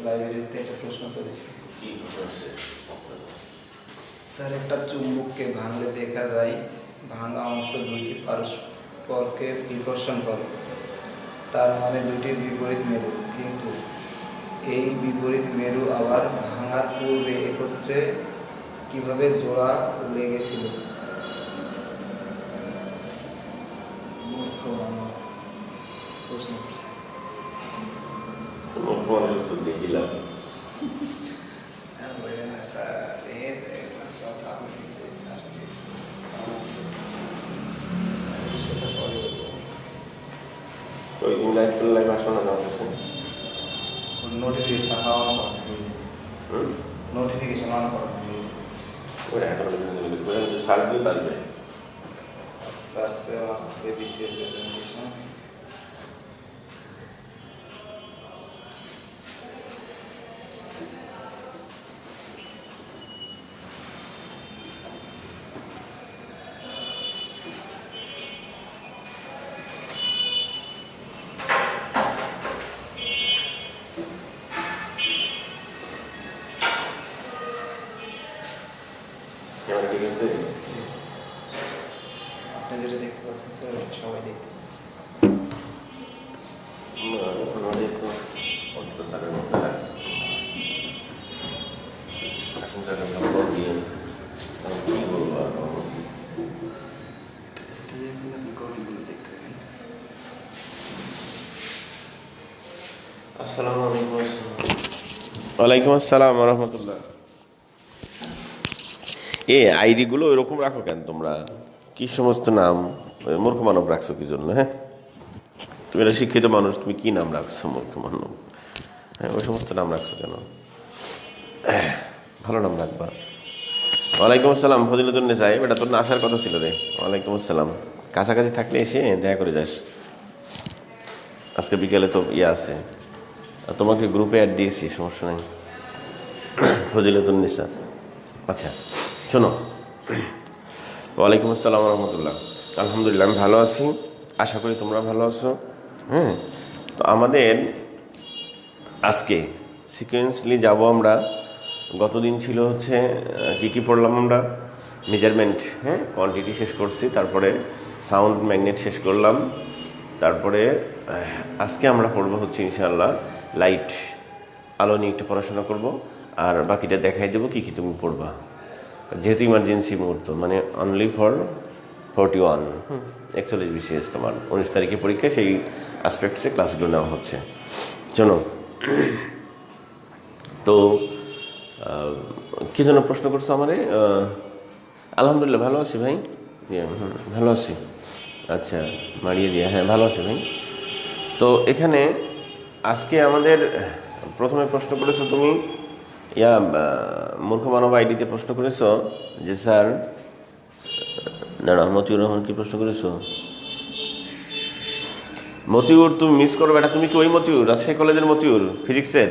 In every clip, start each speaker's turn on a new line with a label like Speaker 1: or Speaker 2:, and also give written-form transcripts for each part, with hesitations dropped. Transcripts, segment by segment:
Speaker 1: লাইব্রেরিতে একটা প্রশ্ন চলেছে।
Speaker 2: কি প্রশ্ন আছে?
Speaker 1: স্যার, একটা চুম্বককে ভাঙলে দেখা যায় ভাঙা অংশ দুইটি পারস্পরকে বিকর্ষণ করে, তার মানে দুইটির বিপরীত মেরু। কিন্তু এই বিপরীত মেরু আবার ভাঙার পূর্বে একত্রে কিভাবে জোড়া লেগেছিল? মূর্খ মানব প্রশ্ন করছে।
Speaker 2: মানুষ উত্তর দিয়ে দিলাম। ওই লাইফ আসো না যাচ্ছে
Speaker 1: নোটিফিকেশন নোটিফিকেশন অন করা
Speaker 2: ওই এখন সার্চ দিয়ে পারবে
Speaker 1: বিসিএস প্রেজেন্টেশন।
Speaker 2: ঠিক আছে।
Speaker 1: আপনি যেটা দেখতে পাচ্ছেন স্যার, সবাই দেখতে পাচ্ছে।
Speaker 2: আমাদের তো অর্থ সারের মধ্যে লাগছে এখন যারা নম্বর দিয়ে কি বলবো আর আসসালামু আলাইকুম। ওয়ালাইকুম আসসালাম রহমতুল্লাহ। আইডিগুলো ওইরকম রাখো কেন তোমরা? কি সমস্ত নাম মূর্খ মানব রাখছো কি জন্য? হ্যাঁ, তুমি একটা শিক্ষিত মানুষ, তুমি কি নাম রাখছো মূর্খ মানব? হ্যাঁ, ওই সমস্ত নাম রাখছো কেন? ভালো নাম রাখবা। ওয়ালাইকুম আসসালাম ফজিলতুন্নেসা। এটা তোর না আসার কথা ছিল রে। ওয়ালাইকুম আসসালাম। কাছাকাছি থাকলে এসে দেখা করে যাস। আজকে বিকেলে তো আছে, আর তোমাকে গ্রুপে অ্যাড দিয়েছি, সমস্যা নেই। ফজিলতুন্নেসা। আচ্ছা শোনো। ওয়ালাইকুম আসসালাম রহমতুল্লাহ। আলহামদুলিল্লাহ আমি ভালো আছি, আশা করি তোমরা ভালো আছো। হ্যাঁ, তো আমাদের আজকে সিকোয়েন্সলি যাব আমরা। গতদিন ছিল হচ্ছে কী পড়লাম আমরা? মেজারমেন্ট, হ্যাঁ, কোয়ান্টিটি শেষ করছি, তারপরে সাউন্ড ম্যাগনেট শেষ করলাম, তারপরে আজকে আমরা পড়বো হচ্ছে ইনশাআল্লাহ লাইট, আলো নিয়ে একটু পড়াশোনা করব, আর বাকিটা দেখাই দেবো কী কী তুমি পড়বা। যেহেতু ইমার্জেন্সি মুহূর্ত, মানে অনলি ফর 41 41 বিসিএস তোমার 19 তারিখে পরীক্ষা, সেই অ্যাসপেক্টসে ক্লাসগুলো নেওয়া হচ্ছে। চলো, তো কী জন্য প্রশ্ন করছো আমারে? আলহামদুলিল্লাহ ভালো আছি ভাই। ভালো আছি। আচ্ছা, মারিয়ে দিয়া, হ্যাঁ ভালো আছি ভাই। তো এখানে আজকে আমাদের প্রথমে প্রশ্ন করেছো তুমি মূর্খ মানব আইডিতে প্রশ্ন করেছো যে স্যার মতিউর রহমান কি প্রশ্ন করেছো? মতিউর তুমি মিস করো বেটা। তুমি কি ওই মতিউর, রাজশাহী কলেজের মতিউর, ফিজিক্সের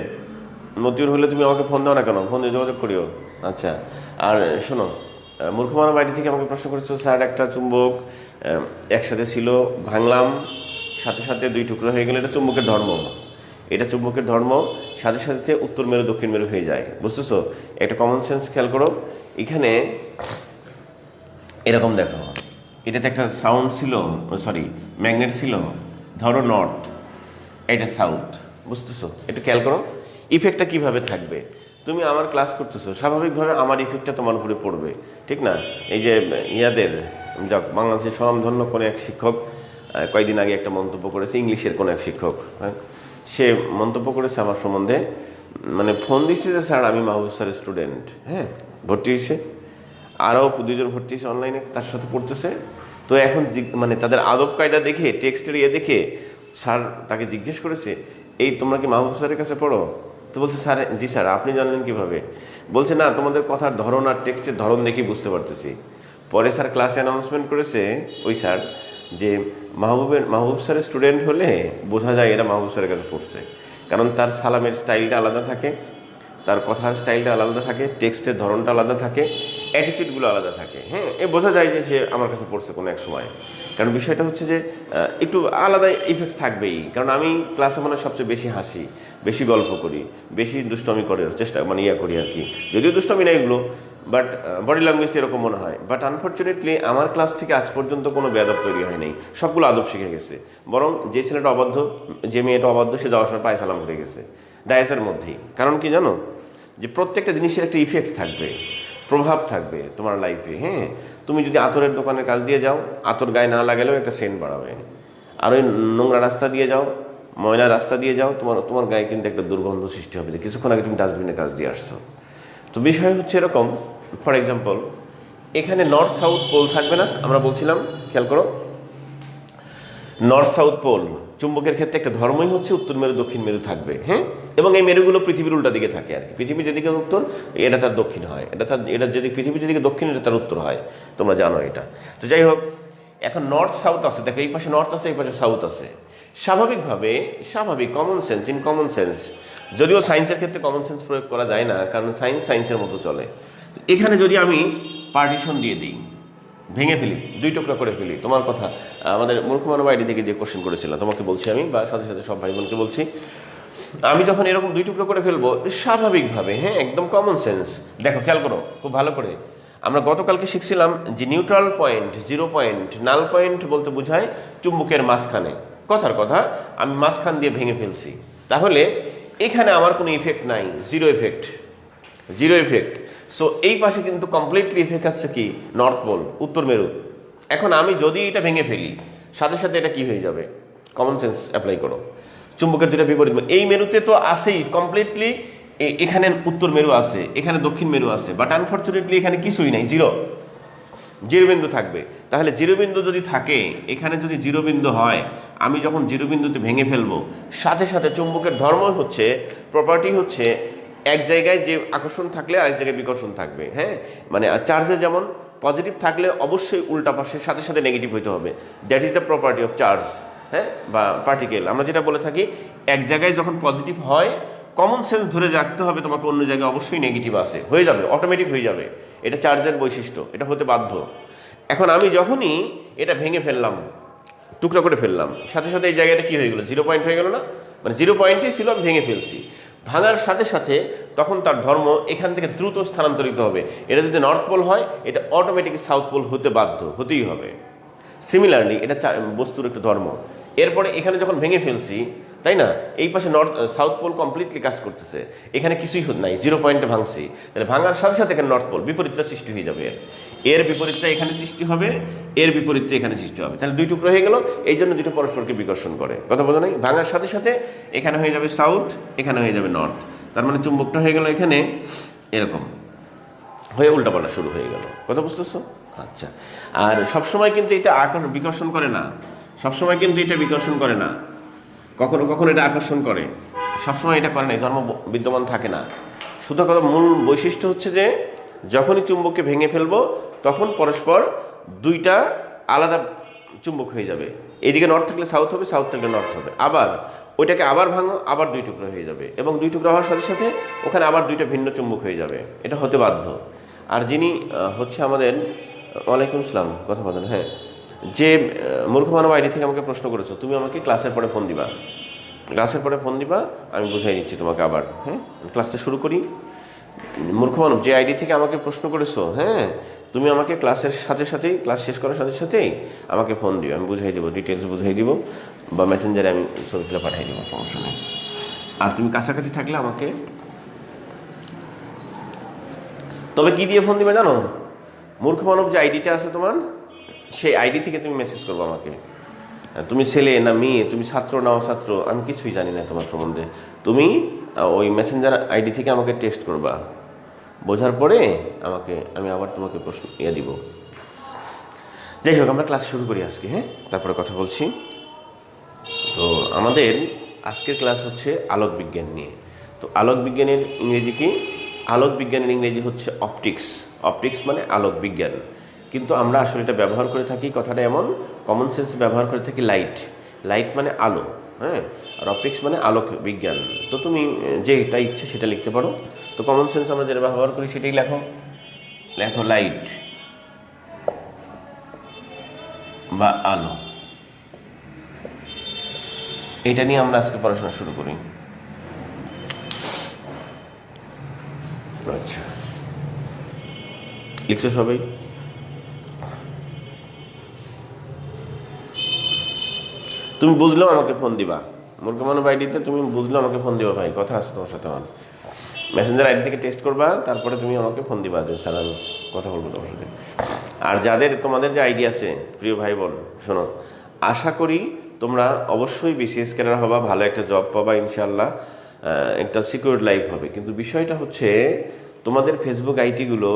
Speaker 2: মতিউর হলে তুমি আমাকে ফোন দাও না কেন? ফোন দিয়ে যোগাযোগ করিও। আচ্ছা, আর শোনো, মূর্খ মানব আইডি থেকে আমাকে প্রশ্ন করেছো স্যার একটা চুম্বক একসাথে ছিল, ভাঙলাম, সাথে সাথে দুই টুকরো হয়ে গেলে এটা চুম্বকের ধর্ম। এটা চুম্বকের ধর্ম, সাথে সাথে উত্তর মেরু দক্ষিণ মেরু হয়ে যায়। বুঝতেছো? একটা কমন সেন্স খেয়াল করো। এখানে এরকম দেখো, এটাতে একটা সাউন্ড ছিল, সরি ম্যাগনেট ছিল, ধরো নর্থ, এটা সাউথ। বুঝতেছো? একটু খেয়াল করো ইফেক্টটা কিভাবে থাকবে। তুমি আমার ক্লাস করতেছো, স্বাভাবিকভাবে আমার ইফেক্টটা তোমার উপরে পড়বে, ঠিক না? এই যে ইয়াদের যাক, বাংলাদেশের স্বনামধন্য কোনো এক শিক্ষক কয়েকদিন আগে একটা মন্তব্য করেছে, ইংলিশের কোনো এক শিক্ষক, হ্যাঁ, সে মন্তব্য করেছে আমার সম্বন্ধে, মানে ফোন দিচ্ছে যে স্যার আমি মাহবুব স্যারের স্টুডেন্ট, হ্যাঁ, ভর্তি হয়েছে, আরও দুজন ভর্তি হয়েছে অনলাইনে, তার সাথে পড়তেছে। তো এখন মানে তাদের আদব কায়দা দেখে, টেক্সটের দেখে স্যার তাকে জিজ্ঞেস করেছে, এই তোমরা কি মাহবুব স্যারের কাছে পড়ো? তো বলছে স্যার জি স্যার। আপনি জানলেন কিভাবে? বলছে না, তোমাদের কথার ধরন আর টেক্সটের ধরন দেখেই বুঝতে পারতেছি। পরে স্যার ক্লাসে অ্যানাউন্সমেন্ট করেছে ওই স্যার যে মাহবুব স্যারের স্টুডেন্ট হলে বোঝা যায় এরা মাহবুব স্যারের কাছে পড়ছে, কারণ তার সালামের স্টাইলটা আলাদা থাকে, তার কথার স্টাইলটা আলাদা থাকে, টেক্সটের ধরনটা আলাদা থাকে, অ্যাটিটিউডগুলো আলাদা থাকে। হ্যাঁ, বোঝা যায় যে সে আমার কাছে পড়ছে কোনো এক সময়। কারণ বিষয়টা হচ্ছে যে একটু আলাদা ইফেক্ট থাকবেই, কারণ আমি ক্লাসে মানে সবচেয়ে বেশি হাসি, বেশি গল্প করি, বেশি দুষ্টমি করার চেষ্টা মানে করি আর কি, যদিও দুষ্টমি না এগুলো, বাট বডি ল্যাঙ্গুয়েজ এরকম মনে হয়। বাট আনফর্চুনেটলি আমার ক্লাস থেকে আজ পর্যন্ত কোনো বেয়াদব তৈরি হয় নাই, সবগুলো আদব শিখে গেছে। বরং যে ছেলেটা অবাধ্য, যে মেয়েটা অবাধ্য, সে যাওয়ার সময় পায়ে সালাম করে গেছে ডায়াসের মধ্যেই। কারণ কি জানো, যে প্রত্যেকটা জিনিসের একটা ইফেক্ট থাকবে, প্রভাব থাকবে তোমার লাইফে। হ্যাঁ, তুমি যদি আতরের দোকানের কাজ দিয়ে যাও, আতর গায়ে না লাগালেও একটা সেন্ট বাড়াবে। আর ওই নোংরা রাস্তা দিয়ে যাও, ময়লা রাস্তা দিয়ে যাও, তোমার গায়ে কিন্তু একটা দুর্গন্ধ সৃষ্টি হবে, যে কিছুক্ষণ আগে তুমি ডাস্টবিনে কাজ দিয়ে আসছো। তো বিষয় হচ্ছে এরকম, ফর এক্সাম্পল এখানে নর্থ সাউথ পোল থাকবে না, আমরা বলছিলাম, খেয়াল করো, নর্থ সাউথ পোল চুম্বকের ক্ষেত্রে একটা ধর্মই হচ্ছে উত্তর মেরু দক্ষিণ মেরু থাকবে। হ্যাঁ, এবং এই মেরুগুলো পৃথিবীর উল্টা দিকে থাকে আর কি। পৃথিবী যেদিকে উত্তর, এটা তার দক্ষিণ হয়, এটা যদি পৃথিবী যেদিকে দক্ষিণ, এটা তার উত্তর হয়, তোমরা জানো এটা। তো যাই হোক, এখন নর্থ সাউথ আছে, দেখো এই পাশে নর্থ আছে, এই পাশে সাউথ আছে। স্বাভাবিকভাবে, common sense, in common sense, যদিও সায়েন্সের ক্ষেত্রে কমন সেন্স প্রয়োগ করা যায় না, কারণ সায়েন্সের মতো চলে। এখানে যদি আমি পার্টিশন দিয়ে দিই, ভেঙে ফেলি, দুই টুকরা করে ফেলি, তোমার কথা আমাদের মূর্খ মানব আইডি থেকে যে কোশ্চেন করেছিল তোমাকে বলছি আমি, বা সাথে সাথে সব ভাই বোনকে বলছি, আমি যখন এরকম দুই টুকরো করে ফেলবো স্বাভাবিকভাবে, হ্যাঁ একদম কমন সেন্স, দেখো খেয়াল করো খুব ভালো করে। আমরা গতকালকে শিখছিলাম যে নিউট্রাল পয়েন্ট, জিরো পয়েন্ট, নাল পয়েন্ট বলতে বোঝায় চুম্বকের মাঝখানে। কথার কথা, আমি মাঝখান দিয়ে ভেঙে ফেলছি, তাহলে এখানে আমার কোনো ইফেক্ট নাই, জিরো ইফেক্ট। সো এই পাশে কিন্তু কমপ্লিটলি ইফেক্ট আসছে কি, নর্থ পোল, উত্তর মেরু। এখন আমি যদি এটা ভেঙে ফেলি, সাথে সাথে এটা কি হয়ে যাবে, কমন সেন্স অ্যাপ্লাই করো, চুম্বকের দুইটা বিপরীত এই মেরুতে তো আসেই কমপ্লিটলি, এখানে উত্তর মেরু আছে, এখানে দক্ষিণ মেরু আছে, বাট আনফর্চুনেটলি এখানে কিছুই নাই, জিরো বিন্দু থাকবে। তাহলে জিরো বিন্দু যদি থাকে, এখানে যদি জিরো বিন্দু হয়, আমি যখন জিরো বিন্দুতে ভেঙে ফেলবো, সাথে সাথে চুম্বকের ধর্ম হচ্ছে, প্রপার্টি হচ্ছে, এক জায়গায় যে আকর্ষণ থাকলে আরেক জায়গায় বিকর্ষণ থাকবে। হ্যাঁ, মানে চার্জে যেমন পজিটিভ থাকলে অবশ্যই উল্টা পাশের সাথে সাথে নেগেটিভ হইতে হবে, that is the property of charge. হ্যাঁ, বা পার্টিকেল, আমরা যেটা বলে থাকি, এক জায়গায় যখন পজিটিভ হয়, কমন সেন্স ধরে রাখতে হবে তোমাকে, অন্য জায়গায় অবশ্যই নেগেটিভ আছে, হয়ে যাবে, অটোমেটিক হয়ে যাবে, এটা চার্জের বৈশিষ্ট্য, এটা হতে বাধ্য। এখন আমি যখনই এটা ভেঙে ফেললাম, টুকরা করে ফেললাম, সাথে সাথে এই জায়গাটা কি হয়ে গেল, জিরো পয়েন্ট হয়ে গেল না, মানে জিরো পয়েন্টই ছিল, আমি ভেঙে ফেলছি। ভাঙার সাথে সাথে তখন তার ধর্ম এখান থেকে দ্রুত স্থানান্তরিত হবে। এটা যদি নর্থ পোল হয়, এটা অটোমেটিক সাউথ পোল হতে বাধ্য, হতেই হবে। সিমিলারলি এটা বস্তুর একটা ধর্ম। এরপরে এখানে যখন ভেঙে ফেলছি, তাই না, এই পাশে সাউথ পোল কমপ্লিটলি কাজ করতেছে, এখানে কিছুই নাই, জিরো পয়েন্টে ভাঙছি, তাহলে ভাঙার সাথে সাথে এখানে নর্থ পোল, বিপরীতটা সৃষ্টি হয়ে যাবে, এর বিপরীতটা এখানে সৃষ্টি হবে, এর বিপরীতটা এখানে সৃষ্টি হবে, তাহলে দুই টুকরো হয়ে গেল। এই জন্য দুটো পরস্পরকে বিকর্ষণ করে, কথা বোঝা নাই? ভাঙার সাথে সাথে এখানে হয়ে যাবে সাউথ, এখানে হয়ে যাবে নর্থ, তার মানে চুম্বকটা হয়ে গেল এখানে এরকম হয়ে উল্টাপাল্টা শুরু হয়ে গেল, কথা বুঝতেছো? আচ্ছা, আর সবসময় কিন্তু এটা বিকর্ষণ করে না, সবসময় কিন্তু এটা বিকর্ষণ করে না, কখনো কখনো এটা আকর্ষণ করে, সবসময় এটা করে না, এই ধর্ম বিদ্যমান থাকে না। শুধু কথা, মূল বৈশিষ্ট্য হচ্ছে যে যখনই চুম্বককে ভেঙে ফেলবো, তখন পরস্পর দুইটা আলাদা চুম্বক হয়ে যাবে, এইদিকে নর্থ থাকলে সাউথ হবে, সাউথ থাকলে নর্থ হবে, আবার ওইটাকে আবার ভাঙো, আবার দুই টুকরো হয়ে যাবে, এবং দুই টুকরো হওয়ার সাথে সাথে ওখানে আবার দুইটা ভিন্ন চুম্বক হয়ে যাবে, এটা হতে বাধ্য। আর যিনি হচ্ছে আমাদের, ওয়ালাইকুম সালাম, কথা বলেন, হ্যাঁ, যে মূর্খ মানব আইডি থেকে আমাকে প্রশ্ন করেছো, তুমি আমাকে ক্লাসের পরে ফোন দিবা, আমি বুঝাই দিচ্ছি তোমাকে আবার। হ্যাঁ, ক্লাসটা শুরু করি। মূর্খ মানব যে আইডি থেকে আমাকে প্রশ্ন করেছো, হ্যাঁ, তুমি আমাকে ক্লাসের সাথে সাথেই, ক্লাস শেষ করার সাথে সাথেই আমাকে ফোন দিও, আমি বুঝাই দেবো, ডিটেলস বুঝাই দিব, বা মেসেঞ্জারে আমি ছবিগুলো পাঠিয়ে দেবো, সমস্যা নেই। আর তুমি কাছাকাছি থাকলে আমাকে, তবে কি দিয়ে ফোন দিবে জানো, মূর্খ মানব যে আইডিটা আছে তোমার, সেই আইডি থেকে তুমি মেসেজ করবো আমাকে। তুমি ছেলে না মেয়ে, তুমি ছাত্র না অছাত্র, আমি কিছুই জানি না তোমার সম্বন্ধে, তুমি ওই মেসেঞ্জার আইডি থেকে আমাকে টেক্সট করবা, বোঝার পরে আমি আবার তোমাকে প্রশ্ন দিব। যাই হোক, আমরা ক্লাস শুরু করি আজকে, হ্যাঁ, তারপরে কথা বলছি। তো আমাদের আজকের ক্লাস হচ্ছে আলোক বিজ্ঞান নিয়ে। তো আলোক বিজ্ঞানের ইংরেজি কি? আলোক বিজ্ঞানের ইংরেজি হচ্ছে অপটিক্স মানে আলোক বিজ্ঞান, কিন্তু আমরা আসলে এটা ব্যবহার করে থাকি, কথাটা এমন, কমন সেন্স ব্যবহার করে থাকি লাইট মানে আলো, হ্যাঁ, আর অপটিক্স মানে আলোক বিজ্ঞান। তো তুমি যেটা ইচ্ছে সেটা লিখতে পারো। তো কমন সেন্স আমরা যেটা ব্যবহার করি সেটাই লেখো লাইট। বা আলো, এটা নিয়ে আমরা আজকে পড়াশোনা শুরু করি। আচ্ছা, লিখছো সবাই? তুমি বুঝলেও আমাকে ফোন দিবা, মুরগি মানব আইডিতে তুমি বুঝলেও আমাকে ফোন দিবা ভাই, কথা আছে তোমার সাথে আমার। মেসেঞ্জার আইডি থেকে টেস্ট করবা, তারপরে তুমি আমাকে ফোন দিবা যে স্যার আমি কথা বলবো তোমার সাথে। আর যাদের তোমাদের যে আইডি আছে প্রিয় ভাই বোন, শোনো, আশা করি তোমরা অবশ্যই বিসিএস ক্যাডার হবা, ভালো একটা জব পাবা ইনশাল্লাহ, একটা সিকিউর লাইফ হবে। কিন্তু বিষয়টা হচ্ছে তোমাদের ফেসবুক আইডিগুলো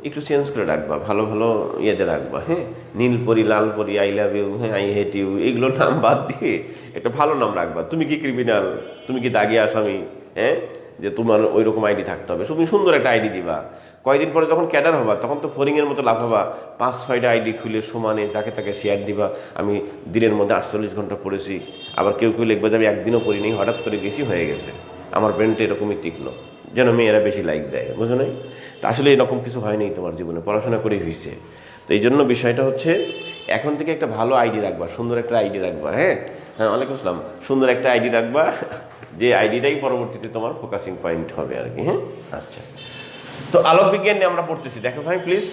Speaker 2: একটু চেঞ্জ করে রাখবা, ভালো ভালো ইয়েতে রাখবা। হ্যাঁ, নীলপরি, লালপরি, আই লাভ ইউ, হ্যাঁ, আই হেট ইউ, এগুলো নাম বাদ দিয়ে একটা ভালো নাম রাখবা। তুমি কি ক্রিমিনাল, তুমি কি দাগি আসামি, হ্যাঁ, যে তোমার ওই রকম আইডি থাকতে হবে। তুমি সুন্দর একটা আইডি দিবা, কয়েকদিন পরে যখন ক্যাডার হবা তখন তো ফরিংয়ের মতো লাফাবা, 5-6টা আইডি খুলে সমানে যাকে তাকে শেয়ার দিবা, আমি দিনের মধ্যে 48 ঘন্টা পড়েছি। আবার কেউ কেউ লিখবে যে আমি একদিনও পড়িনি, হঠাৎ করে বেশি হয়ে গেছে, আমার ব্রেনটা এরকমই তীক্ষ্ণ, যেন মেয়েরা বেশি লাইক দেয়, বুঝো নাই? তা আসলে এরকম কিছু হয়নি তোমার জীবনে, পড়াশোনা করেই হয়েছে। তো এই জন্য বিষয়টা হচ্ছে এখন থেকে একটা ভালো আইডি রাখবা, সুন্দর একটা আইডি রাখবা। হ্যাঁ হ্যাঁ, ওয়ালাইকুম আসসালাম। সুন্দর একটা আইডি রাখবা, যে আইডিটাই পরবর্তীতে তোমার ফোকাসিং পয়েন্ট হবে আর কি। হ্যাঁ, আচ্ছা। তো আলোক বিজ্ঞান নিয়ে আমরা পড়তেছি, দেখো ভাই প্লিজ।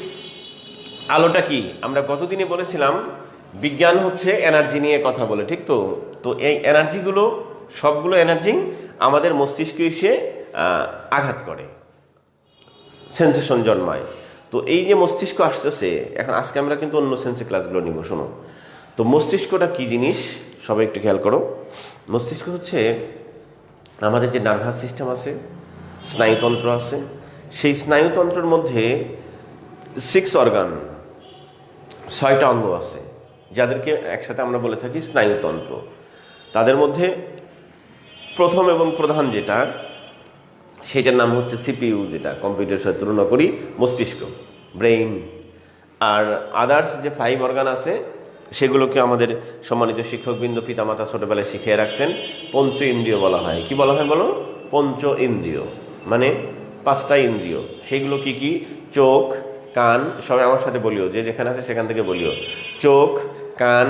Speaker 2: আলোটা কি আমরা গতদিনে বলেছিলাম, বিজ্ঞান হচ্ছে এনার্জি নিয়ে কথা বলে, ঠিক তো? তো এই এনার্জিগুলো, সবগুলো এনার্জি আমাদের মস্তিষ্কে এসে আঘাত করে, সেন্সেশন জন্মায়। তো এই যে মস্তিষ্ক আসতেছে এখন, আজকে আমরা কিন্তু অন্য সেন্সে ক্লাসগুলো নিব, শোনো। তো মস্তিষ্কটা কি জিনিস সবাই একটু খেয়াল করো। মস্তিষ্ক হচ্ছে আমাদের যে নার্ভাস সিস্টেম আছে, স্নায়ুতন্ত্র আছে, সেই স্নায়ুতন্ত্রের মধ্যে 6 অর্গান, 6টা অঙ্গ আছে, যাদেরকে একসাথে আমরা বলে থাকি স্নায়ুতন্ত্র। তাদের মধ্যে প্রথম এবং প্রধান যেটা, সেটার নাম হচ্ছে সিপিইউ, যেটা কম্পিউটারের সাথে তুলনা করি, মস্তিষ্ক, ব্রেইন। আর আদার্স যে 5 অর্গান আছে, সেগুলোকে আমাদের সম্মানিত শিক্ষকবৃন্দ, পিতামাতা ছোটবেলায় শিখিয়ে রাখছেন, পঞ্চ ইন্দ্রিয় বলা হয়। কি বলা হয় বলো? পঞ্চ ইন্দ্রিয়, মানে 5টা ইন্দ্রিয়। সেগুলো কি কি? চোখ, কান, সবাই আমার সাথে বলিও, যে যেখানে আছে সেখান থেকে বলিও। চোখ, কান,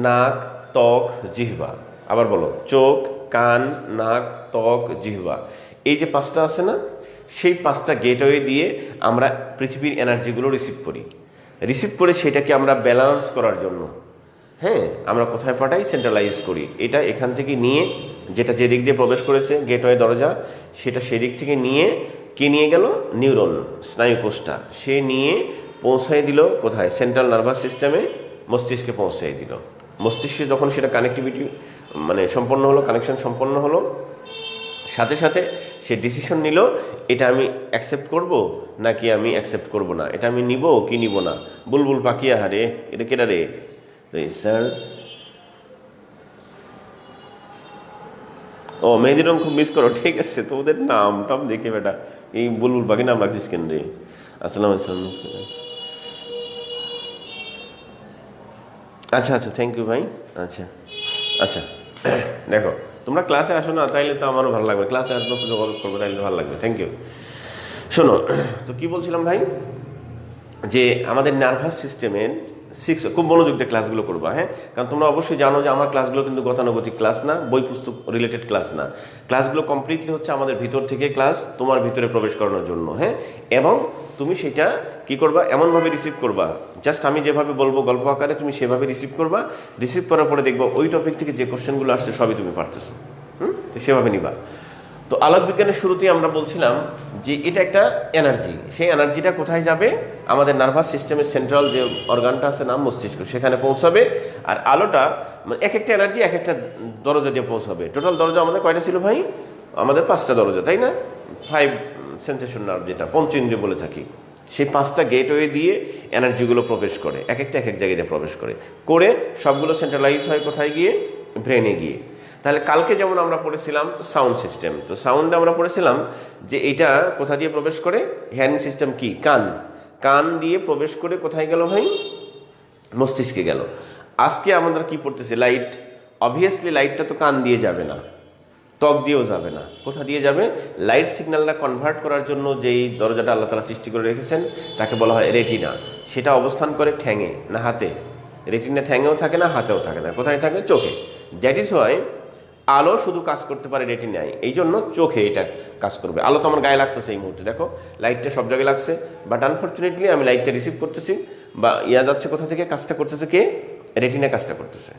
Speaker 2: নাক, ত্বক, জিহ্বা। আবার বলো, চোখ, কান, নাক, ত্বক, জিহ্বা। এই যে 5টা আছে না, সেই 5টা গেটওয়ে দিয়ে আমরা পৃথিবীর এনার্জিগুলো রিসিভ করি। রিসিভ করে সেটাকে আমরা ব্যালেন্স করার জন্য, হ্যাঁ, আমরা কোথায় পাঠাই? সেন্ট্রালাইজ করি। এটা এখান থেকে নিয়ে, যেটা যেদিক দিয়ে প্রবেশ করেছে গেটওয়ে দরজা, সেটা সেদিক থেকে নিয়ে কে নিয়ে গেল? নিউরন, স্নায়ুকোষটা, সে নিয়ে পৌঁছায় দিল কোথায়? সেন্ট্রাল নার্ভাস সিস্টেমে, মস্তিষ্কে পৌঁছায় দিল। মস্তিষ্কে যখন সেটা কানেক্টিভিটি মানে সম্পন্ন হলো, কানেকশন সম্পন্ন হলো, সাথে সাথে সে ডিসিশন নিল, এটা আমি অ্যাকসেপ্ট করব নাকি আমি অ্যাকসেপ্ট করব না, এটা আমি নিব কি নিব না। বুলবুল পাখিয়া হারে, এটা কেটা রে? তো স্যার, ও মেহেদির রং খুব মিস করো, ঠিক আছে। তো ওদের নাম টাম দেখে বেটা, এই বুলবুল পাখি নাম রাখছিস কেন রে? আসসালাম আলাইকুম। আচ্ছা আচ্ছা, থ্যাংক ইউ ভাই। আচ্ছা আচ্ছা, দেখো তোমরা ক্লাসে আসো না, তাইলে তো আমারও ভালো লাগবে, ক্লাসে আসবো, যোগাযোগ করবো, তাইলে ভালো লাগবে। Thank you. শোনো, তো কি বলছিলাম ভাই, যে আমাদের নার্ভাস সিস্টেমের 6, খুব মনোযোগ দিয়ে ক্লাসগুলো করবা, হ্যাঁ, কারণ তোমরা অবশ্যই জানো যে আমার ক্লাসগুলো কিন্তু গতানুগতিক ক্লাস না, বই পুস্তক রিলেটেড ক্লাস না। ক্লাসগুলো কমপ্লিটলি হচ্ছে আমাদের ভিতর থেকে ক্লাস, তোমার ভিতরে প্রবেশ করানোর জন্য, হ্যাঁ। এবং তুমি সেটা কি করবা? এমনভাবে রিসিভ করবা, জাস্ট আমি যেভাবে বলবো গল্প আকারে তুমি সেভাবে রিসিভ করবা। রিসিভ করার পরে দেখবা ওই টপিক থেকে যে কোশ্চেনগুলো আসছে সবই তুমি পারতেছো, তো সেভাবে নিবা। তো আলোক বিজ্ঞানের শুরুতেই আমরা বলছিলাম যে এটা একটা এনার্জি, সেই এনার্জিটা কোথায় যাবে? আমাদের নার্ভাস সিস্টেমের সেন্ট্রাল যে অর্গানটা আছে নাম মস্তিষ্ক, সেখানে পৌঁছাবে। আর আলোটা মানে এক একটা এনার্জি এক একটা দরজা দিয়ে পৌঁছাবে। টোটাল দরজা আমাদের কয়টা ছিল ভাই? আমাদের 5টা দরজা, তাই না? 5 সেন্সেশন নার্ভ, যেটা পঞ্চেন্দ্রিয় বলে থাকি, সেই 5টা গেটওয়ে দিয়ে এনার্জিগুলো প্রবেশ করে, এক একটা এক এক জায়গায় দিয়ে প্রবেশ করে, সবগুলো সেন্ট্রালাইজ হয় কোথায় গিয়ে? ব্রেনে গিয়ে। তাহলে কালকে যেমন আমরা পড়েছিলাম সাউন্ড সিস্টেম, তো সাউন্ডে আমরা পড়েছিলাম যে এটা কোথা দিয়ে প্রবেশ করে? হিয়ারিং সিস্টেম কি? কান, কান দিয়ে প্রবেশ করে কোথায় গেল ভাই? মস্তিষ্কে গেল। আজকে আমরা কি পড়তেছি? লাইট। অবভিয়াসলি লাইটটা তো কান দিয়ে যাবে না, ত্বক দিয়েও যাবে না, কোথা দিয়ে যাবে? লাইট সিগন্যালটা কনভার্ট করার জন্য যেই দরজাটা আল্লাহ তাআলা সৃষ্টি করে রেখেছেন তাকে বলা হয় রেটিনা। সেটা অবস্থান করে ঠ্যাঙে না হাতে? রেটিনা ঠ্যাঙেও থাকে না, হাতেও থাকে না, কোথায় থাকে? চোখে। দ্যাট ইজ ওয়াই আলো শুধু কাজ করতে পারে রেটিনায়, এই জন্য চোখে এটা কাজ করবে। আলো তো আমার গায়ে লাগতেছে এই মুহূর্তে, দেখো লাইটটা সব জায়গায় লাগছে, বাট আনফর্চুনেটলি আমি লাইটটা রিসিভ করতেছি বা যাচ্ছে কোথা থেকে? কাজটা করতেছে কে? রেটিনা কাজটা করতেছে।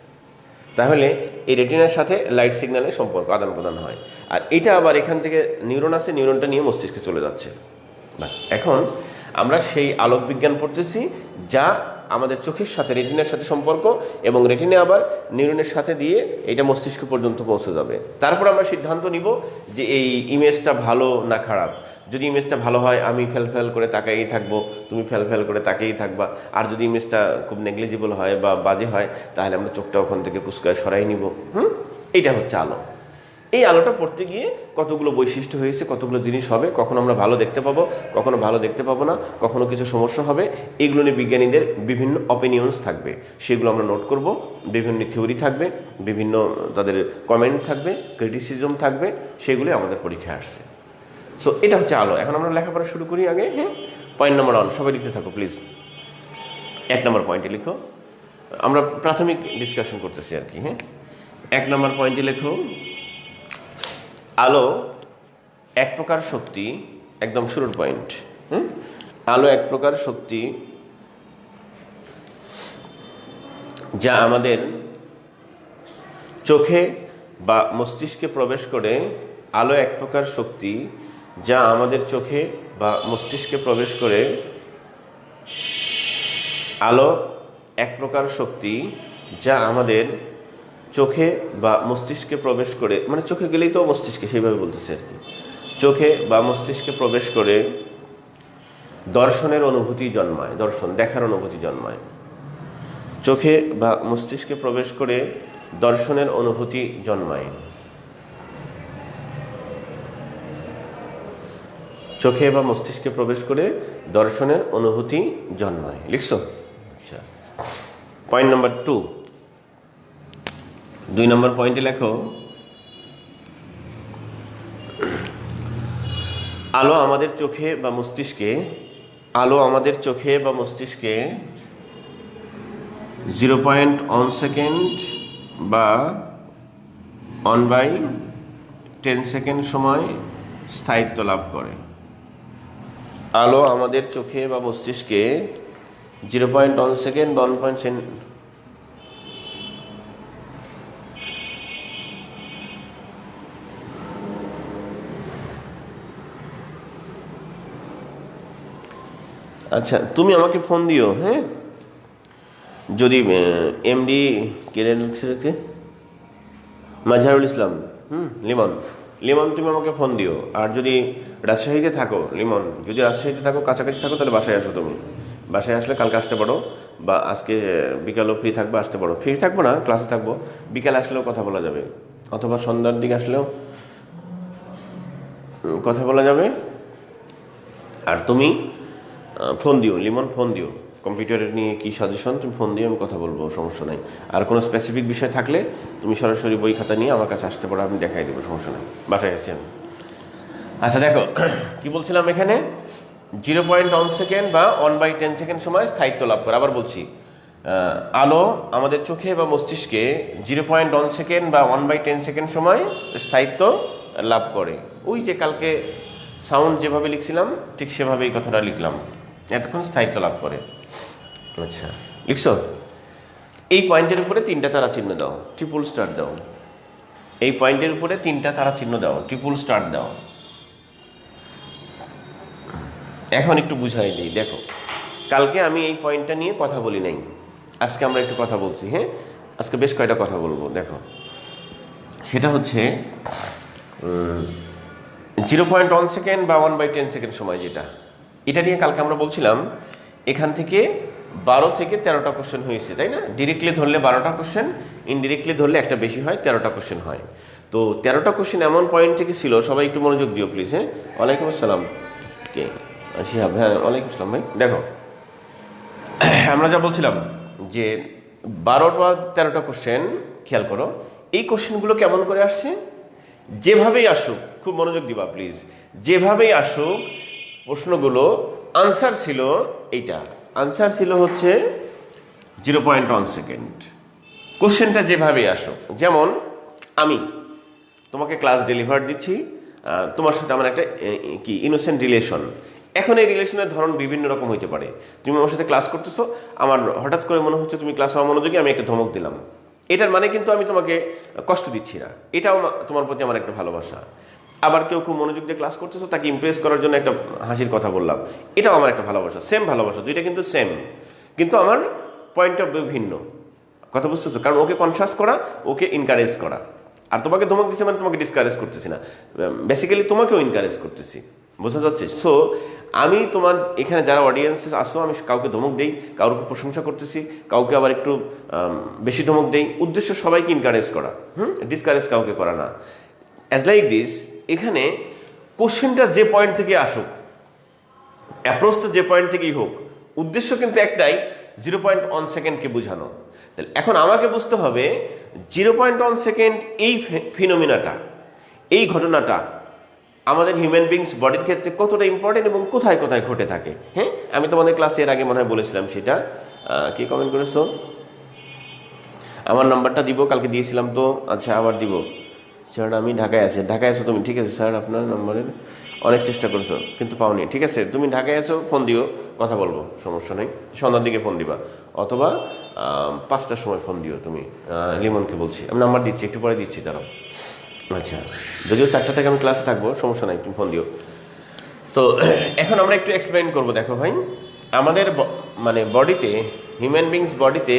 Speaker 2: তাহলে এই রেটিনার সাথে লাইট সিগন্যালের সম্পর্ক আদান প্রদান হয়, আর এটা আবার এখান থেকে নিউরন আছে, নিউরনটা নিয়ে মস্তিষ্কে চলে যাচ্ছে। বাস, এখন আমরা সেই আলোক বিজ্ঞান পড়তেছি যা আমাদের চোখের সাথে রেটিনার সাথে সম্পর্ক, এবং রেটিনা আবার নিউরনের সাথে দিয়ে এটা মস্তিষ্ক পর্যন্ত পৌঁছে যাবে। তারপর আমরা সিদ্ধান্ত নিব যে এই ইমেজটা ভালো না খারাপ। যদি ইমেজটা ভালো হয় আমি ফেল করে তাকাই থাকবো, তুমি ফেল করে তাকিয়েই থাকবা। আর যদি ইমেজটা খুব নেগলিজিবল হয় বা বাজে হয়, তাহলে আমরা চোখটা ওখান থেকে কুচকায় সরাই নিব। এইটা হচ্ছে আলো। এই আলোটা পড়তে গিয়ে কতগুলো বৈশিষ্ট্য হয়েছে, কতগুলো জিনিস হবে, কখনো আমরা ভালো দেখতে পাবো, কখনো ভালো দেখতে পাবো না, কখনো কিছু সমস্যা হবে, এগুলো নিয়ে বিজ্ঞানীদের বিভিন্ন অপিনিয়ন্স থাকবে, সেগুলো আমরা নোট করব। বিভিন্ন থিওরি থাকবে, বিভিন্ন তাদের কমেন্ট থাকবে, ক্রিটিসিজম থাকবে, সেগুলি আমাদের পরীক্ষায় আসছে। সো এটা হচ্ছে আলো। এখন আমরা লেখাপড়া শুরু করি আগে। হ্যাঁ, পয়েন্ট নাম্বার 1 সবাই লিখতে থাকো প্লিজ। 1 নম্বর পয়েন্টে লিখো, আমরা প্রাথমিক ডিসকাশন করতেছি আর কি। হ্যাঁ, 1 নম্বর পয়েন্টে লেখো, আলো এক প্রকার শক্তি, একদম শুরুর পয়েন্ট। আলো এক প্রকার শক্তি যা আমাদের চোখে বা মস্তিষ্কে প্রবেশ করে। আলো এক প্রকার শক্তি যা আমাদের চোখে বা মস্তিষ্কে প্রবেশ করে। আলো এক প্রকার শক্তি যা আমাদের চোখে বা মস্তিষ্কে প্রবেশ করে, মানে চোখে গেলেই তো মস্তিষ্কে, সেইভাবে বলতেছে আর কি। চোখে বা মস্তিষ্কে প্রবেশ করে দর্শনের অনুভূতি জন্মায়, দর্শন দেখার অনুভূতি জন্মায়। চোখে বা মস্তিষ্কে প্রবেশ করে দর্শনের অনুভূতি জন্মায়। চোখে বা মস্তিষ্কে প্রবেশ করে দর্শনের অনুভূতি জন্মায়। লিখছো? আচ্ছা, পয়েন্ট নাম্বার 2, 2 নম্বর পয়েন্টে লেখো, আলো আমাদের চোখে বা মস্তিষ্কে, আলো আমাদের চোখে বা মস্তিষ্কে 0.1 সেকেন্ড বা 1/10 সেকেন্ড সময় স্থায়িত্ব লাভ করে। আলো আমাদের চোখে বা মস্তিষ্কে 0.1 সেকেন্ড বা 1. আচ্ছা, তুমি আমাকে ফোন দিও। হ্যাঁ, যদি এমডি কে মাজহারুল ইসলাম, লিমন, লিমন তুমি আমাকে ফোন দিও। আর যদি রাজশাহীতে থাকো, লিমন যদি রাজশাহীতে থাকো, কাছাকাছি থাকো, তাহলে বাসায় আসো। তুমি বাসায় আসলে কালকে আসতে পারো, বা আজকে বিকালও ফ্রি থাকবে, আসতে পারো। ফ্রি থাকবো না, ক্লাসে থাকবো, বিকালে আসলেও কথা বলা যাবে, অথবা সন্ধ্যার দিকে আসলেও কথা বলা যাবে। আর তুমি ফোন দিও, লিমন ফোন দিও, কম্পিউটারের নিয়ে কি সাজেশন তুমি ফোন দিও, আমি কথা বলবো, সমস্যা নাই। আর কোনো স্পেসিফিক বিষয় থাকলে তুমি সরাসরি বই খাতা নিয়ে আমার কাছে আসতে পারো, আমি দেখাই দেবো, সমস্যা নাই, বাসায় আছি আমি। আচ্ছা দেখো কি বলছিলাম এখানে, 0.1 সেকেন্ড বা 1/10 সেকেন্ড সময় স্থায়িত্ব লাভ করে। আবার বলছি, আলো আমাদের চোখে বা মস্তিষ্কে 0.1 সেকেন্ড বা 1/10 সেকেন্ড সময় স্থায়িত্ব লাভ করে। ওই যে কালকে সাউন্ড যেভাবে লিখছিলাম ঠিক সেভাবেই কথাটা লিখলাম, এতক্ষণ স্থায়িত্ব লাভ করে। আচ্ছা, লিখছো? এই পয়েন্টের উপরে 3টা তারা চিহ্ন দাও, ট্রিপল স্টার দাও। এই পয়েন্টের উপরে 3টা তারা চিহ্ন দাও, ট্রিপল স্টার দাও। এখন একটু বুঝাই দিই, দেখো কালকে আমি এই পয়েন্টটা নিয়ে কথা বলি নাই, আজকে আমরা একটু কথা বলছি। হ্যাঁ, আজকে বেশ কয়টা কথা বলবো। দেখো, সেটা হচ্ছে 0.1 সেকেন্ড বা 1/10 সেকেন্ড সময়, যেটা এটা নিয়ে কালকে আমরা বলছিলাম। এখান থেকে 12 থেকে 13টা কোশ্চেন হয়েছে, তাই না? ডিরেক্টলি ধরলে 12টা কোশ্চেন, ইনডিরেক্টলি ধরলে একটা বেশি হয়, 13টা কোশ্চেন হয়। তো 13টা কোশ্চেন এমন পয়েন্ট থেকে ছিল, সবাই একটু মনোযোগ দিও প্লিজ। হ্যাঁ, ওয়ালাইকুম আসসালাম। কে? শিহাব, হ্যাঁ ওয়ালাইকুম আসসালাম ভাই। দেখো, আমরা যা বলছিলাম যে 12 বা 13টা কোশ্চেন, খেয়াল করো এই কোশ্চেনগুলো কেমন করে আসছে। যেভাবেই আসুক, খুব মনোযোগ দিবা প্লিজ, যেভাবেই আসুক প্রশ্নগুলো আনসার ছিল এইটা, আনসার ছিল হচ্ছে 0.1 সেকেন্ড। কোশ্চেনটা যেভাবে আসো, যেমন আমি তোমাকে ক্লাস ডেলিভার দিচ্ছি, তোমার সাথে আমার একটা কি ইনোসেন্ট রিলেশন। এখন এই রিলেশনের ধরন বিভিন্ন রকম হইতে পারে। তুমি আমার সাথে ক্লাস করতেছো, আমার হঠাৎ করে মনে হচ্ছে তুমি ক্লাস অমনোযোগী, আমি একটা ধমক দিলাম। এটার মানে কিন্তু আমি তোমাকে কষ্ট দিচ্ছি না, এটাও তোমার প্রতি আমার একটা ভালোবাসা। আবার কেউ খুব মনোযোগ দিয়ে ক্লাস করতেছো, তাকে ইমপ্রেস করার জন্য একটা হাসির কথা বললাম, এটাও আমার একটা ভালোবাসা। সেম ভালোবাসা, দুইটা কিন্তু সেম, কিন্তু আমার পয়েন্ট অফ ভিউ ভিন্ন। কথা বুঝতেছো? কারণ ওকে কনসাস করা, ওকে এনকারেজ করা। আর তোমাকে ধমক দিচ্ছে মানে তোমাকে ডিসকারেজ করতেছি না, বেসিক্যালি তোমাকেও এনকারেজ করতেছি। বোঝা যাচ্ছে? সো আমি তোমার এখানে যারা অডিয়েন্সে আসো, আমি কাউকে ধমক দেই, কাউকে প্রশংসা করতেছি, কাউকে আবার একটু বেশি ধমক দেই, উদ্দেশ্য সবাইকে এনকারেজ করা, ডিসকারেজ কাউকে করা না। অ্যাজ লাইক দিস, এখানে কোশ্চেনটা যে পয়েন্ট থেকে আসুক, অ্যাপ্রোচটা যে পয়েন্ট থেকেই হোক, উদ্দেশ্য কিন্তু একটাই, 0.1 সেকেন্ডকে বোঝানো। তাহলে এখন আমাকে বুঝতে হবে 0.1 সেকেন্ড এই ফিনোমিনাটা, এই ঘটনাটা আমাদের হিউম্যান বিংস বডির ক্ষেত্রে কতটা ইম্পর্টেন্ট এবং কোথায় কোথায় ঘটে থাকে। হ্যাঁ, আমি তোমাদের ক্লাসে এর আগে মনে হয় বলেছিলাম সেটা। কি কমেন্ট করেছো? আমার নাম্বারটা দিব, কালকে দিয়েছিলাম তো। আচ্ছা, আবার দিব। স্যার আমি ঢাকায় আছি। ঢাকায় আছো তুমি? ঠিক আছে স্যার, আপনার নাম্বারের অনেক চেষ্টা করেছো কিন্তু পাওনি। ঠিক আছে, তুমি ঢাকায় আছো, ফোন দিও, কথা বলবো, সমস্যা নেই। সন্ধ্যার দিকে ফোন দিবা, অথবা 5টার সময় ফোন দিও। তুমি লিমনকে বলছি, আমি নাম্বার দিচ্ছি, একটু পরে দিচ্ছি, দাঁড়াও। আচ্ছা, যদিও 4টা থেকে আমি ক্লাসে থাকবো, সমস্যা নাই, তুমি ফোন দিও। তো এখন আমরা একটু এক্সপ্লেইন করবো। দেখো ভাই, আমাদের মানে বডিতে, হিউম্যান বিংস বডিতে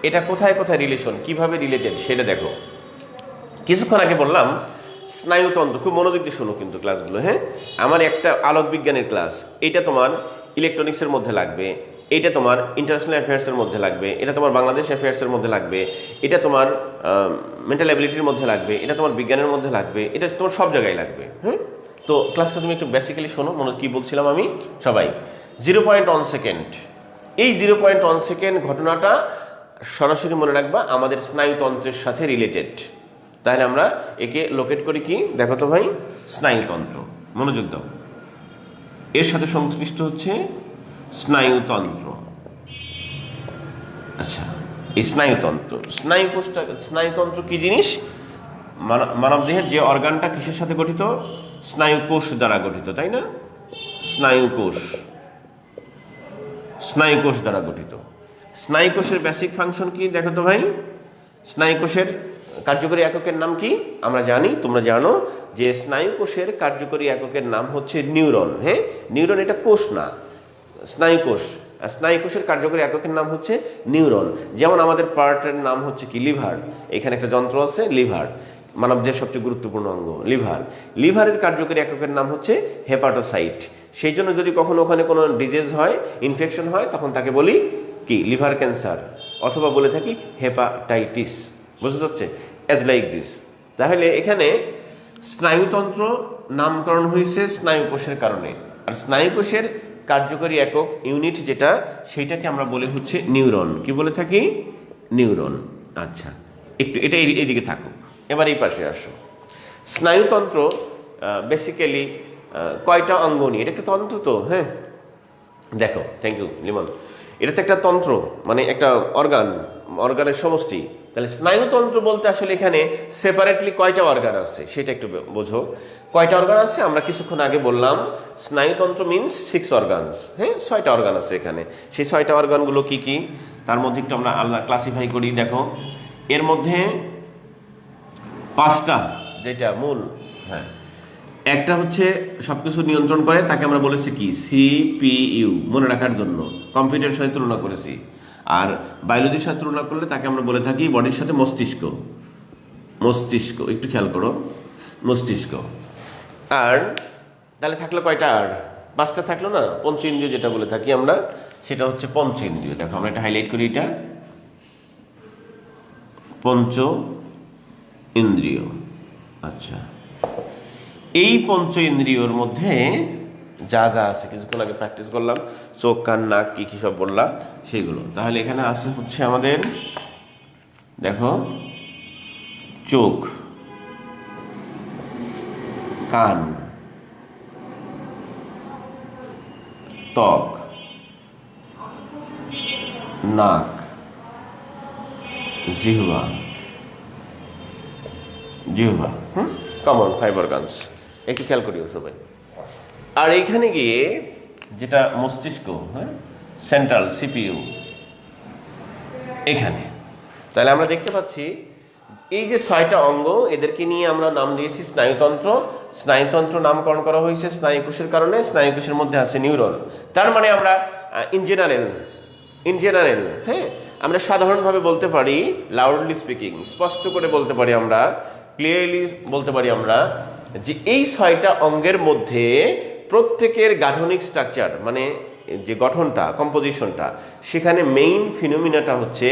Speaker 2: এটা কোথায় কোথায় রিলেশন, কিভাবে রিলেটেড সেটা দেখো। কিছুক্ষণ আগে বললাম স্নায়ুতন্ত্র, খুব মনোযোগ দিয়ে শোনো কিন্তু ক্লাসগুলো। হ্যাঁ, আমার একটা আলোক বিজ্ঞানের ক্লাস, এটা তোমার ইলেকট্রনিক্সের মধ্যে লাগবে, এটা তোমার ইন্টারন্যাশনাল অ্যাফেয়ার্সের মধ্যে লাগবে, এটা তোমার বাংলাদেশ অ্যাফেয়ার্সের মধ্যে লাগবে, এটা তোমার মেন্টাল অ্যাবিলিটির মধ্যে লাগবে, এটা তোমার বিজ্ঞানের মধ্যে লাগবে, এটা তোমার সব জায়গায় লাগবে। হ্যাঁ, তো ক্লাসটা তুমি একটু বেসিক্যালি শোনো। কি বলছিলাম আমি? সবাই 0.1 সেকেন্ড, এই 0.1 সেকেন্ড ঘটনাটা সরাসরি মনে রাখবা আমাদের স্নায়ুতন্ত্রের সাথে রিলেটেড। তাহলে আমরা একে লোকেট করি কি, দেখো তো ভাই, স্নায়ুতন্ত্র। মনোযোগ দাও, এর সাথে সংশ্লিষ্ট হচ্ছে স্নায়ুতন্ত্র। আচ্ছা, এই স্নায়ুতন্ত্র, স্নায়ুতন্ত্র কি জিনিস? মানবদেহের যে অর্গানটা কিসের সাথে গঠিত? স্নায়ুকোষ দ্বারা গঠিত, তাই না? স্নায়ুকোষ দ্বারা গঠিত। স্নায়ুকোষের বেসিক ফাংশন কি দেখো তো ভাই? স্নায়ুকোষের কার্যকরী এককের নাম কি? আমরা জানি, তোমরা জানো যে স্নায়ুকোষের কার্যকরী এককের নাম হচ্ছে নিউরন। হ্যাঁ, নিউরন এটা কোষ না, স্নায়ুকোষ। স্নায়ুকোষের কার্যকরী এককের নাম হচ্ছে নিউরন। যেমন আমাদের পার্টের নাম হচ্ছে কি, লিভার। এখানে একটা যন্ত্র আছে লিভার, মানবদেহের সবচেয়ে গুরুত্বপূর্ণ অঙ্গ লিভার। লিভারের কার্যকরী এককের নাম হচ্ছে হেপাটোসাইট। সেই জন্য যদি কখনো ওখানে কোনো ডিজিজ হয়, ইনফেকশন হয়, তখন তাকে বলি কি, লিভার ক্যান্সার, অথবা বলে থাকি হেপাটাইটিস। বুঝতে যাচ্ছে? As like this. তাহলে এখানে স্নায়ুতন্ত্র নামকরণ হয়েছে স্নায়ুকোষের কারণে, আর স্নায়ুকোষের কার্যকরী একক ইউনিট যেটা, সেইটাকে আমরা বলি হচ্ছে নিউরন। কি বলে থাকি? নিউরন। আচ্ছা, একটু এটা এইদিকে থাকুক, এবার এই পাশে আসো। স্নায়ুতন্ত্র বেসিক্যালি কয়টা অঙ্গ নিয়ে? এটা একটা তন্ত্র তো। হ্যাঁ, দেখো, থ্যাংক ইউ লিমন। এটা তো একটা তন্ত্র, মানে একটা অর্গানের সমষ্টি। তাহলে স্নায়ুতন্ত্র বলতে আসলে এখানে সেপারেটলি কয়টা অর্গান আছে সেটা একটু বোঝো। কয়টা অর্গান আছে? আমরা কিছুক্ষণ আগে বললাম স্নায়ুতন্ত্র মিনস 6 অর্গানস। হ্যাঁ, 6টা অর্গান আছে এখানে। সেই 6টা অর্গানগুলো কি কি, তার মধ্যে একটু আমরা আলাদা ক্লাসিফাই করি। দেখো, এর মধ্যে 5টা যেটা মূল, হ্যাঁ, একটা হচ্ছে সবকিছু নিয়ন্ত্রণ করে, তাকে আমরা বলেছি কি, সিপিইউ, মনে রাখার জন্য, কম্পিউটারের সাথে তুলনা করেছি। আর বায়োলজির সাথে তুলনা করলে তাকে আমরা বলে থাকি বডির সাথে মস্তিষ্ক। একটু খেয়াল করো, মস্তিষ্ক। আর তাহলে থাকলো কয়টা? আর 5টা থাকলো না? পঞ্চ ইন্দ্রিয় যেটা বলে থাকি আমরা, সেটা হচ্ছে পঞ্চ ইন্দ্রিয়। দেখো, আমরা এটা হাইলাইট করি, এটা পঞ্চ ইন্দ্রিয়। আচ্ছা, এই পঞ্চ ইন্দ্রিয়র মধ্যে যা যা আছে, কিছুক্ষণ আগে প্র্যাকটিস করলাম, চোখ, কান, নাক, কি কি সব বললাম সেইগুলো। তাহলে এখানে আছে হচ্ছে আমাদের, দেখো, চোখ, কান, ত্বক, নাক, জিহ্বা, জিহ্বা, কমন 5 অর্গানস। একটু খেয়াল করিও সবাই। আর এইখানে গিয়ে যেটা মস্তিষ্ক, হ্যাঁ, সেন্ট্রাল সিপিইউ এখানে, তাহলে আমরা দেখতে পাচ্ছি এই যে 6টা অঙ্গ, এদেরকে নিয়ে আমরা নাম দিয়েছি স্নায়ুতন্ত্র। স্নায়ুতন্ত্র নামকরণ করা হয়েছে স্নায়ুকোষের কারণে। স্নায়ুকোষের মধ্যে আছে নিউরন। তার মানে আমরা ইন জেনারেল, হ্যাঁ, আমরা সাধারণভাবে বলতে পারি, লাউডলি স্পিকিং, স্পষ্ট করে বলতে পারি, আমরা ক্লিয়ারলি বলতে পারি আমরা যে এই 6টা অঙ্গের মধ্যে প্রত্যেকের গাঠনিক স্ট্রাকচার, মানে যে গঠনটা, কম্পোজিশনটা, সেখানে মেইন ফিনোমিনাটা হচ্ছে,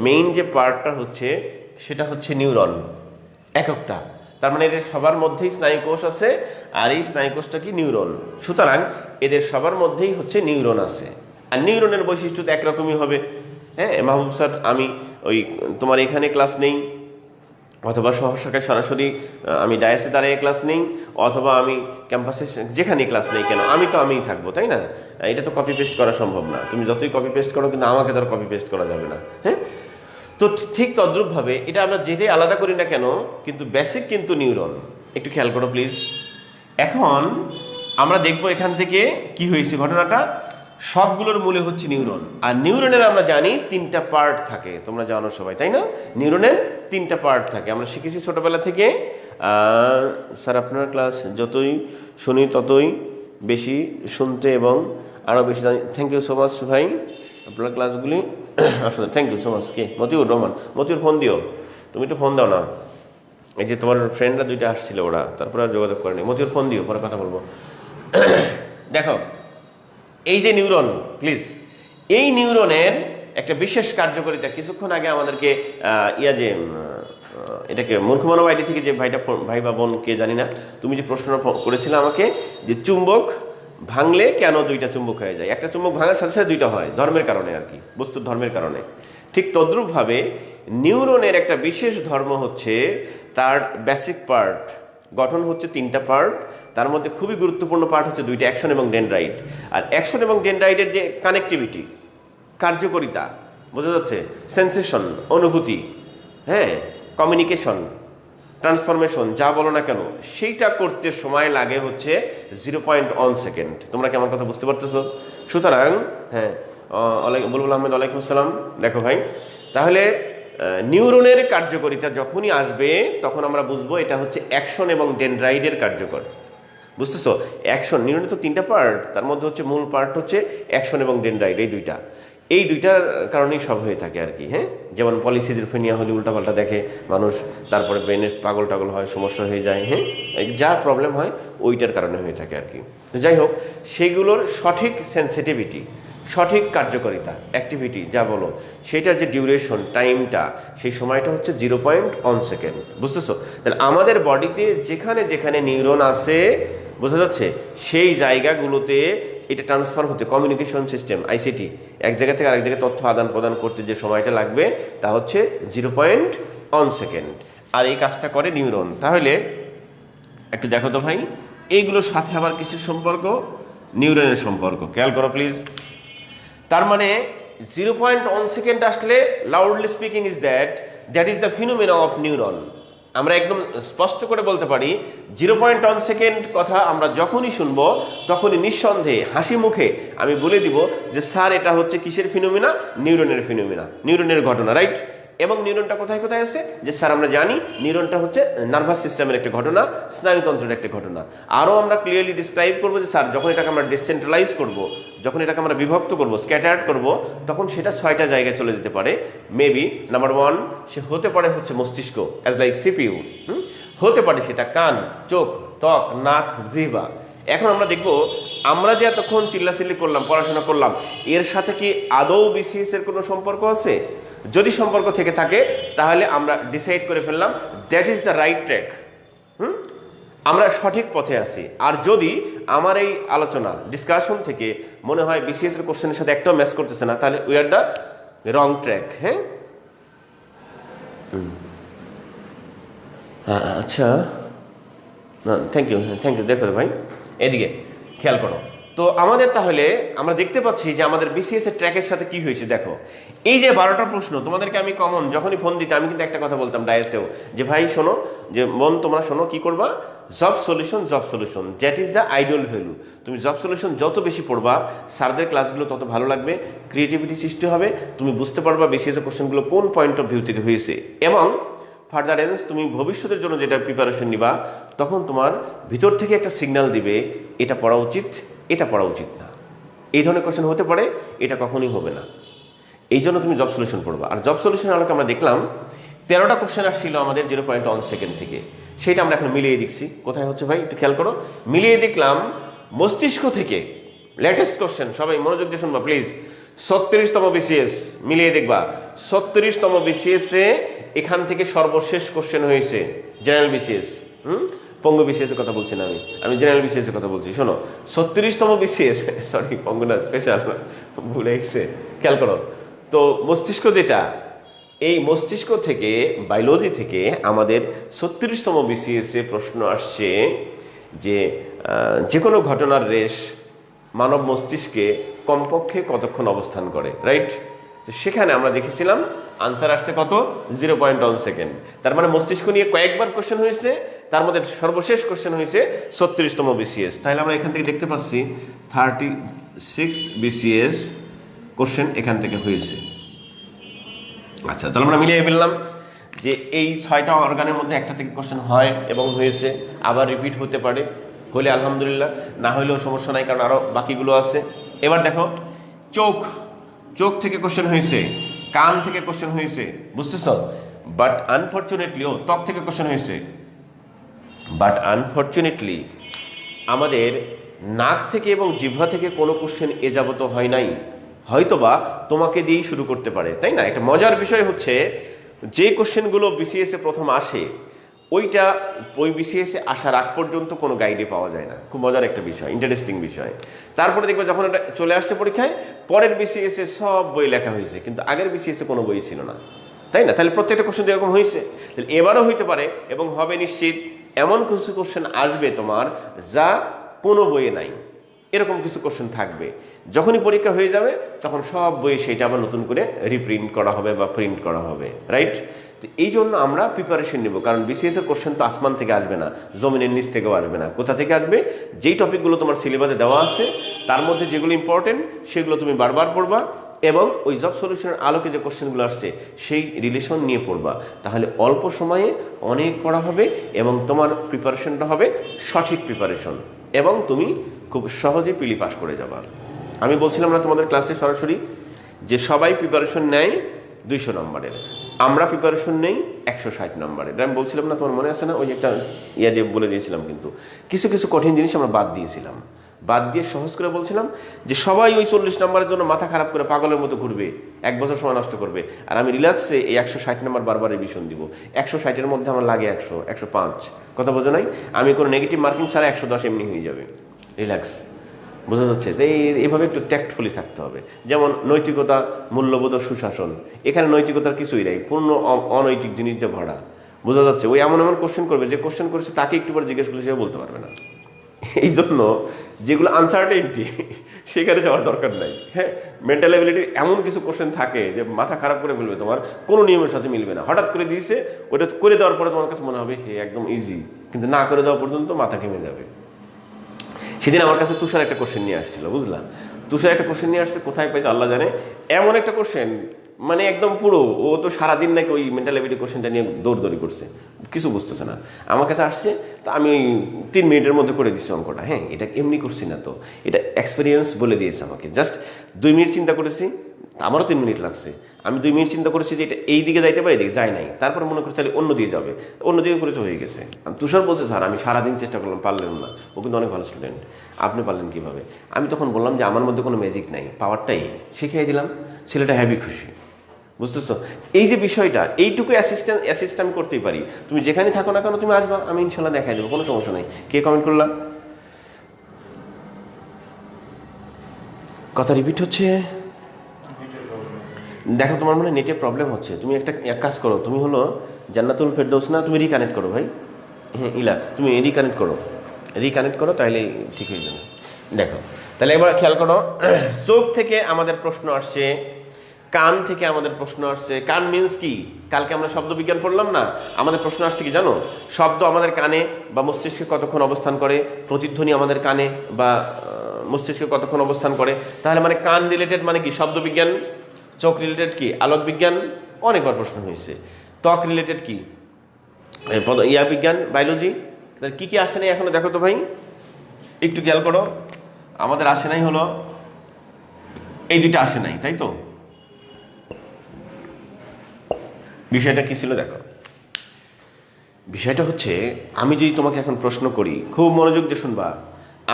Speaker 2: মেইন যে পার্টটা হচ্ছে সেটা হচ্ছে নিউরন এককটা। তার মানে এদের সবার মধ্যেই স্নায়ুকোষ আছে, আর এই স্নায়ুকোষটা কি নিউরন। সুতরাং এদের সবার মধ্যেই হচ্ছে নিউরন আছে। আর নিউরনের বৈশিষ্ট্য তো একরকমই হবে। হ্যাঁ মাহবুব স্যার, আমি ওই তোমার এখানে ক্লাস নেই, অথবা সহশাখায় সরাসরি আমি ডায়াসে দাঁড়িয়ে ক্লাস নেই, অথবা আমি ক্যাম্পাসে যেখানে ক্লাস নেই কেন, আমি তো আমিই থাকবো, তাই না? এটা তো কপি পেস্ট করা সম্ভব না। তুমি যতই কপি পেস্ট করো, কিন্তু আমাকে তো আর কপি পেস্ট করা যাবে না। হ্যাঁ, তো ঠিক তদ্রূপভাবে এটা আমরা যেটাই আলাদা করি না কেন, কিন্তু বেসিক কিন্তু নিউরন। একটু খেয়াল করো প্লিজ। এখন আমরা দেখবো এখান থেকে কি হয়েছে ঘটনাটা। সবগুলোর মূলে হচ্ছে নিউরন। আর নিউরনের আমরা জানি 3টা পার্ট থাকে, তোমরা জানো সবাই, তাই না? নিউরনের 3টা পার্ট থাকে, আমরা শিখেছি ছোটবেলা থেকে। স্যার আপনার ক্লাস যতই শুনি ততই বেশি শুনতে এবং আরও বেশি জানি। থ্যাংক ইউ সো মাচ ভাই, আপনার ক্লাসগুলি আসলে থ্যাংক ইউ সো মাচ। কে? মতিউর রহমান। মতিউর ফোন দিও, তুমি তো ফোন দাও না। এই যে তোমার ফ্রেন্ডরা 2টা আসছিল, ওরা তারপরে আর যোগাযোগ করেনি। মতিউর ফোন দিও, পরে কথা বলবো। দেখো এই যে নিউরন, প্লিজ, এই নিউরনের একটা বিশেষ কার্যকারিতা। কিছুক্ষণ আগে আমাদেরকে এটাকে মূর্খমানব আইডি থেকে যে ভাই বা বোন কে জানি না, তুমি যে প্রশ্ন করেছিলে আমাকে, যে চুম্বক ভাঙলে কেন 2টা চুম্বক হয়ে যায়। একটা চুম্বক ভাঙার সাথে সাথে 2টা হয়, ধর্মের কারণে আর কি, বস্তুর ধর্মের কারণে। ঠিক তদ্রূপভাবে নিউরনের একটা বিশেষ ধর্ম হচ্ছে তার বেসিক পার্ট, গঠন হচ্ছে 3টা পার্ট। তার মধ্যে খুবই গুরুত্বপূর্ণ পার্ট হচ্ছে 2টা, অ্যাকশন এবং ডেনড্রাইট। আর অ্যাকশন এবং ডেনড্রাইটের যে কানেক্টিভিটি, কার্যকারিতা, বোঝা যাচ্ছে, সেন্সেশন, অনুভূতি, হ্যাঁ, কমিউনিকেশন, ট্রান্সফরমেশন, যা বলো না কেন, সেইটা করতে সময় লাগে হচ্ছে 0.1 সেকেন্ড। তোমরা কেমন কথা বুঝতে পারতেছো? সুতরাং হ্যাঁ, বুলবুল আহমেদ ওয়ালাইকুম আসসালাম। দেখো ভাই, তাহলে নিউরনের কার্যকারিতা যখনই আসবে তখন আমরা বুঝবো এটা হচ্ছে অ্যাকশন এবং ডেনড্রাইটের কার্যকর। বুঝতেছো? অ্যাকশন, নিউরনের তো 3টা পার্ট, তার মধ্যে হচ্ছে মূল পার্ট হচ্ছে অ্যাকশন এবং ডেনড্রাইট। এই দুইটার কারণেই সব হয়ে থাকে আর কি। হ্যাঁ, যেমন পলিসিজোফ্রেনিয়া হলে উল্টাপাল্টা দেখে মানুষ, তারপরে ব্রেনের পাগল টাগল হয়, সমস্যা হয়ে যায়। হ্যাঁ, যা প্রবলেম হয় ওইটার কারণে হয়ে থাকে আর কি। যাই হোক, সেগুলোর সঠিক সেন্সিটিভিটি, সঠিক কার্যকারিতা, অ্যাক্টিভিটি যা বলো, সেটার যে ডিউরেশন, টাইমটা, সেই সময়টা হচ্ছে 0.1 সেকেন্ড। বুঝতেছো? তাহলে আমাদের বডিতে যেখানে যেখানে নিউরন আছে, বোঝা যাচ্ছে, সেই জায়গাগুলোতে এটা ট্রান্সফার হতে, কমিউনিকেশন সিস্টেম, আইসিটি, এক জায়গা থেকে আরেক জায়গায় তথ্য আদান প্রদান করতে যে সময়টা লাগবে তা হচ্ছে 0.1 সেকেন্ড। আর এই কাজটা করে নিউরন। তাহলে একটু দেখো তো ভাই, এইগুলোর সাথে আবার কিছু সম্পর্ক, নিউরনের সম্পর্ক খেয়াল করো প্লিজ। তার মানে 0.1 সেকেন্ড আসলে, loudly speaking is that is the ফিনোমেনা of neuron. আমরা একদম স্পষ্ট করে বলতে পারি 0.1 সেকেন্ড কথা আমরা যখনই শুনবো তখনই নিঃসন্দেহে হাসি মুখে আমি বলে দিব যে স্যার এটা হচ্ছে কিসের ফিনোমেনা? নিউরনের ফিনোমেনা, নিউরনের ঘটনা, রাইট? এবং নিউরনটা কোথায় কোথায় আছে? যে স্যার আমরা জানি নিউরনটা হচ্ছে নার্ভাস সিস্টেমের একটা ঘটনা, স্নায়ুতন্ত্রের একটা ঘটনা। আরও আমরা ক্লিয়ারলি ডিসক্রাইব করবো যে স্যার যখন এটাকে আমরা ডিসেন্ট্রালাইজ করব, যখন এটাকে আমরা বিভক্ত করব, স্ক্যাটার্ড করব, তখন সেটা 6টা জায়গায় চলে যেতে পারে। মেবি নাম্বার 1, সে হতে পারে হচ্ছে মস্তিষ্ক, অ্যাজ লাইক সিপিইউ। হতে পারে সেটা কান, চোখ, ত্বক, নাক, জিহ্বা। এখন আমরা দেখব, আমরা যে এতক্ষণ চিল্লাচিল্লি করলাম, পড়াশোনা করলাম, এর সাথে কি আদৌ বিসিএস এর কোনো সম্পর্ক আছে? যদি সম্পর্ক থেকে থাকে তাহলে আমরা ডিসাইড করে ফেললাম that is the right track. আমরা সঠিক পথে আছি। আর যদি আমার এই আলোচনা, ডিসকাশন থেকে মনে হয় বিসিএস এর কোশ্চেনের সাথে একটাও ম্যাচ করতেছে না, তাহলে we are the wrong track. হ্যাঁ, আচ্ছা, থ্যাংক ইউ। দেখো ভাই, এদিকে খেয়াল করো। তো আমাদের তাহলে আমরা দেখতে পাচ্ছি যে আমাদের বিসিএস এর ট্র্যাকের সাথে কি হয়েছে দেখো। এই যে 12টা প্রশ্ন তোমাদেরকে আমি কমন যখনই ফোন দিতে আমি কিন্তু একটা কথা বলতাম ডায়াসেও, যে ভাই শোনো, যে মন তোমরা শোনো, কি করবা, job solution that is the ideal value. তুমি জব সলিউশন যত বেশি পড়বা স্যারদের ক্লাসগুলো তত ভালো লাগবে, ক্রিয়েটিভিটি সৃষ্টি হবে, তুমি বুঝতে পারবা বিসিএস এর কোশ্চেনগুলো কোন পয়েন্ট অফ ভিউ থেকে হয়েছে, এবং ফার্দারেন্স তুমি ভবিষ্যতের জন্য যেটা প্রিপারেশন নিবা তখন তোমার ভিতর থেকে একটা সিগন্যাল দিবে এটা পড়া উচিত, এটা পড়া উচিত না, এই ধরনের কোশ্চেন হতে পারে, এটা কখনোই হবে না। এই জন্য তুমি জব সলিউশন পড়বা। আর জব সলিউশন আলোকে আমরা দেখলাম 13টা কোশ্চেন আসছিল আমাদের 0.1 সেকেন্ড থেকে, সেটা আমরা এখন মিলিয়ে দেখছি। কোথায় হচ্ছে ভাই একটু খেয়াল করো, মিলিয়ে দেখলাম মস্তিষ্ক থেকে লেটেস্ট কোশ্চেন, সবাই মনোযোগ দিয়ে শুনবা প্লিজ। 36তম বিসিএস মিলিয়ে দেখবা, 36তম বিসিএস এ এখান থেকে সর্বশেষ কোশ্চেন হয়েছে জেনারেল বিসিএস। পঙ্গু বিসিএস এর কথা বলছি না, আমি জেনারেল বিসিএস এর কথা বলছি। শোনো, 36তম বিসিএস, সরি পঙ্গু না, স্পেশাল, ভুলে গেছে, খেয়াল করো। তো মস্তিষ্ক যেটা, এই মস্তিষ্ক থেকে বায়োলজি থেকে আমাদের 36তম বিসিএস এ প্রশ্ন আসছে যে যে কোনো ঘটনার রেশ মানব মস্তিষ্কে কমপক্ষে কতক্ষণ অবস্থান করে, রাইট? তো সেখানে আমরা দেখেছিলাম আনসার আসছে কত, 0.1 সেকেন্ড। তার মানে মস্তিষ্ক নিয়ে কয়েকবার কোশ্চেন হয়েছে, তার মধ্যে সর্বশেষ কোশ্চেন হয়েছে 36তম বিসিএস। তাহলে আমরা এখান থেকে দেখতে পাচ্ছি 36 বিসিএস কোশ্চেন এখান থেকে হয়েছে। আচ্ছা, তাহলে আমরা মিলিয়ে ফেললাম যে এই 6টা অর্গানের মধ্যে একটা থেকে কোশ্চেন হয় এবং হয়েছে, আবার রিপিট হতে পারে, হলে আলহামদুলিল্লাহ, না হলেও সমস্যা নাই, কারণ আরও বাকিগুলো আছে। এবার দেখো, চোখ থেকে কোশ্চেন হয়েছে, কান থেকে কোশ্চেন হয়েছে, বুঝতেছ? বাট আনফরচুনেটলি ত্বক থেকে কোশ্চেন হয়েছে, বাট আনফরচুনেটলি আমাদের নাক থেকে এবং জিহ্বা থেকে কোনো কোশ্চেন এ যাবত হয় নাই। হয়তোবা তোমাকে দিয়েই শুরু করতে পারে, তাই না? একটা মজার বিষয় হচ্ছে যে কোশ্চেনগুলো বিসিএস এ প্রথম আসে ওই বিসিএস এ আসার আগ পর্যন্ত কোনো গাইডে পাওয়া যায় না। খুব মজার একটা বিষয়, ইন্টারেস্টিং বিষয়। তারপরে দেখবে যখন এটা চলে আসছে পরীক্ষায়, পরের বিসিএস এ সব বই লেখা হয়েছে, কিন্তু আগের বিসিএস এ কোনো বই ছিল না, তাই না? তাহলে প্রত্যেকটা কোশ্চেন এরকম হয়েছে, তাহলে এবারও হইতে পারে এবং হবে নিশ্চিত। এমন কিছু কোশ্চেন আসবে তোমার যা কোনো বইয়ে নাই, এরকম কিছু কোশ্চেন থাকবে। যখনই পরীক্ষা হয়ে যাবে তখন সব বইয়ে সেটা আবার নতুন করে রিপ্রিন্ট করা হবে বা প্রিন্ট করা হবে, রাইট? তো এই জন্য আমরা প্রিপারেশন নেব, কারণ বিসিএস এর কোশ্চেন তো আসমান থেকে আসবে না, জমিনের নিচ থেকেও আসবে না। কোথা থেকে আসবে? যেই টপিকগুলো তোমার সিলেবাসে দেওয়া আছে তার মধ্যে যেগুলো ইম্পর্টেন্ট সেগুলো তুমি বারবার পড়বা, এবং ওই জব সলিউশনের আলোকে যে কোশ্চেনগুলো আসছে সেই রিলেশন নিয়ে পড়বা। তাহলে অল্প সময়ে অনেক পড়া হবে এবং তোমার প্রিপারেশনটা হবে সঠিক প্রিপারেশন, এবং তুমি খুব সহজে পিলি পাস করে যাবা। আমি বলছিলাম না তোমাদের ক্লাসে সরাসরি যে সবাই প্রিপারেশন নেয় 200 নম্বরের, আমরা প্রিপারেশন নেই 160 নম্বরের। আমি বলছিলাম না, তোমার মনে আছে না? ওই একটা দিয়ে বলে দিয়েছিলাম, কিন্তু কিছু কিছু কঠিন জিনিস আমরা বাদ দিয়েছিলাম, বাদ দিয়ে সহজ করে বলছিলাম যে সবাই ওই 40 নম্বরের জন্য মাথা খারাপ করে পাগলের মতো ঘুরবে, 1 বছর সময় নষ্ট করবে, আর আমি রিল্যাক্সে এই 160 নম্বর বারবার রিভিশন দিব। 160-এর মধ্যে আমার লাগে 100, 105, কথা বোঝো নাই? আমি কোনো নেগেটিভ মার্কিং ছাড়া 110 এমনি হয়ে যাবে, রিল্যাক্স, বোঝা যাচ্ছে? এইভাবে একটু ট্যাক্টফুলি থাকতে হবে। যেমন নৈতিকতা, মূল্যবোধ ও সুশাসন, এখানে নৈতিকতার কিছুই নাই, পূর্ণ অনৈতিক জিনিস দিয়ে ভরা, বোঝা যাচ্ছে? ওই এমন এমন কোশ্চেন করবে যে কোশ্চেন করেছে তাকে একটু পরে জিজ্ঞেস করলে সে বলতে পারবে না। এই জন্য যেগুলো আনসার্টেনটি সেখানে যাওয়ার দরকার নাই। হ্যাঁ, মেন্টাল অ্যাবিলিটির এমন কিছু কোশ্চেন থাকে যে মাথা খারাপ করে ফেলবে, তোমার কোনো নিয়মের সাথে মিলবে না। হঠাৎ করে দিয়েছে, ওটা করে দেওয়ার পরে তোমার কাছে মনে হবে হে একদম ইজি, কিন্তু না করে দেওয়া পর্যন্ত মাথা ঘেমে যাবে। সেদিন আমার কাছে তুষার একটা কোশ্চেন নিয়ে আসছিল, বুঝলাম? তুষার একটা কোশ্চেন নিয়ে আসছে, কোথায় পাইছে আল্লাহ জানে, এমন একটা কোশ্চেন মানে একদম পুরো, ও তো সারাদিন নাকি ওই মেন্টাল অ্যাবিলিটি কোশ্চেনটা নিয়ে দৌড়দৌড়ি করছে, কিছু বুঝতেছে না। আমার কাছে আসছে, তো আমি 3 মিনিটের মধ্যে করে দিচ্ছি অঙ্কটা। হ্যাঁ, এটা এমনি করছি না তো, এটা এক্সপিরিয়েন্স বলে দিয়েছে আমাকে। জাস্ট 2 মিনিট চিন্তা করেছি, আমারও 3 মিনিট লাগছে। আমি 2 মিনিট চিন্তা করেছি যে এটা এই দিকে যাইতে পারে, এদিকে যায় নাই, তারপর মনে করছি তাহলে অন্য দিকে যাবে, অন্য দিকে করেছে, হয়ে গেছে। তুষার বলছে স্যার আমি সারাদিন চেষ্টা করলাম, পারলেন না। ও কিন্তু অনেক ভালো স্টুডেন্ট, আপনি পারলেন কীভাবে? আমি তখন বললাম যে আমার মধ্যে কোনো ম্যাজিক নাই, পাওয়ারটাই শিখিয়ে দিলাম। ছেলেটা হ্যাভি খুশি, বুঝতেছো? এই যে বিষয়টা, এইটুকু অ্যাসিস্ট আমি করতেই পারি। তুমি যেখানে থাকো না কেন তুমি আসবা, আমি ইনশাল্লাহ দেখাই দেবো, কোনো সমস্যা নেই। কে কমেন্ট করলাম? কথা রিপিট হচ্ছে, দেখো তোমার মানে নেটে প্রবলেম হচ্ছে। তুমি এক কাজ করো, তুমি হলো জান্নাতুল ফেরদৌস না, তুমি রিকানেক্ট করো ভাই। হ্যাঁ ইলা, তুমি রিকানেক্ট করো, তাহলে ঠিক হয়ে যাবে। দেখো তাহলে এবার খেয়াল করো, চোখ থেকে আমাদের প্রশ্ন আসছে, কান থেকে আমাদের প্রশ্ন আসছে। কান মিন্স কি? কালকে আমরা শব্দ বিজ্ঞান পড়লাম না, আমাদের প্রশ্ন আসছে কি জানো? শব্দ আমাদের কানে বা মস্তিষ্কে কতক্ষণ অবস্থান করে, প্রতিধ্বনি আমাদের কানে বা মস্তিষ্কে কতক্ষণ অবস্থান করে। তাহলে মানে কান রিলেটেড মানে কি? শব্দ বিজ্ঞান। চোখ রিলেটেড কি? আলোক বিজ্ঞান। অনেকবার প্রশ্ন হয়েছে। ত্বক রিলেটেড কি? ইয়া বিজ্ঞান, বায়োলজি। কি কি আসে নাই এখনো দেখো তো ভাই, একটু খেয়াল করো। আমাদের আসে নাই হলো এই দুইটা আসে নাই, তাই তো? বিষয়টা কি ছিল দেখো, বিষয়টা হচ্ছে আমি যদি তোমাকে এখন প্রশ্ন করি, খুব মনোযোগ দিয়ে শুনবা,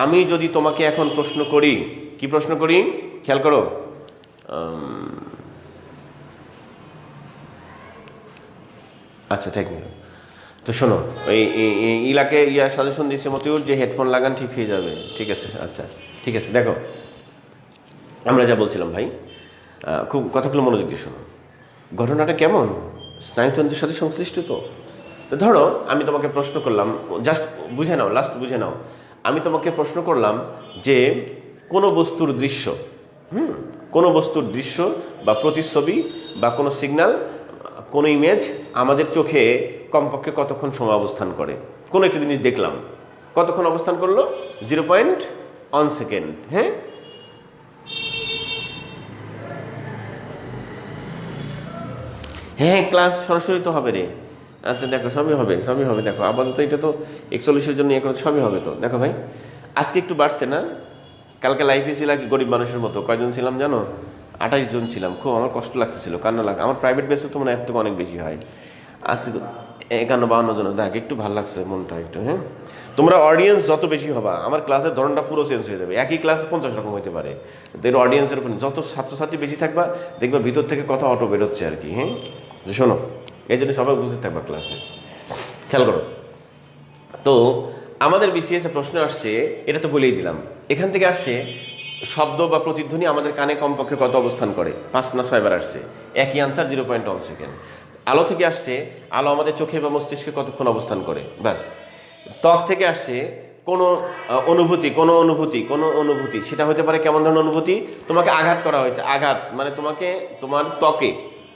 Speaker 2: আমি যদি তোমাকে এখন প্রশ্ন করি, কি প্রশ্ন করি খেয়াল করো। আচ্ছা ঠিক আছে, তো শোনো, ওই ইলাকে সাজেশন দিয়েছে মতিউর যে হেডফোন লাগান ঠিক হয়ে যাবে। ঠিক আছে, আচ্ছা ঠিক আছে। দেখো আমরা যা বলছিলাম ভাই, খুব কথাগুলো মনোযোগ দিয়ে শোনো। ঘটনাটা কেমন? স্নায়ুতন্ত্রের সাথে সংশ্লিষ্ট। তো ধরো আমি তোমাকে প্রশ্ন করলাম, জাস্ট বুঝে নাও, লাস্ট বুঝে নাও। আমি তোমাকে প্রশ্ন করলাম যে কোনো বস্তুর দৃশ্য, কোনো বস্তুর দৃশ্য বা প্রতিচ্ছবি বা কোনো সিগন্যাল, কোনো ইমেজ আমাদের চোখে কমপক্ষে কতক্ষণ সময় অবস্থান করে। কোনো একটা জিনিস দেখলাম, কতক্ষণ অবস্থান করলো? 0.1 সেকেন্ড। হ্যাঁ, হ্যাঁ ক্লাস সরাসরি তো হবে রে। আচ্ছা দেখো, সবই হবে, সবই হবে। দেখো আপাতত এটা তো 41-এর জন্য করে সবই হবে। তো দেখো ভাই, আজকে একটু বাড়ছে না? কালকে লাইফে ছিলাম কি গরিব মানুষের মতো। কয়জন ছিলাম জানো? 28 জন ছিলাম। খুব আমার কষ্ট লাগতেছিল, কান্না লাগে। আমার প্রাইভেট বেসে তো মনে হয় এর থেকে অনেক বেশি হয়। আজকে 51-52 জন। দেখ একটু ভালো লাগছে মনটা একটু। হ্যাঁ, তোমরা অডিয়েন্স যত বেশি হবা, আমার ক্লাসের ধরনটা পুরো চেঞ্জ হয়ে যাবে। একই ক্লাসে 50 রকম হতে পারে। এর অডিয়েন্সের উপর যত ছাত্রছাত্রী বেশি থাকবা, দেখবা ভিতর থেকে কথা অটো বেরোচ্ছে আর কি। হ্যাঁ, যে শোনো, এই জন্য সবাই উপস্থিত থাকবা ক্লাসে। খেয়াল করো তো, আমাদের বিসিএস প্রশ্ন আসছে, এটা তো বলেই দিলাম। এখান থেকে আসছে শব্দ বা প্রতিধ্বনি আমাদের কানে কমপক্ষে কত অবস্থান করে? 5 না 6 বার আসছে। একই আনসার, 0.1 সেকেন্ড। আলো থেকে আসছে, আলো আমাদের চোখে বা মস্তিষ্কে কতক্ষণ অবস্থান করে? ব্যাস। ত্বক থেকে আসছে কোনো অনুভূতি, কোনো অনুভূতি, কোনো অনুভূতি, সেটা হতে পারে কেমন ধরনের অনুভূতি? তোমাকে আঘাত করা হয়েছে, আঘাত মানে তোমাকে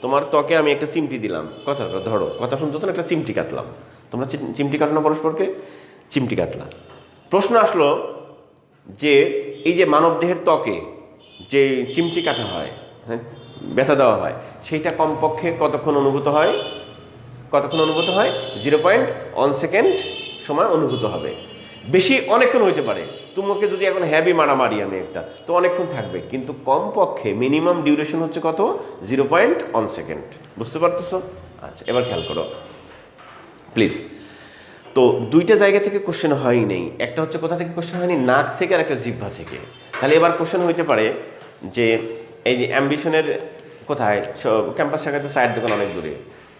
Speaker 2: তোমার ত্বকে আমি একটা চিমটি দিলাম। কথা ধরো, কথা শুনতে তো একটা চিমটি কাটলাম। তোমরা চিমটি কাটলো পরস্পরকে, চিমটি কাটলা। প্রশ্ন আসলো যে এই যে মানব দেহের ত্বকে যে চিমটি কাটা হয়, হ্যাঁ, ব্যথা দেওয়া হয়, সেইটা কমপক্ষে কতক্ষণ অনুভূত হয়? কতক্ষণ অনুভূত হয়? 0.1 সেকেন্ড সময় অনুভূত হবে। বেশি অনেকক্ষণ হইতে পারে। তোমাকে যদি এখন হ্যাভি মারামারি আমি একটা, তো অনেকক্ষণ থাকবে, কিন্তু কমপক্ষে মিনিমাম ডিউরেশন হচ্ছে কত? 0.1 সেকেন্ড। বুঝতে পারতেছো? আচ্ছা এবার খেয়াল করো প্লিজ। তো দুইটা জায়গা থেকে কোশ্চেন হয়ই নেই। একটা হচ্ছে কোথা থেকে কোশ্চেন হয়নি? নাক থেকে, আর একটা জিহ্বা থেকে। তাহলে এবার কোশ্চেন হইতে পারে যে এই যে অ্যাম্বিশনের কোথায়? ক্যাম্পাস শাখায় তো চায়ের দোকান অনেক দূরে।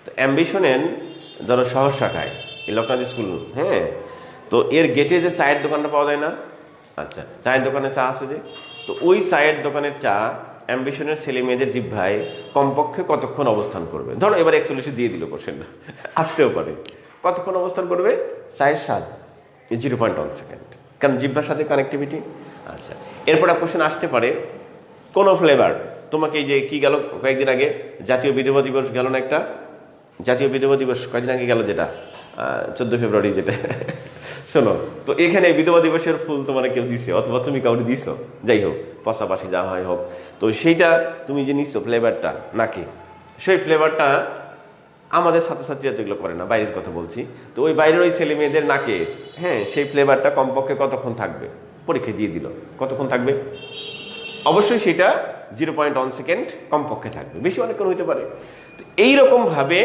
Speaker 2: তো অ্যাম্বিশনের ধরো শহর শাখায়, এই লোকনাথ স্কুল, হ্যাঁ, তো এর গেটে যে চায়ের দোকানটা পাওয়া যায় না? আচ্ছা, চায়ের দোকানে চা আছে যে, তো ওই চায়ের দোকানের চা অ্যাম্বিশনের ছেলে মেয়েদের জিহ্বায় কমপক্ষে কতক্ষণ অবস্থান করবে? ধরো এবার 41 দিয়ে দিল কোশ্চেনটা, আসতেও পারে। কতক্ষণ অবস্থান করবে? চায়ের স্বাদ, 0.1 সেকেন্ড, কারণ জিহ্বার সাথে কানেক্টিভিটি। আচ্ছা, এরপর কোশ্চেন আসতে পারে কোনো ফ্লেভার। তোমাকে এই যে কি গেল কয়েকদিন আগে, জাতীয় বিধবা দিবস গেল না একটা? জাতীয় বিধবা দিবস কয়েকদিন আগে গেল, যেটা 14 ফেব্রুয়ারি, যেটা শোনো, তো এখানে বিধবা দিবসের ফুল তোমার কেউ দিছে, অথবা তুমি কাউকে দিছো, যাই হোক, পাশাপাশি যা হয় হোক, তো সেইটা তুমি যে নিচ্ছ ফ্লেভারটা নাকি, সেই ফ্লেভারটা আমাদের ছাত্রছাত্রীরা তো এগুলো করে না, বাইরের কথা বলছি। তো ওই বাইরের ওই ছেলে মেয়েদের নাকে, হ্যাঁ, সেই ফ্লেভারটা কমপক্ষে কতক্ষণ থাকবে? পরীক্ষা দিয়ে দিল, কতক্ষণ থাকবে? অবশ্যই সেটা 0.1 সেকেন্ড কমপক্ষে থাকবে, বেশি অনেকক্ষণ হইতে পারে। তো এইরকমভাবে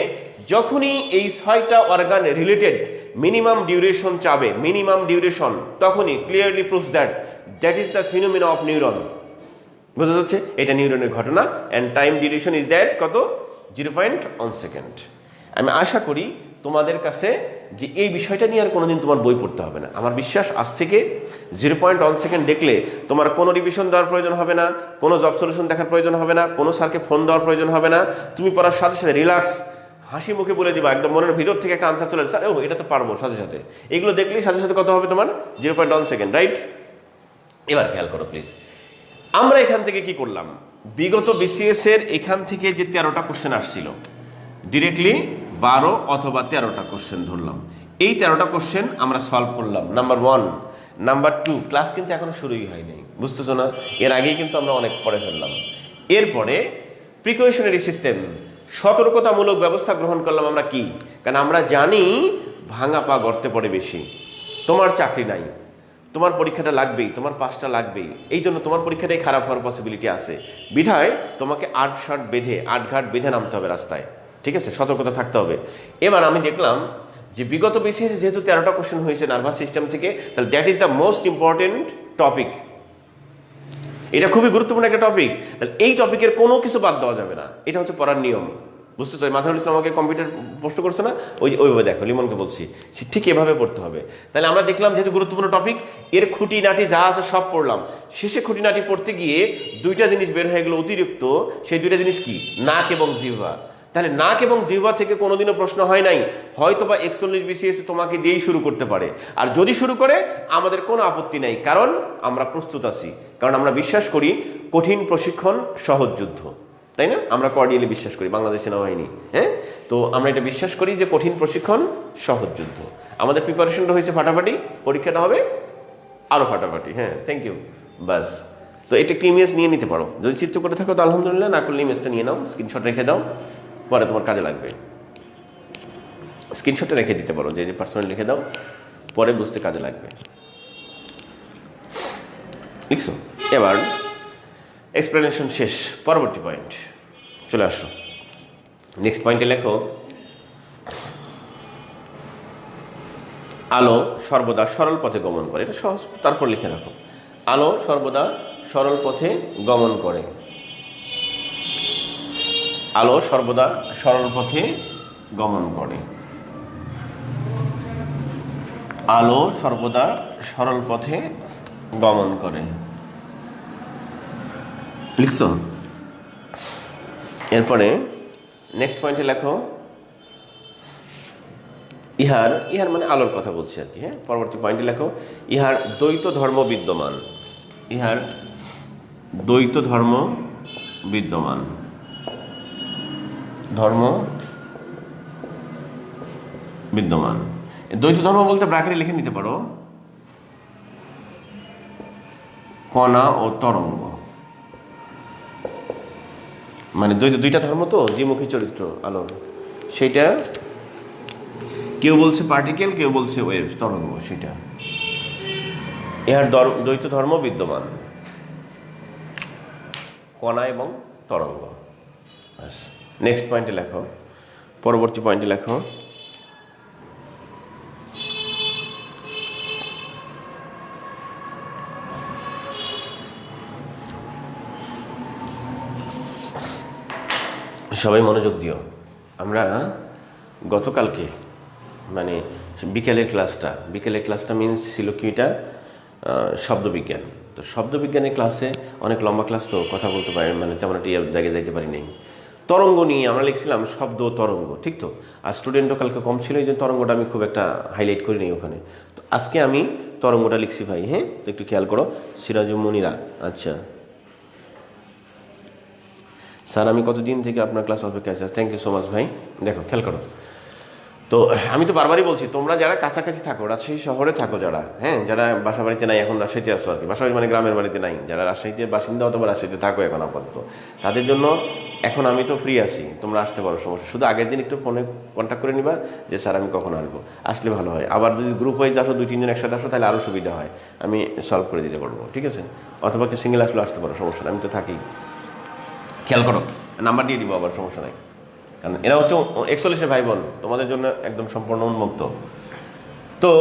Speaker 2: যখনই এই 6টা অর্গান রিলেটেড মিনিমাম ডিউরেশন চাবে, মিনিমাম ডিউরেশন, তখনই clearly proves that is the phenomena of neuron. বোঝা যাচ্ছে? এটা নিউরনের ঘটনা। And time duration is that কত? 0.1 সেকেন্ড। আমি আশা করি তোমাদের কাছে যে এই বিষয়টা নিয়ে আর কোনোদিন তোমার বই পড়তে হবে না। আমার বিশ্বাস আজ থেকে 0.1 সেকেন্ড দেখলে তোমার কোনো রিভিশন দেওয়ার প্রয়োজন হবে না, কোনো জব সলিউশন দেখার প্রয়োজন হবে না, কোনো স্যারকে ফোন দেওয়ার প্রয়োজন হবে না। তুমি পড়ার সাথে সাথে রিল্যাক্স হাসি মুখে বলে দিবা, একদম মনের ভিতর থেকে একটা আনসার চলে স্যার, ও এটা তো পারবো সাথে সাথে। এগুলো দেখলেই সাথে সাথে কত হবে তোমার? 0.1 সেকেন্ড, রাইট? এবার খেয়াল করো প্লিজ, আমরা এখান থেকে কি করলাম, বিগত বিসিএস এর এখান থেকে যে 13টা কোশ্চেন আসছিল, ডিরেক্টলি 12 অথবা 13টা কোশ্চেন ধরলাম। এই 13টা কোশ্চেন আমরা সলভ করলাম, নাম্বার 1। নাম্বার 2, ক্লাস কিন্তু এখনো শুরুই হয়নি, বুঝতেছো না? এর আগেই কিন্তু আমরা অনেক পড়ে ফেললাম। এরপরে প্রিকশনারি সিস্টেম, সতর্কতামূলক ব্যবস্থা গ্রহণ করলাম আমরা। কি? কারণ আমরা জানি ভাঙা পা গর্তে পড়ে বেশি। তোমার চাকরি নাই, তোমার পরীক্ষাটা লাগবেই, তোমার পাসটা লাগবেই, এই জন্য তোমার পরীক্ষাটাই খারাপ হওয়ার পসিবিলিটি আছে। বিধায় তোমাকে আটঘাট বেঁধে নামতে হবে রাস্তায়, ঠিক আছে? সতর্কতা থাকতে হবে। এবার আমি দেখলাম যে বিগত বিসিএস যেহেতু 13টা কোশ্চেন হয়েছে নার্ভাস সিস্টেম থেকে, তাহলে that is the most important topic. এটা খুবই গুরুত্বপূর্ণ একটা টপিক। তাহলে এই টপিকের কোনো কিছু বাদ দেওয়া যাবে না, এটা হচ্ছে পড়ার নিয়ম, বুঝতেছো? মাঝারুল ইসলাম আমাকে কম্পিউটার প্রশ্ন করছে না, ওইভাবে দেখো, লিমনকে বলছি সে ঠিক এভাবে পড়তে হবে। তাহলে আমরা দেখলাম যেহেতু গুরুত্বপূর্ণ টপিক, এর খুঁটিনাটি যা আছে সব পড়লাম। শেষে খুঁটিনাটি পড়তে গিয়ে দুইটা জিনিস বের হয়ে গেল অতিরিক্ত। সেই দুইটা জিনিস কি? নাক এবং জিহ্বা। তাহলে নাক এবং জিহ্বা থেকে কোনোদিনও প্রশ্ন হয় নাই, হয়তো বা 41 বিসিএস তোমাকে দিয়েই শুরু করতে পারে। আর যদি শুরু করে আমাদের কোনো আপত্তি নাই, কারণ আমরা প্রস্তুত আছি। কারণ আমরা বিশ্বাস করি কঠিন প্রশিক্ষণ সহজ যুদ্ধ, তাই না? আমরা কর্ডিয়ালি বিশ্বাস করি, বাংলাদেশ সেনাবাহিনী, হ্যাঁ। তো আমরা এটা বিশ্বাস করি যে কঠিন প্রশিক্ষণ সহজ যুদ্ধ। আমাদের প্রিপারেশনটা হয়েছে ফাটাফাটি, পরীক্ষাটা হবে আরো ফাটাফাটি। হ্যাঁ, থ্যাংক ইউ। বাস, তো এটা একটি ইমেজ নিয়ে নিতে পারো। যদি চিত্র করে থাকো তো আলহামদুলিল্লাহ, না করলে ইমেজটা নিয়ে নাও, স্ক্রিনশট রেখে দাও, পরে তোমার কাজে লাগবে। স্ক্রিনশটে রেখে দিতে পারো, যে পার্সোনালি লিখে দাও, পরে বুঝতে কাজে লাগবে। লিখছো? এবার এক্সপ্লেনেশন শেষ, পরবর্তী পয়েন্ট চলে আসো। নেক্সট পয়েন্টে লেখো, আলো সর্বদা সরল পথে গমন করে। এটা সহজ, তারপর লিখে রাখো, আলো সর্বদা সরল পথে গমন করে। আলো সর্বদা সরল পথে গমন করে। আলো সর্বদা সরল পথে গমন করে। লিখছো? এরপরে নেক্সট পয়েন্টে লেখো, ইহার মানে আলোর কথা বলছি আর কি। হ্যাঁ, পরবর্তী পয়েন্টে লেখো, ইহার দ্বৈত ধর্ম বিদ্যমান। ইহার দ্বৈত ধর্ম বিদ্যমান। ধর্ম বিদ্যমান। দ্বৈত ধর্ম বলতে ব্র্যাকেটে লিখে নিতে পারো কণা ও তরঙ্গ। মানে দুইটা ধর্ম তো, দ্বিমুখী চরিত্র আলোর, সেটা কেউ বলছে পার্টিকেল, কেউ বলছে ওয়েভ, তরঙ্গ, সেটা। ইহার দ্বৈত ধর্ম বিদ্যমান, কণা এবং তরঙ্গ। নেক্সট পয়েন্টে লেখো, পরবর্তী পয়েন্টে লেখো, সবাই মনোযোগ দিও। আমরা গতকালকে মানে বিকেলের ক্লাসটা মিনস ছিল কি, এটা শব্দবিজ্ঞান। তো শব্দবিজ্ঞানের ক্লাসে অনেক লম্বা ক্লাস, তো কথা বলতে পারি, মানে তেমন একটা জায়গায় যাইতে পারি নাই। তরঙ্গ নিয়ে আমরা লিখছিলাম শব্দ তরঙ্গ, ঠিক তো? আর স্টুডেন্টও কালকে কম ছিল, এই যে তরঙ্গটা আমি খুব একটা হাইলাইট করি নি ওখানে। তো আজকে আমি তরঙ্গটা লিখছি ভাই। হ্যাঁ, তো একটু খেয়াল করো। সিরাজুম মনিরা, আচ্ছা স্যার, আমি কতদিন থেকে আপনার ক্লাস অপেক্ষায় আছি। থ্যাংক ইউ সো মাচ ভাই। দেখো, খেয়াল করো, তো আমি তো বারবারই বলছি, তোমরা যারা কাছাকাছি থাকো, রাজশাহী শহরে থাকো যারা, হ্যাঁ, যারা বাসা বাড়িতে নাই, এখন রাজশাহীতে আসো আর কি, বাসা বাড়ি মানে গ্রামের বাড়িতে নাই, যারা রাজশাহীতে বাসিন্দা অথবা রাজশাহীতে থাকো এখন আপাতত, তাদের জন্য এখন আমি তো ফ্রি আছি, তোমরা আসতে পারো, সমস্যা। শুধু আগের দিন একটু ফোনে কন্ট্যাক্ট করে নিবা যে স্যার আমি কখন আসবো, আসলে ভালো হয়। আবার যদি গ্রুপ ওয়াইজ আসো, 2-3 জন একসাথে আসো, তাহলে আরও সুবিধা হয়, আমি সলভ করে দিতে পারবো, ঠিক আছে? অথবা কেউ সিঙ্গেল আসলে আসতে পারো, সমস্যা নেই, আমি তো থাকি। খেয়াল করো, নাম্বার দিয়ে দিব আবার, সমস্যা নাই। কারণ এরা হচ্ছে 41 ভাই বোন, তোমাদের জন্য একদম সম্পূর্ণ উন্মুক্ত। তো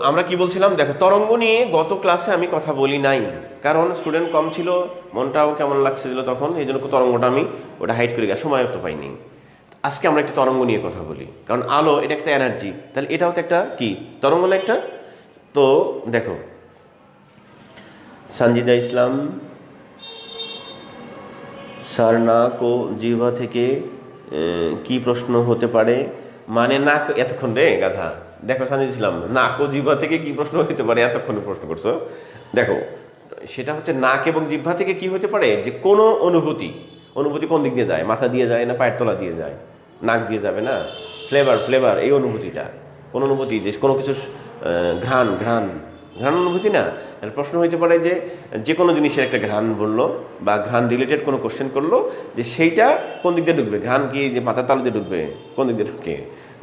Speaker 2: আমরা কি বলছিলাম, দেখো, তরঙ্গ নিয়ে গত ক্লাসে আমি কথা বলি নাই, কারণ স্টুডেন্ট কম ছিল, মনটাও কেমন লাগছিল তখন, এই জন্য তরঙ্গটা আমি ওটা হাইড করে গেছি, সময় তো পাইনি। আজকে আমরা একটা তরঙ্গ নিয়ে কথা বলি, কারণ আলো এটা একটা এনার্জি, তাহলে এটাও তো একটা কি তরঙ্গ না একটা? তো দেখো, সানজিদা ইসলাম, স্যার, নাক ও জিহ্বা থেকে কি প্রশ্ন হতে পারে? মানে নাক, এতক্ষণ রে গাধা, দেখো সানজিদা ইসলাম, নাক ও জিহ্বা থেকে কি প্রশ্ন হতে পারে, এতক্ষণে প্রশ্ন করছো। দেখো, সেটা হচ্ছে নাক এবং জিহ্বা থেকে কি হতে পারে, যে কোনো অনুভূতি, অনুভূতি কোন দিক দিয়ে যায়, মাথা দিয়ে যায় না পায়ের তলা দিয়ে যায়, নাক দিয়ে যাবে না। ফ্লেভার, ফ্লেভার এই অনুভূতিটা, কোন অনুভূতি, যে কোনো কিছু ঘ্রাণ, ঘ্রাণ, ঘ্রাণ অনুভূতি না। এর প্রশ্ন হইতে পারে যে যে কোনো জিনিসের একটা ঘ্রাণ বললো বা ঘ্রাণ রিলেটেড কোনো কোশ্চেন করলো, যে সেইটা কোন দিক দিয়ে ঢুকবে, ঘ্রাণ কি যে মাথার তালু দিয়ে ঢুকবে, কোন দিক দিয়ে ঢুকে,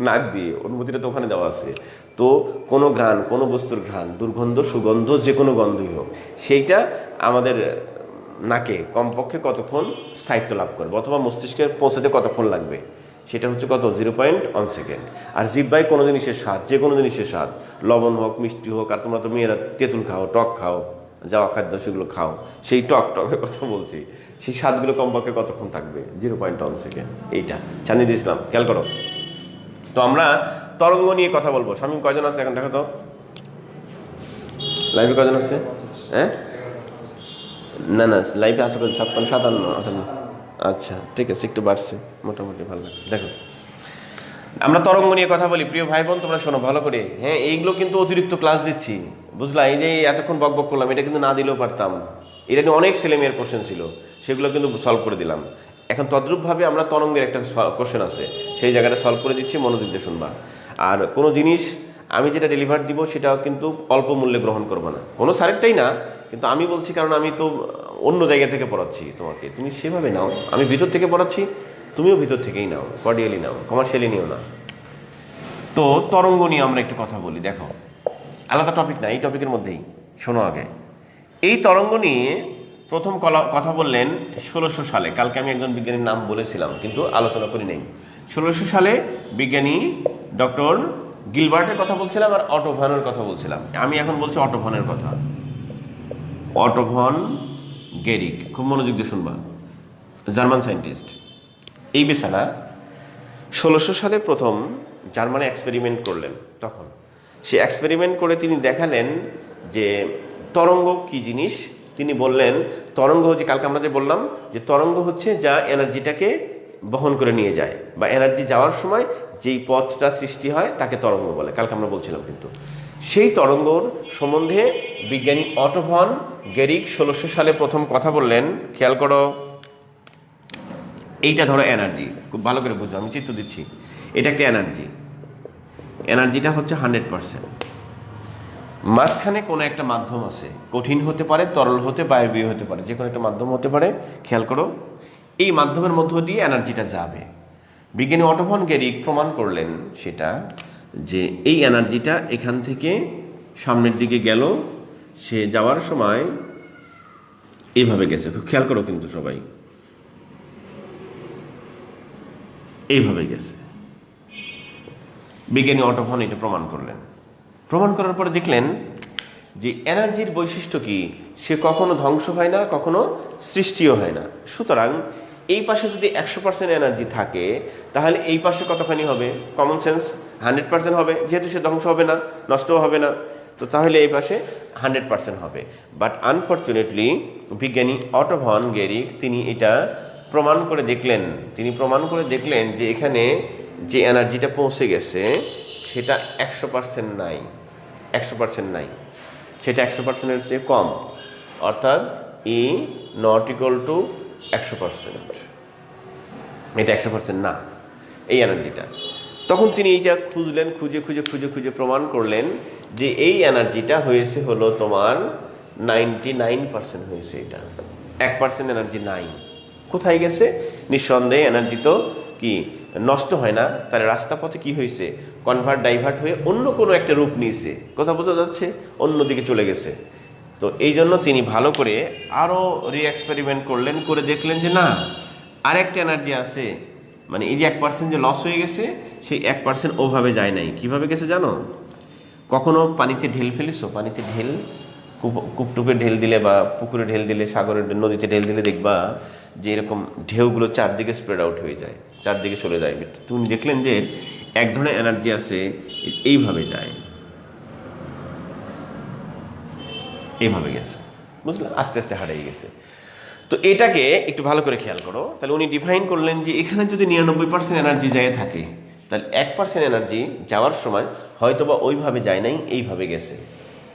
Speaker 2: নাক দিয়ে, অনুভূতিটা তো ওখানে দেওয়া আছে। তো কোনো ঘ্রাণ, কোনো বস্তুর ঘ্রাণ, দুর্গন্ধ, সুগন্ধ, যে কোনো গন্ধই হোক, সেইটা আমাদের নাকে কমপক্ষে কতক্ষণ স্থায়িত্ব লাভ করবে অথবা মস্তিষ্কে পৌঁছাতে কতক্ষণ লাগবে, সেটা হচ্ছে কত, 0.1 সেকেন্ড। আর জিহ্বায় কোনো জিনিসের স্বাদ, যে কোনো জিনিসের স্বাদ, লবণ হোক, মিষ্টি হোক, আর তোমরা তো মেয়েরা তেঁতুল খাও, টক খাও, যাওয়া খাদ্য সেগুলো খাও, সেই টকের কথা বলছি, সেই স্বাদগুলো কমপক্ষে কতক্ষণ থাকবে, 0.1 সেকেন্ড। এইটা জানিয়ে দিয়েছিলাম, খেয়াল করো। তো আমরা তরঙ্গ নিয়ে কথা বলবো। স্বামী কয়জন আছে এখন দেখো তো, লাইভে কয়জন আছে? হ্যাঁ, না না, লাইভে আসা কত, 56, 57, 58। আচ্ছা ঠিক আছে, একটু বাড়ছে, মোটামুটি ভালো লাগছে। দেখো আমরা তরঙ্গ নিয়ে কথা বলি। প্রিয় ভাই বোন তোমরা শোনো ভালো করে, হ্যাঁ এইগুলো কিন্তু অতিরিক্ত ক্লাস দিচ্ছি, বুঝলা? এই যে এতক্ষণ বক বক করলাম, এটা কিন্তু না দিলেও পারতাম। এটা নিয়ে অনেক ছেলে মেয়ের কোশ্চেন ছিল, সেগুলো কিন্তু সলভ করে দিলাম। এখন তদ্রূপভাবে আমরা তরঙ্গের একটা কোশ্চেন আছে, সেই জায়গাটা সলভ করে দিচ্ছি, মনোযোগ দিয়ে শুনবা। আর কোনো জিনিস আমি যেটা ডেলিভার দিব সেটাও কিন্তু অল্প মূল্যে গ্রহণ করবো না, কোনো সারেরটাই না, কিন্তু আমি বলছি কারণ আমি তো অন্য জায়গা থেকে পড়াচ্ছি তোমাকে, তুমি সেভাবে নাও। আমি ভিতর থেকে পড়াচ্ছি, তুমিও ভিতর থেকেই নাও, কর্ডিয়ালি নাও, কমার্শিয়ালি নিও না। তো তরঙ্গ নিয়ে আমরা একটু কথা বলি। দেখো আলাদা টপিক না, এই টপিকের মধ্যেই শোনো আগে। এই তরঙ্গ নিয়ে প্রথম কথা বললেন 1600 সালে। কালকে আমি একজন বিজ্ঞানীর নাম বলেছিলাম কিন্তু আলোচনা করি নাই। 1600 সালে বিজ্ঞানী ডক্টর গিলবার্টের কথা বলছিলাম আর অটো ভনের কথা বলছিলাম। আমি এখন বলছি অটো ভনের কথা, অটো ভন গেরিক। খুব মনোযোগ দিয়ে শুনবা, জার্মান সায়েন্টিস্ট। এই বেচারা 1600 সালে প্রথম জার্মানে এক্সপেরিমেন্ট করলেন। তখন সে এক্সপেরিমেন্ট করে তিনি দেখালেন যে তরঙ্গ কি জিনিস। তিনি বললেন তরঙ্গ, যে কালকে আমরা যে বললাম যে তরঙ্গ হচ্ছে যা এনার্জিটাকে বহন করে নিয়ে যায়, বা এনার্জি যাওয়ার সময় যেই পথটা সৃষ্টি হয় তাকে তরঙ্গ বলে, কালকে আমরা বলছিলাম। কিন্তু সেই তরঙ্গর সম্বন্ধে বিজ্ঞানী অটো ভন গেরিক 1600 সালে প্রথম কথা বললেন। খেয়াল করো, এইটা ধরো এনার্জি, খুব ভালো করে বুঝো, আমি চিত্র দিচ্ছি। এটা একটা এনার্জি, এনার্জিটা হচ্ছে 100%। মাঝখানে কোনো একটা মাধ্যম আছে, কঠিন হতে পারে, তরল হতে, বায়বীয় হতে পারে, যে কোনো একটা মাধ্যম হতে পারে। খেয়াল করো, এই মাধ্যমের মধ্য দিয়ে এনার্জিটা যাবে। বিজ্ঞানী অটো ভন গেরিক প্রমাণ করলেন সেটা, যে এই এনার্জিটা এখান থেকে সামনের দিকে গেল, সে যাওয়ার সময় এইভাবে গেছে। খেয়াল করো কিন্তু সবাই, এইভাবে গেছে। বিজ্ঞানী অটো ভন এটা প্রমাণ করলেন। প্রমাণ করার পরে দেখলেন যে এনার্জির বৈশিষ্ট্য কি, সে কখনো ধ্বংস হয় না, কখনো সৃষ্টিও হয় না। সুতরাং এই পাশে যদি 100% এনার্জি থাকে, তাহলে এই পাশে কতখানি হবে? কমন সেন্স 100% হবে, যেহেতু সে ধ্বংস হবে না, নষ্টও হবে না, তো তাহলে এই পাশে 100% হবে। বাট আনফর্চুনেটলি বিজ্ঞানী অটো ভন গেরিক তিনি এটা প্রমাণ করে দেখলেন। তিনি প্রমাণ করে দেখলেন যে এখানে যে এনার্জিটা পৌঁছে গেছে সেটা 100% নাই, 100% নাই, সেটা 100%-এর চেয়ে কম, অর্থাৎ ই নট ইকুয়াল টু 100%। এটা 100% না এই এনার্জিটা। তখন তিনি এইটা খুঁজলেন, খুঁজে খুঁজে খুঁজে খুঁজে প্রমাণ করলেন যে এই এনার্জিটা হয়েছে হলো তোমার 99% হয়েছে। এটা 1% এনার্জি নাই। কোথায় গেছে? নিঃসন্দেহে এনার্জি তো কি নষ্ট হয় না, তার রাস্তা পথে কি হয়েছে? কনভার্ট, ডাইভার্ট হয়ে অন্য কোনো একটা রূপ নিয়েছে। কথা বোঝা যাচ্ছে? অন্যদিকে চলে গেছে। তো এই জন্য তিনি ভালো করে আরও রি-এক্সপেরিমেন্ট করলেন, করে দেখলেন যে না, আরেকটা এনার্জি আছে। মানে এই যে 1% যে লস হয়ে গেছে, সেই 1% ওভাবে যায় নাই। কিভাবে গেছে জানো? কখনো পানিতে ঢেল ফেলেছো? পানিতে ঢেল, কূপটুপে ঢেল দিলে বা পুকুরে ঢেল দিলে, সাগরের নদীতে ঢেল দিলে দেখবা যে এরকম ঢেউগুলো চারদিকে স্প্রেড আউট হয়ে যায়, চারদিকে চলে যায়। তুমি দেখলেন যে এক ধরনের এনার্জি আছে এইভাবে যায়, এইভাবে গেছে, বুঝলে? আস্তে আস্তে হারিয়ে গেছে। তো এটাকে একটু ভালো করে খেয়াল করো। তাহলে উনি ডিফাইন করলেন যে এখানে যদি 99% এনার্জি যায় থাকে, তাহলে 1% এনার্জি যাওয়ার সময় হয়তোবা ওইভাবে যায় নাই, এইভাবে গেছে।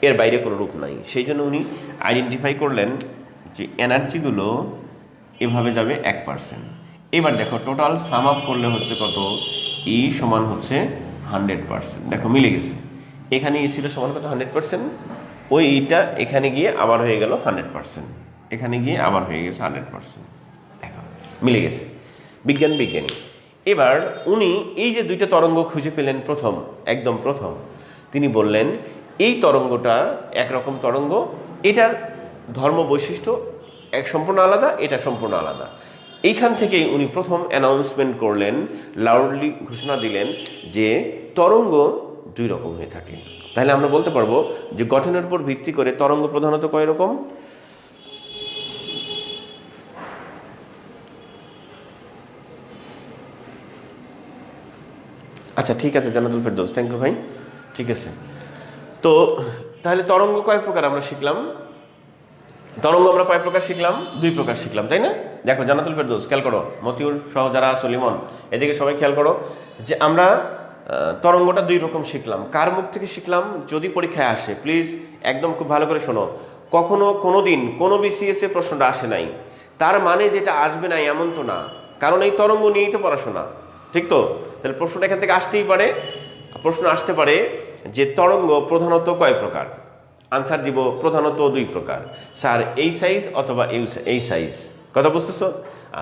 Speaker 2: এর বাইরে কোনো রূপ নাই। সেই জন্য উনি আইডেন্টিফাই করলেন যে এনার্জিগুলো এভাবে যাবে 1%। এবার দেখো টোটাল সাম আপ করলে হচ্ছে কত, ই সমান হচ্ছে 100%। দেখো মিলে গেছে, এখানে ই ছিল সমান কত 100%, ওই ইটা এখানে গিয়ে আবার হয়ে গেল 100%, এখানে গিয়ে আবার হয়ে গেছে 100%। দেখো মিলে গেছে, বিজ্ঞানী। এবার উনি এই যে দুইটা তরঙ্গ খুঁজে পেলেন একদম প্রথম তিনি বললেন এই তরঙ্গটা একরকম তরঙ্গ, এটার ধর্ম বৈশিষ্ট্য সম্পূর্ণ আলাদা, এটা সম্পূর্ণ আলাদা। এইখান থেকেই উনি প্রথম অ্যানাউন্সমেন্ট করলেন, লাউডলি ঘোষণা দিলেন যে তরঙ্গ দুই রকম হয়ে থাকে। তাহলে আমরা বলতে পারবো যে গঠনের উপর ভিত্তি করে তরঙ্গ প্রধানত কয় রকম? আচ্ছা ঠিক আছে জান্নাতুল ফেরদৌস, থ্যাংক ইউ ভাই। ঠিক আছে, তো তাহলে তরঙ্গ কয় প্রকার আমরা শিখলাম? তরঙ্গ আমরা কয় প্রকার শিখলাম? 2 প্রকার শিখলাম, তাই না? দেখো জান্নাতুল ফেরদৌস খেয়াল করো, মতিউর সহ যারা সলিমন এদিকে সবাই খেয়াল করো যে আমরা তরঙ্গটা 2 রকম শিখলাম। কার মুখ থেকে শিখলাম? যদি পরীক্ষায় আসে প্লিজ একদম খুব ভালো করে শোনো, কোনোদিন কোনো বিসিএস এ প্রশ্নটা আসে নাই, তার মানে যেটা আসবে না এমন তো না, কারণ এই তরঙ্গ নিয়েই তো পড়াশোনা, ঠিক তো? তাহলে প্রশ্নটা এখান থেকে আসতেই পারে, প্রশ্ন আসতে পারে যে তরঙ্গ প্রধানত কয় প্রকার? আনসার দিব প্রধানত 2 প্রকার স্যার, এই সাইজ অথবা এই সাইজ। কথা বুঝতেছো?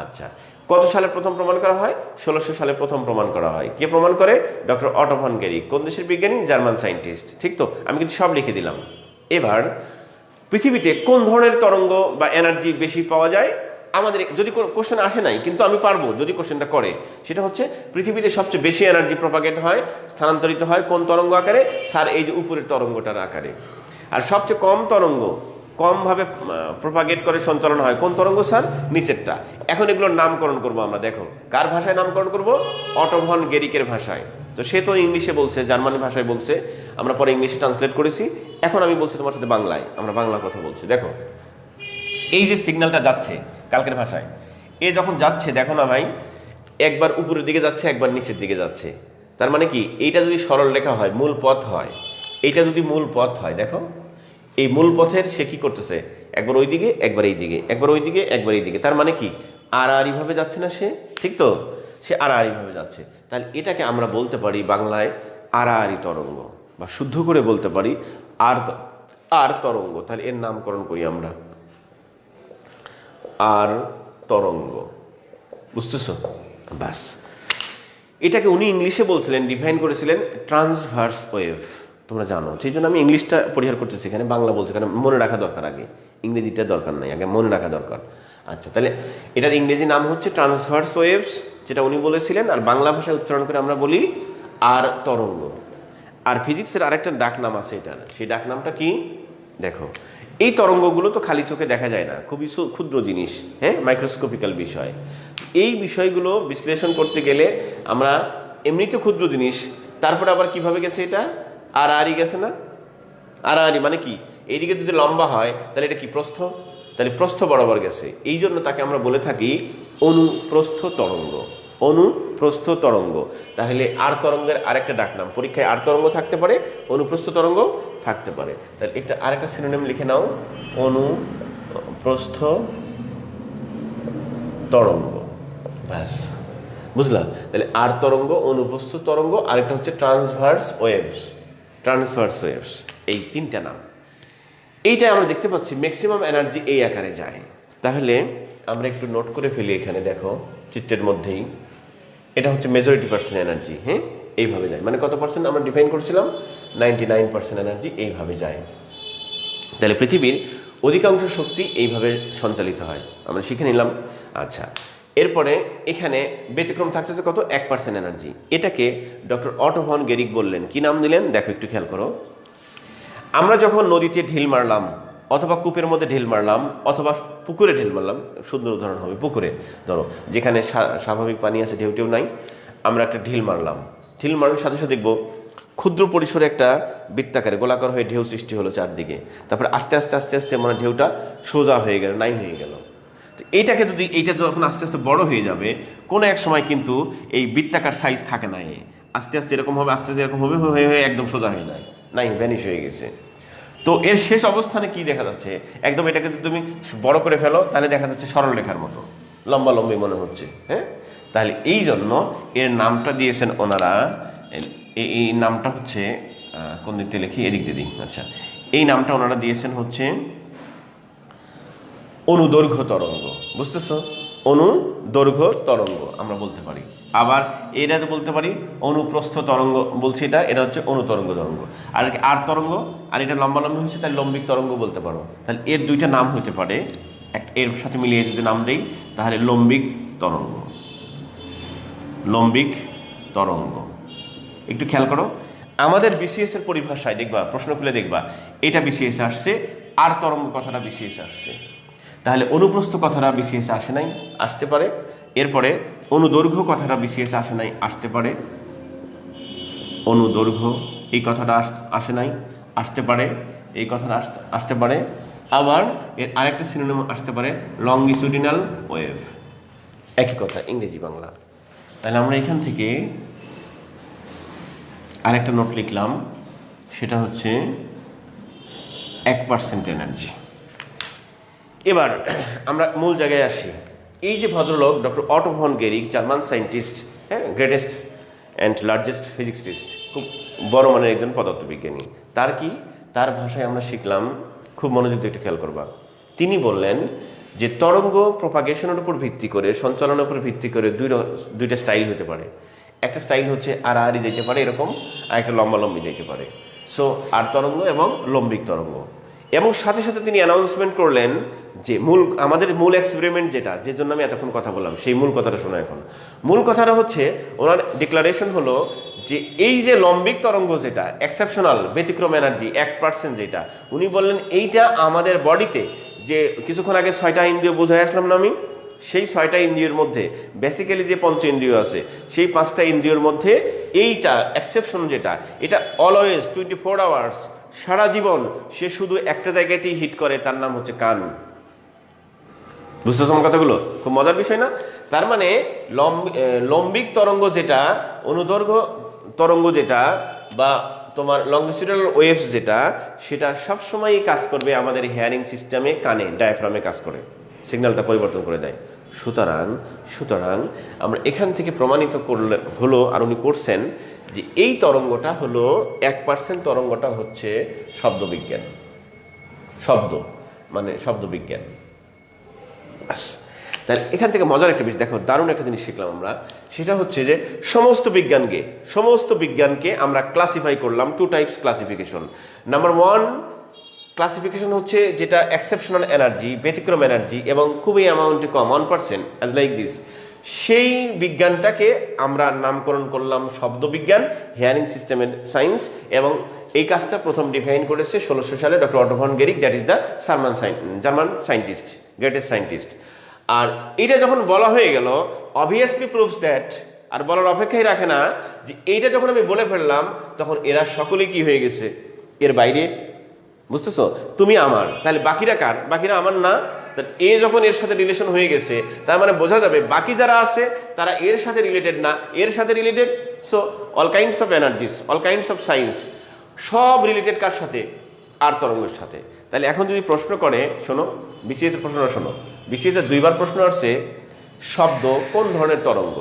Speaker 2: আচ্ছা, কত সালে প্রথম প্রমাণ করা হয়? 1600 সালে প্রথম প্রমাণ করা হয়। কে প্রমাণ করে? Doctor Otto von Guericke. কোন দেশের বিজ্ঞানী? German scientist. ঠিক তো? আমি কিন্তু সব লিখে দিলাম। এবার পৃথিবীতে কোন ধরনের তরঙ্গ বা এনার্জি বেশি পাওয়া যায়? আমাদের যদি কোশ্চেন আসে নাই, কিন্তু আমি পারবো যদি কোশ্চেনটা করে, সেটা হচ্ছে পৃথিবীতে সবচেয়ে বেশি এনার্জি প্রপাগেট হয়, স্থানান্তরিত হয় কোন তরঙ্গ আকারে? স্যার এই যে উপরের তরঙ্গটার আকারে। আর সবচেয়ে কম তরঙ্গ কমভাবে প্রপাগেট করে সঞ্চালন হয় কোন তরঙ্গ? স্যার নিচেরটা। এখন এগুলোর নামকরণ করব আমরা। দেখো কার ভাষায় নামকরণ করব? অটো ভন গেরিকের ভাষায়। তো সে তো ইংলিশে বলছে, জার্মানি ভাষায় বলছে, আমরা পরে ইংলিশে ট্রান্সলেট করেছি। এখন আমি বলছি তোমার সাথে বাংলায়, আমরা বাংলা কথা বলছি। দেখো এই যে সিগন্যালটা যাচ্ছে কালকের ভাষায়, এ যখন যাচ্ছে দেখো না ভাই, একবার উপরের দিকে যাচ্ছে, একবার নিচের দিকে যাচ্ছে। তার মানে কি, এইটা যদি সরল রেখা হয়, মূল পথ হয়, এইটা যদি মূল পথ হয়, দেখো এই মূল পথের সে কি করতেছে? একবার ওই দিকে, একবার এই দিকে, একবার ওই দিকে, একবার এই দিকে। তার মানে কি, আড়াআড়ি ভাবে যাচ্ছে না সে? ঠিক তো? সে আড়াআড়ি ভাবে যাচ্ছে। তাহলে এটাকে আমরা বলতে পারি বাংলায় আড়াআড়ি তরঙ্গ, বা শুদ্ধ করে বলতে পারি আর তরঙ্গ। তাহলে এর নামকরণ করি আমরা আর তরঙ্গ। বুঝতেছো? ব্যাস, এটাকে উনি ইংলিশে বলছিলেন, ডিফাইন করেছিলেন ট্রান্সভার্স ওয়েভ। তোমরা জানো, সেই জন্য আমি ইংলিশটা পরিহার করতেছি, এখানে বাংলা বলছি, কারণ মনে রাখা দরকার, আগে ইংরেজিটা দরকার নাই, আগে মনে রাখা দরকার। আচ্ছা, তাহলে এটার ইংরেজি নাম হচ্ছে ট্রান্সভার্স ওয়েভস, যেটা উনি বলেছিলেন, আর বাংলা ভাষায় উচ্চারণ করে আমরা বলি আর তরঙ্গ। আর ফিজিক্সের আরেকটা ডাক নাম আছে এটার, সেই ডাক নামটা কি? দেখো এই তরঙ্গগুলো তো খালি চোখে দেখা যায় না, খুবই ক্ষুদ্র জিনিস, হ্যাঁ, মাইক্রোস্কোপিক্যাল বিষয়। এই বিষয়গুলো বিশ্লেষণ করতে গেলে আমরা এমনিতে ক্ষুদ্র জিনিস, তারপরে আবার কিভাবে গেছে এটা? আড়াআড়ি গেছে না? আড়াআড়ি মানে কি, এইদিকে যদি লম্বা হয় তাহলে এটা কি প্রস্থ, তাহলে প্রস্থ বরাবর গেছে, এই জন্য তাকে আমরা বলে থাকি অনুপ্রস্থ তরঙ্গ। অনুপ্রস্থ তরঙ্গ। তাহলে আর তরঙ্গের আরেকটা ডাক নাম, পরীক্ষায় আর তরঙ্গ থাকতে পারে, অনুপ্রস্থ তরঙ্গ থাকতে পারে। তাহলে একটা আরেকটা সিনোনিম লিখে নাও, অনুপ্রস্থ তরঙ্গ। ব্যাস, বুঝলা? তাহলে আর তরঙ্গ, অনুপ্রস্থ তরঙ্গ, আরেকটা হচ্ছে ট্রান্সভার্স ওয়েভস। ট্রান্সভার্স ওয়েভস, এই 3টা নাম। এইটা আমরা দেখতে পাচ্ছি ম্যাক্সিমাম এনার্জি এই আকারে যায়। তাহলে আমরা একটু নোট করে ফেলি, এখানে দেখো চিত্রের মধ্যেই, এটা হচ্ছে মেজরিটি পার্সেন্ট এনার্জি, হ্যাঁ, এইভাবে যায়। মানে কত পার্সেন্ট আমরা ডিফাইন করছিলাম? 99% এনার্জি এইভাবে যায়। তাহলে পৃথিবীর অধিকাংশ শক্তি এইভাবে সঞ্চালিত হয়, আমরা শিখে নিলাম। আচ্ছা, এরপরে এখানে ব্যতিক্রম থাকছে যে কত? 1% এনার্জি। এটাকে ডক্টর অটো ভন গেরিক বললেন, কি নাম দিলেন? দেখো একটু খেয়াল করো। আমরা যখন নদীতে ঢিল মারলাম, অথবা কূপের মধ্যে ঢিল মারলাম, অথবা পুকুরে ঢিল মারলাম, সুন্দর উদাহরণ হবে পুকুরে, ধরো যেখানে স্বাভাবিক পানি আছে, ঢেউ টেউ নাই, আমরা একটা ঢিল মারলাম, ঢিল মারার সাথে সাথে দেখবো ক্ষুদ্র পরিসরে একটা বৃত্তাকারে গোলাকার হয়ে ঢেউ সৃষ্টি হলো চারদিকে, তারপরে আস্তে আস্তে আস্তে আস্তে মানে ঢেউটা সোজা হয়ে গেল, নাই হয়ে গেল। তো এইটা যখন আস্তে আস্তে বড় হয়ে যাবে, কোনো এক সময় কিন্তু এই বৃত্তাকার সাইজ থাকে না, আস্তে আস্তে এরকম হবে, আস্তে আস্তে এরকম হবে, হয়ে হয়ে একদম সোজা হয়ে যায়, নাই ভ্যানিশ হয়ে গেছে। তো এর শেষ অবস্থানে কি দেখা যাচ্ছে, একদম এটাকে যদি তুমি বড় করে ফেলো তাহলে দেখা যাচ্ছে সরল রেখার মতো লম্বা লম্বি মনে হচ্ছে। হ্যাঁ, তাহলে এই জন্য এর নামটা দিয়েছেন ওনারা, এই নামটা হচ্ছে কোন দিক দিয়ে লিখি, এদিক দিয়ে দিই। আচ্ছা, এই নামটা ওনারা দিয়েছেন হচ্ছে অনুদৈর্ঘ্য তরঙ্গ। বুঝতেছো? অনুদৈর্ঘ্য তরঙ্গ আমরা বলতে পারি, আবার এটা বলতে পারি অনুপ্রস্থ তরঙ্গ বলছি, এটা হচ্ছে অনুতরঙ্গ তরঙ্গ। আর আর তরঙ্গ, আর এটা লম্বা লম্বি হচ্ছে তাই লম্বিক তরঙ্গ বলতে পারো। তাহলে এর দুইটা নাম হতে পারে, এর সাথে মিলিয়ে যদি নাম দেই তাহলে লম্বিক তরঙ্গ। লম্বিক তরঙ্গ একটু খেয়াল করো, আমাদের বিসিএস এর পরিভাষায় দেখবা, প্রশ্ন খুলে দেখবা, এটা বিসিএস আসছে, আর তরঙ্গ কথাটা বিসিএস আসছে। তাহলে অনুপ্রস্থ কথাটা বিসিএস আসে নাই, আসতে পারে। এরপরে অনুদৈর্ঘ্য কথাটা বিসিএস আসে নাই, আসতে পারে। অনুদৈর্ঘ্য এই কথাটা আসে নাই, আসতে পারে। এই কথাটা আসতে পারে। আবার এর আরেকটা সিনোনিম আসতে পারে লঙ্গিটিউডিনাল ওয়েভ, একই কথা, ইংরেজি বাংলা। তাহলে আমরা এখান থেকে আরেকটা নোট লিখলাম, সেটা হচ্ছে 1% এনার্জি। এবার আমরা মূল জায়গায় আসি। এই যে ভদ্রলোক doctor Otto von Guericke, German scientist, হ্যাঁ, গ্রেটেস্ট অ্যান্ড লার্জেস্ট ফিজিক্সিস্ট, খুব বড় মানের একজন পদার্থবিজ্ঞানী। তার ভাষায় আমরা শিখলাম, খুব মনোযোগ দিয়ে একটু খেয়াল করবা। তিনি বললেন যে তরঙ্গ প্রপাগেশনের উপর ভিত্তি করে, সঞ্চালনের উপর ভিত্তি করে দুইটা স্টাইল হতে পারে। একটা স্টাইল হচ্ছে আড়াআড়ি যেতে পারে এরকম, আর একটা লম্বা লম্বি যেতে পারে। সো আর তরঙ্গ এবং লম্বিক তরঙ্গ। এবং সাথে সাথে তিনি অ্যানাউন্সমেন্ট করলেন যে আমাদের মূল এক্সপেরিমেন্ট যেটা, যে জন্য আমি এতক্ষণ কথা বললাম, সেই মূল কথাটা শোনো এখন। মূল কথাটা হচ্ছে ওনার ডিক্লারেশন হলো যে এই যে লম্বিক তরঙ্গ যেটা এক্সেপশনাল ব্যতিক্রম এনার্জি 1% যেটা, উনি বললেন এইটা আমাদের বডিতে, যে কিছুক্ষণ আগে 6টা ইন্দ্রিয় বোঝাই আসলাম না আমি, সেই 6টা ইন্দ্রিয়ের মধ্যে বেসিক্যালি যে পঞ্চ ইন্দ্রিয় আছে, সেই 5টা ইন্দ্রিয়র মধ্যে এইটা এক্সেপশন যেটা, এটা অলওয়েজ 24 আওয়ার্স, সারা জীবন সে শুধু একটা জায়গাতেই হিট করে, তার নাম হচ্ছে কান। বুঝতেছ আমার কথাগুলো? খুব মজার বিষয় না? তার মানে লম্বিক তরঙ্গ যেটা, অনুদৈর্ঘ্য তরঙ্গ যেটা, বা তোমার লঙ্গিটিউডাল ওয়েভস যেটা, সেটা সবসময়ই কাজ করবে আমাদের হিয়ারিং সিস্টেমে, কানে, ডায়াফ্রামে কাজ করে, সিগন্যালটা পরিবর্তন করে দেয়। সুতরাং আমরা এখান থেকে প্রমাণিত করলে হলো, আর উনি করছেন যে এই তরঙ্গটা হলো 1% তরঙ্গটা হচ্ছে শব্দবিজ্ঞান, শব্দবিজ্ঞান। তাহলে এখান থেকে মজার একটা বিষয় দেখো, দারুণ একটা জিনিস শিখলাম আমরা, সেটা হচ্ছে যে সমস্ত বিজ্ঞানকে আমরা ক্লাসিফাই করলাম 2 টাইপস ক্লাসিফিকেশন। নাম্বার 1 ক্লাসিফিকেশন হচ্ছে যেটা এক্সেপশনাল এনার্জি, ব্যতিক্রম এনার্জি, এবং খুবই অ্যামাউন্টে কম, 1%, অ্যাজ লাইক দিস। সেই বিজ্ঞানটাকে আমরা নামকরণ করলাম শব্দবিজ্ঞান, হিয়ারিং সিস্টেমের সায়েন্স। এবং এই কাজটা প্রথম ডিফাইন করেছে 1600 সালে doctor Otto von Guericke, that is the German scientist, greatest scientist. আর এটা যখন বলা হয়ে গেল, অবভিয়াসলি প্রুভস দ্যাট, আর বলার অপেক্ষাই রাখে না, যে এইটা যখন আমি বলে ফেললাম, তখন এরা সকলে কি হয়ে গেছে, এর বাইরে। বুঝতেছো? তুমি আমার, তাহলে বাকিরা কার? বাকিরা আমার না। তাহলে এ যখন এর সাথে রিলেশন হয়ে গেছে, তার মানে বোঝা যাবে বাকি যারা আছে তারা এর সাথে রিলেটেড না, এর সাথে related. So all kinds of energies, all kinds of science, সব রিলেটেড কার সাথে? আর তরঙ্গের সাথে। তাহলে এখন যদি প্রশ্ন করে, শোনো, বিসিএস এর প্রশ্নটা শোনো, বিসিএস এর 2বার প্রশ্ন আসছে, শব্দ কোন ধরনের তরঙ্গ?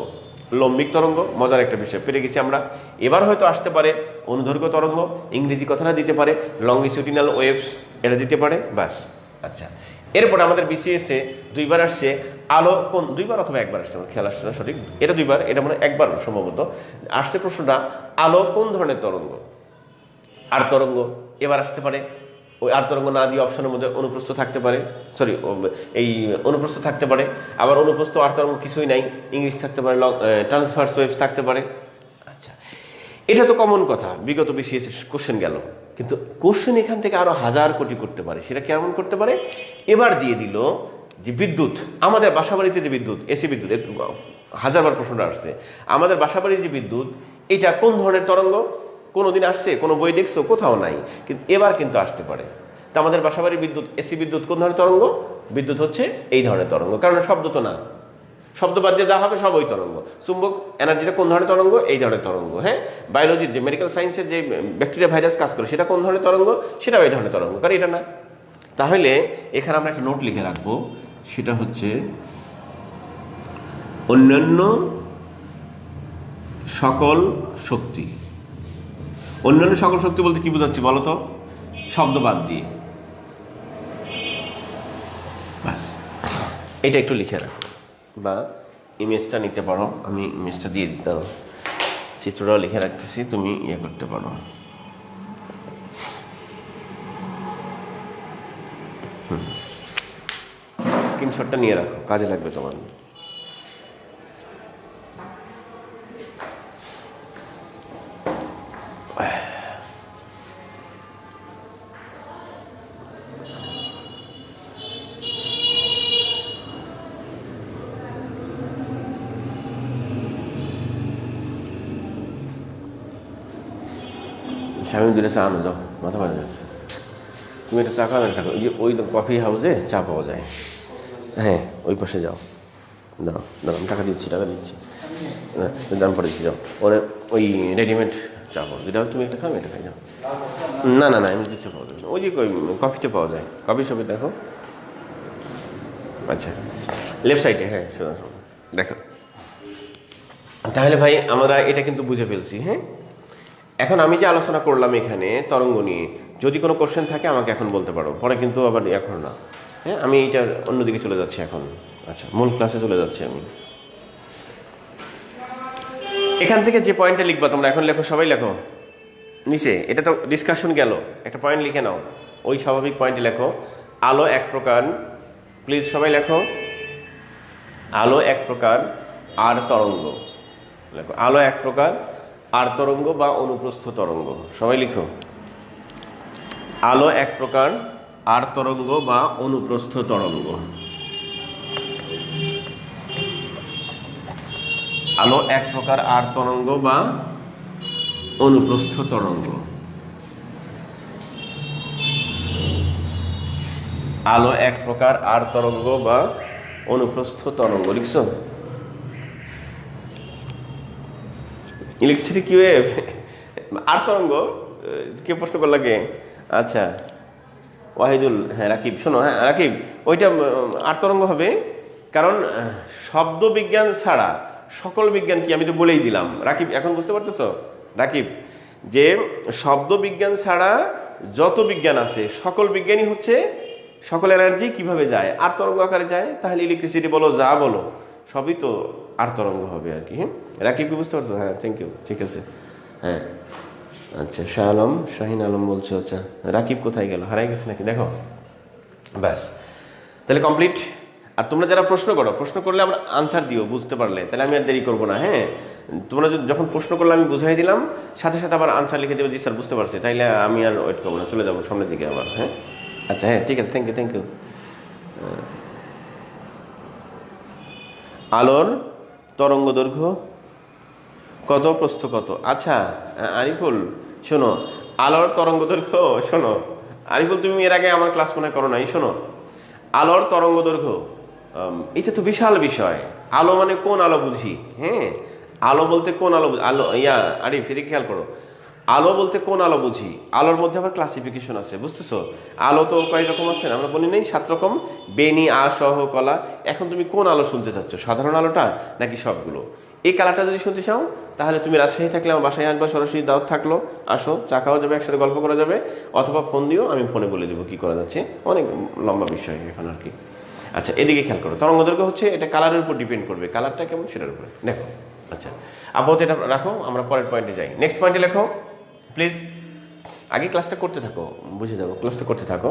Speaker 2: লম্বিক তরঙ্গ, মজার একটা বিষয়, পেরে গেছি আমরা। এবার হয়তো আসতে পারে অনুদৈর্ঘ্য তরঙ্গ, ইংরেজি কথাটা দিতে পারে লঙ্গিটিউডিনাল ওয়েভস, এটা দিতে পারে, বাস। আচ্ছা, এরপরে আমাদের বিসিএস এ 2বার আসছে আলো কোন, 2বার অথবা 1বার আসছে, আমার খেয়াল আসছে না সঠিক, এটা 2বার, এটা মানে 1বার সম্ভবত আসছে প্রশ্নটা, আলো কোন ধরনের তরঙ্গ? আর তরঙ্গ। এবার আসতে পারে ওই আর তরঙ্গ না দিয়ে অপশনের মধ্যে অনুপ্রস্থ থাকতে পারে, এই অনুপ্রস্থ থাকতে পারে, আবার অনুপ্রস্থ আর তরঙ্গ কিছুই নাই, ইংলিশ থাকতে পারে, ট্রান্সভার্স ওয়েভস থাকতে পারে। আচ্ছা, এটা তো কমন কথা, বিগত বিসিএস কোশ্চেন গেল, কিন্তু কোশ্চেন এখান থেকে আরো 1000 কোটি করতে পারে। সেটা কেমন করতে পারে? এবার দিয়ে দিল যে বিদ্যুৎ, আমাদের বাসাবাড়িতে যে বিদ্যুৎ, এসি বিদ্যুৎ, 1000বার প্রশ্নটা আসছে, আমাদের বাসাবাড়ির যে বিদ্যুৎ, এটা কোন ধরনের তরঙ্গ? কোনোদিন আসছে? কোনো বই দেখছো? কোথাও নাই, কিন্তু এবার কিন্তু আসতে পারে। তা আমাদের বাসাবাড়ির বিদ্যুৎ, এসি বিদ্যুৎ কোন ধরনের তরঙ্গ? বিদ্যুৎ হচ্ছে এই ধরনের তরঙ্গ, কারণ শব্দ তো না, শব্দ বাদ দিয়ে যা হবে সব ওই তরঙ্গ। চুম্বক এনার্জিটা কোন ধরনের তরঙ্গ? এই ধরনের তরঙ্গ। হ্যাঁ, বায়োলজির যে মেডিকেল সায়েন্সের যে ব্যাকটেরিয়া ভাইরাস কাজ করে সেটা কোন ধরনের তরঙ্গ? সেটাও এই ধরনের তরঙ্গ, কারণ এটা না। তাহলে এখানে আমরা একটা নোট লিখে রাখবো, সেটা হচ্ছে অন্যান্য সকল শক্তি। অন্যান্য সকল শক্তি বলতে কি বোঝাচ্ছি বলো তো? শব্দ বাদ দিয়ে। বাস, এটা একটু লিখে রাখো, বা ইমেজটা নিতে পারো, আমি ইমেজটা দিয়ে দিতাম, চিত্রটাও লিখে রাখতেছি, তুমি ইয়ে করতে পারো। স্ক্রিনশটটা নিয়ে রাখো, কাজে লাগবে তোমার। স্বামী দূরে চা আনো, যাও, মাথা মারা যাচ্ছে। তুমি একটা চা খাবে, চা ওই কফি হাউসে চা পাওয়া যায়। হ্যাঁ, ওই পাশে যাও, দাঁড়াও দাঁড়াও, আমি টাকা দিচ্ছি দাম পরে দিচ্ছি, যাও। ওরে ওই রেডিমেড চা পাওয়া যেটা তুমি একটা খাবে, এটা খাই, যাও। না না না, এমনি কিছু পাওয়া যাবে না, ওই যে কফিতে পাওয়া যায়, কফি শপে দেখো। আচ্ছা, লেফট সাইডে, হ্যাঁ শোনা দেখো। তাহলে ভাই আমরা এটা কিন্তু বুঝে ফেলছি। হ্যাঁ, এখন আমি যে আলোচনা করলাম এখানে তরঙ্গ নিয়ে, যদি কোনো কোশ্চেন থাকে আমাকে এখন বলতে পারো, পরে কিন্তু আবার এখন না। হ্যাঁ, আমি এইটা অন্যদিকে চলে যাচ্ছি এখন। আচ্ছা, মূল ক্লাসে চলে যাচ্ছি আমি। এখান থেকে যে পয়েন্টটা লিখবা তোমরা, এখন লেখো, সবাই লেখো নিচে। এটা তো ডিসকাশন গেল, একটা পয়েন্ট লিখে নাও, ওই স্বাভাবিক পয়েন্টে লেখো, আলো এক প্রকার, প্লিজ সবাই লেখো, আলো এক প্রকার আর তরঙ্গ। লেখো, আলো এক প্রকার আর তরঙ্গ বা অনুপ্রস্থ তরঙ্গ। সবাই লিখো, আলো এক প্রকার আর তরঙ্গ বা অনুপ্রস্থ তরঙ্গ। আলো এক প্রকার আর তরঙ্গ বা অনুপ্রস্থ তরঙ্গ। আলো এক প্রকার আর তরঙ্গ বা অনুপ্রস্থ তরঙ্গ। লিখছো? ইলেকট্রিসিটি কি ওয়েভ আর তরঙ্গ? কে প্রশ্ন করল কে? আচ্ছা, ওয়াহিদুল, হ্যাঁ রাকিব, শোনো, হ্যাঁ রাকিব, ওইটা আর তরঙ্গ হবে, কারণ শব্দ বিজ্ঞান ছাড়া সকল বিজ্ঞান কি, আমি তো বলেই দিলাম। রাকিব, এখন বুঝতে পারতেছো রাকিব, যে শব্দ বিজ্ঞান ছাড়া যত বিজ্ঞান আছে সকল বিজ্ঞানই হচ্ছে, সকল এনার্জি কিভাবে যায়? আর তরঙ্গ আকারে যায়। তাহলে ইলেকট্রিসিটি বলো, যা বলো, সবই তো আর তরঙ্গ হবে আর কি। হ্যাঁ, রাকিব কি বুঝতে পারছো? হ্যাঁ, থ্যাংক ইউ, ঠিক আছে। হ্যাঁ, আচ্ছা, শাহ আলম, শাহিন আলম বলছো। আচ্ছা, রাকিব কোথায় গেল, হারাই গেছে নাকি? দেখো, ব্যাস, তাহলে কমপ্লিট। আর তোমরা যারা প্রশ্ন করো, প্রশ্ন করলে আমরা আনসার দিও, বুঝতে পারলে, তাহলে আমি আর দেরি করবো না। হ্যাঁ, তোমরা যখন প্রশ্ন করলে আমি বুঝাই দিলাম, সাথে সাথে আবার আনসার লিখে দেবো, জি স্যার বুঝতে পারছি, তাইলে আমি আর ওয়েট করবো না, চলে যাবো সামনের দিকে আবার। হ্যাঁ, আচ্ছা, হ্যাঁ ঠিক আছে, থ্যাংক ইউ, থ্যাংক ইউ। আলোর তরঙ্গ দৈর্ঘ্য কত, প্রস্থ কত? আচ্ছা আরিফুল, শোনো, আলোর তরঙ্গ দৈর্ঘ্য, শোনো আরিফুল, তুমি এর আগে আমার ক্লাস মনে করো নাই। শোনো, আলোর তরঙ্গ দৈর্ঘ্য, এটা তো বিশাল বিষয়। আলো মানে কোন আলো বুঝি? হ্যাঁ, আলো বলতে কোন আলো, আলো আরিফ এদিকে খেয়াল করো, আলো বলতে কোন আলো বুঝি? আলোর মধ্যে আবার ক্লাসিফিকেশন আছে, বুঝতেছো? আলো তো কয় রকম আছে, আমরা বলি নাই 7 রকম, বেনি, আ, সহ, কলা। এখন তুমি কোন আলো শুনতে চাচ্ছ, সাধারণ আলোটা নাকি সবগুলো? এই কালারটা যদি শুনতে চাও, তাহলে তুমি রাজশাহী থাকলে আমার বাসায় আসবা, সরাসরি দাওয়াত থাকলো, আসো, চা খাওয়া যাবে, একসাথে গল্প করা যাবে, অথবা ফোন দিও, আমি ফোনে বলে দেবো কি করা যাচ্ছে। অনেক লম্বা বিষয় এখন আর কি। আচ্ছা, এদিকে খেয়াল করো, তরঙ্গ দৈর্ঘ্য হচ্ছে, এটা কালারের উপর ডিপেন্ড করবে, কালারটা কেমন সেটার উপরে। দেখো, আচ্ছা আপাতত এটা রাখো, আমরা পরের পয়েন্টে যাই। নেক্সট পয়েন্টে লেখো প্লিজ। আগে ক্লাসটা করতে থাকো, বুঝে যাবো, ক্লাসটা করতে থাকো।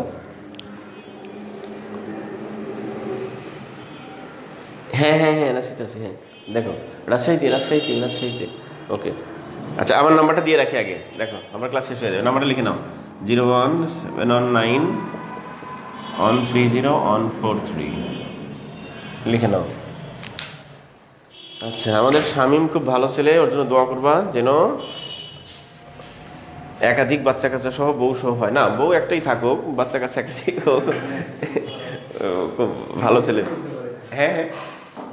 Speaker 2: হ্যাঁ হ্যাঁ হ্যাঁ, রাজশাহীতে আছে, হ্যাঁ দেখো, রাজশাহীতে, ওকে। আচ্ছা, আমার নাম্বারটা দিয়ে রাখি আগে, দেখো আমার ক্লাস শেষ হয়ে যাবে, নাম্বারটা লিখে নাও, 01719130143, লিখে নাও। আচ্ছা, আমাদের শামীম খুব ভালো ছেলে, ওর জন্য দোয়া করবা যেন একাধিক বাচ্চা কাচ্চা সহ, বউ সহ হয় না, বউ একটাই থাকুক, বাচ্চা কাচ্চা একাধিক হোক, খুব ভালো ছেলে। হ্যাঁ হ্যাঁ,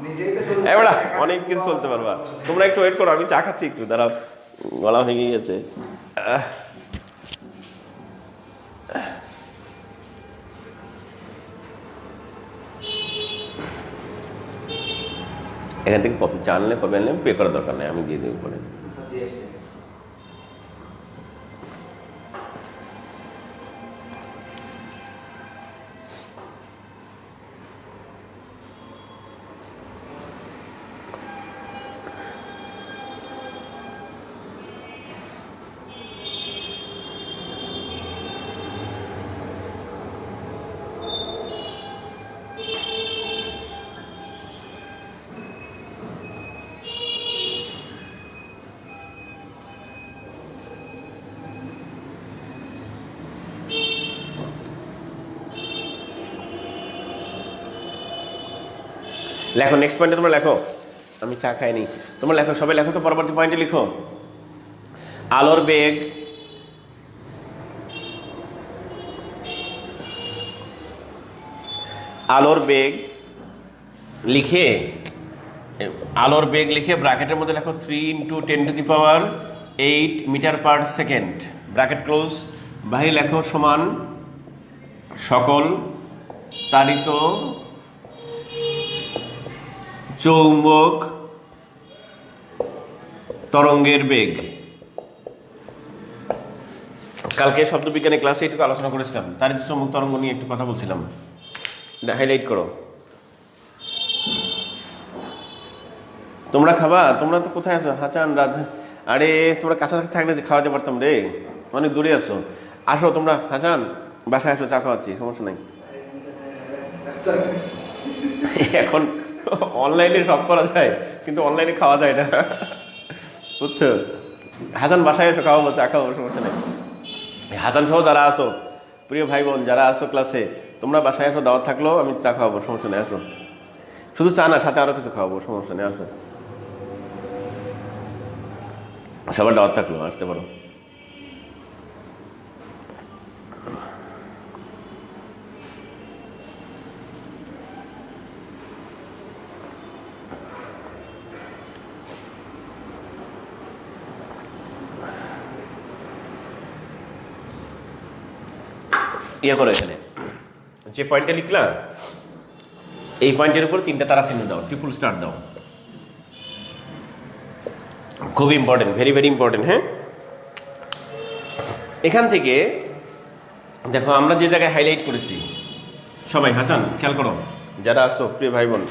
Speaker 1: নিজেই তো চলতে
Speaker 2: এবারে
Speaker 1: পারে,
Speaker 2: অনেক কিছু চলতে পারবা। তোমরা একটু ওয়েট করো, আমি চা খাচ্ছি একটু, দাঁড়াও, গলা ভেঙে গেছে। এখান থেকে কপি চা আনলে, কপি আনলে পে করার দরকার নেই, আমি দিয়ে দেবো পরে।
Speaker 1: দিয়ে এসছে।
Speaker 2: লেখো, নেক্সট পয়েন্টে তোমরা লেখো, আমি চা খাইনি, তোমরা লেখো, সবাই লেখো তো, পরবর্তী পয়েন্টে লিখো। আলোর বেগ আলোর বেগ লিখে, আলোর বেগ লিখে ব্র্যাকেটের মধ্যে লেখো 3 × 10⁸ metre per second, bracket close. বাহিরে লেখো সমান সকল তাড়িত চৌম্বক তরঙ্গের বেগ। কালকে শব্দবিজ্ঞানের ক্লাসে একটু আলোচনা করেছিলাম, তাড়িত চৌম্বক তরঙ্গ নিয়ে একটু কথা বলছিলাম, হাইলাইট করো। তোমরা খাবা? তোমরা তো কোথায় আছো? হাসান, রাজ, আরে তোমরা কাছাকাছি থাকলে খাওয়াতে পারতাম রে, অনেক দূরে আছো। আসো তোমরা, হাসান বাসায় আসো, চা খাওয়াচ্ছি, সমস্যা নাই। এখন অনলাইনে সব করা যায়, কিন্তু অনলাইনে খাওয়া যায় না, বুঝছো? হাসান বাসায় এসো, খাওয়াবো, চা খাওয়াবো, সমস্যা নাই। হাসান সহ যারা আসো, প্রিয় ভাই বোন যারা আসো ক্লাসে, তোমরা বাসায় আসো, দাওয়াত থাকলো, আমি চা খাওয়াবো, সমস্যা নেই, আসো। শুধু চা না, সাথে আরো কিছু খাওয়াবো, সমস্যা নেই, আসো। সবার দাওয়াত থাকলো, আসতে পারো। ইয়ে করো, এখানে যে পয়েন্টটা লিখলা, এই পয়েন্টের উপর 3টা তারা চিহ্ন দাও, ট্রিপল স্টার দাও, খুব ইম্পর্টেন্ট, ভেরি ভেরি ইম্পর্টেন্ট। হ্যাঁ, এখান থেকে দেখো আমরা যে জায়গায় হাইলাইট করেছি, সবাই হাসান খেয়াল করো, যারা আসো প্রিয় ভাই বোন,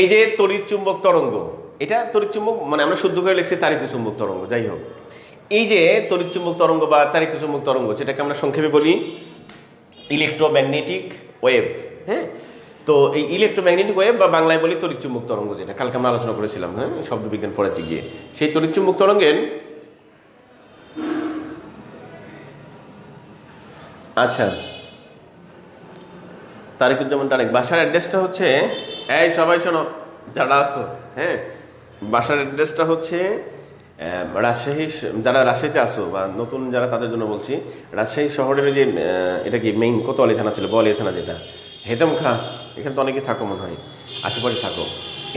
Speaker 2: এই যে তড়িৎ চুম্বক তরঙ্গ, এটা তড়িৎ চুম্বক মানে আমরা শুদ্ধ করে লিখছি তাড়িত চুম্বক তরঙ্গ, যাই হোক, এই যে তড়িৎ চুম্বক তরঙ্গ বা তাড়িত চুম্বক তরঙ্গ, যেটাকে আমরা সংক্ষেপে বলি ইলেকট্রোম্যাগনেটিক ওয়েভ। হ্যাঁ, তো এই ইলেকট্রোম্যাগনেটিক ওয়েভ বা বাংলায় বলি তড়িৎ চুম্বক তরঙ্গ, যেটা কালকে আমরা আলোচনা করেছিলাম, হ্যাঁ, শব্দবিজ্ঞান পড়াতে গিয়ে, সেই তড়িৎ চুম্বক তরঙ্গের, আচ্ছা তারেকুজ্জামান তারেক, বাসার অ্যাড্রেসটা হচ্ছে, এই সবাই শোনো যারা আসো, হ্যাঁ, বাসার অ্যাড্রেসটা হচ্ছে রাজশাহী, যারা রাজশাহীতে আসো বা নতুন যারা তাদের জন্য বলছি, রাজশাহী শহরের যে এটা কি মেইন কোতোয়ালি থানা ছিল, বোয়ালিয়া থানা, যেটা হেতম খা, এখানে তো অনেকে থাকো মনে হয়, আশেপাশে থাকো,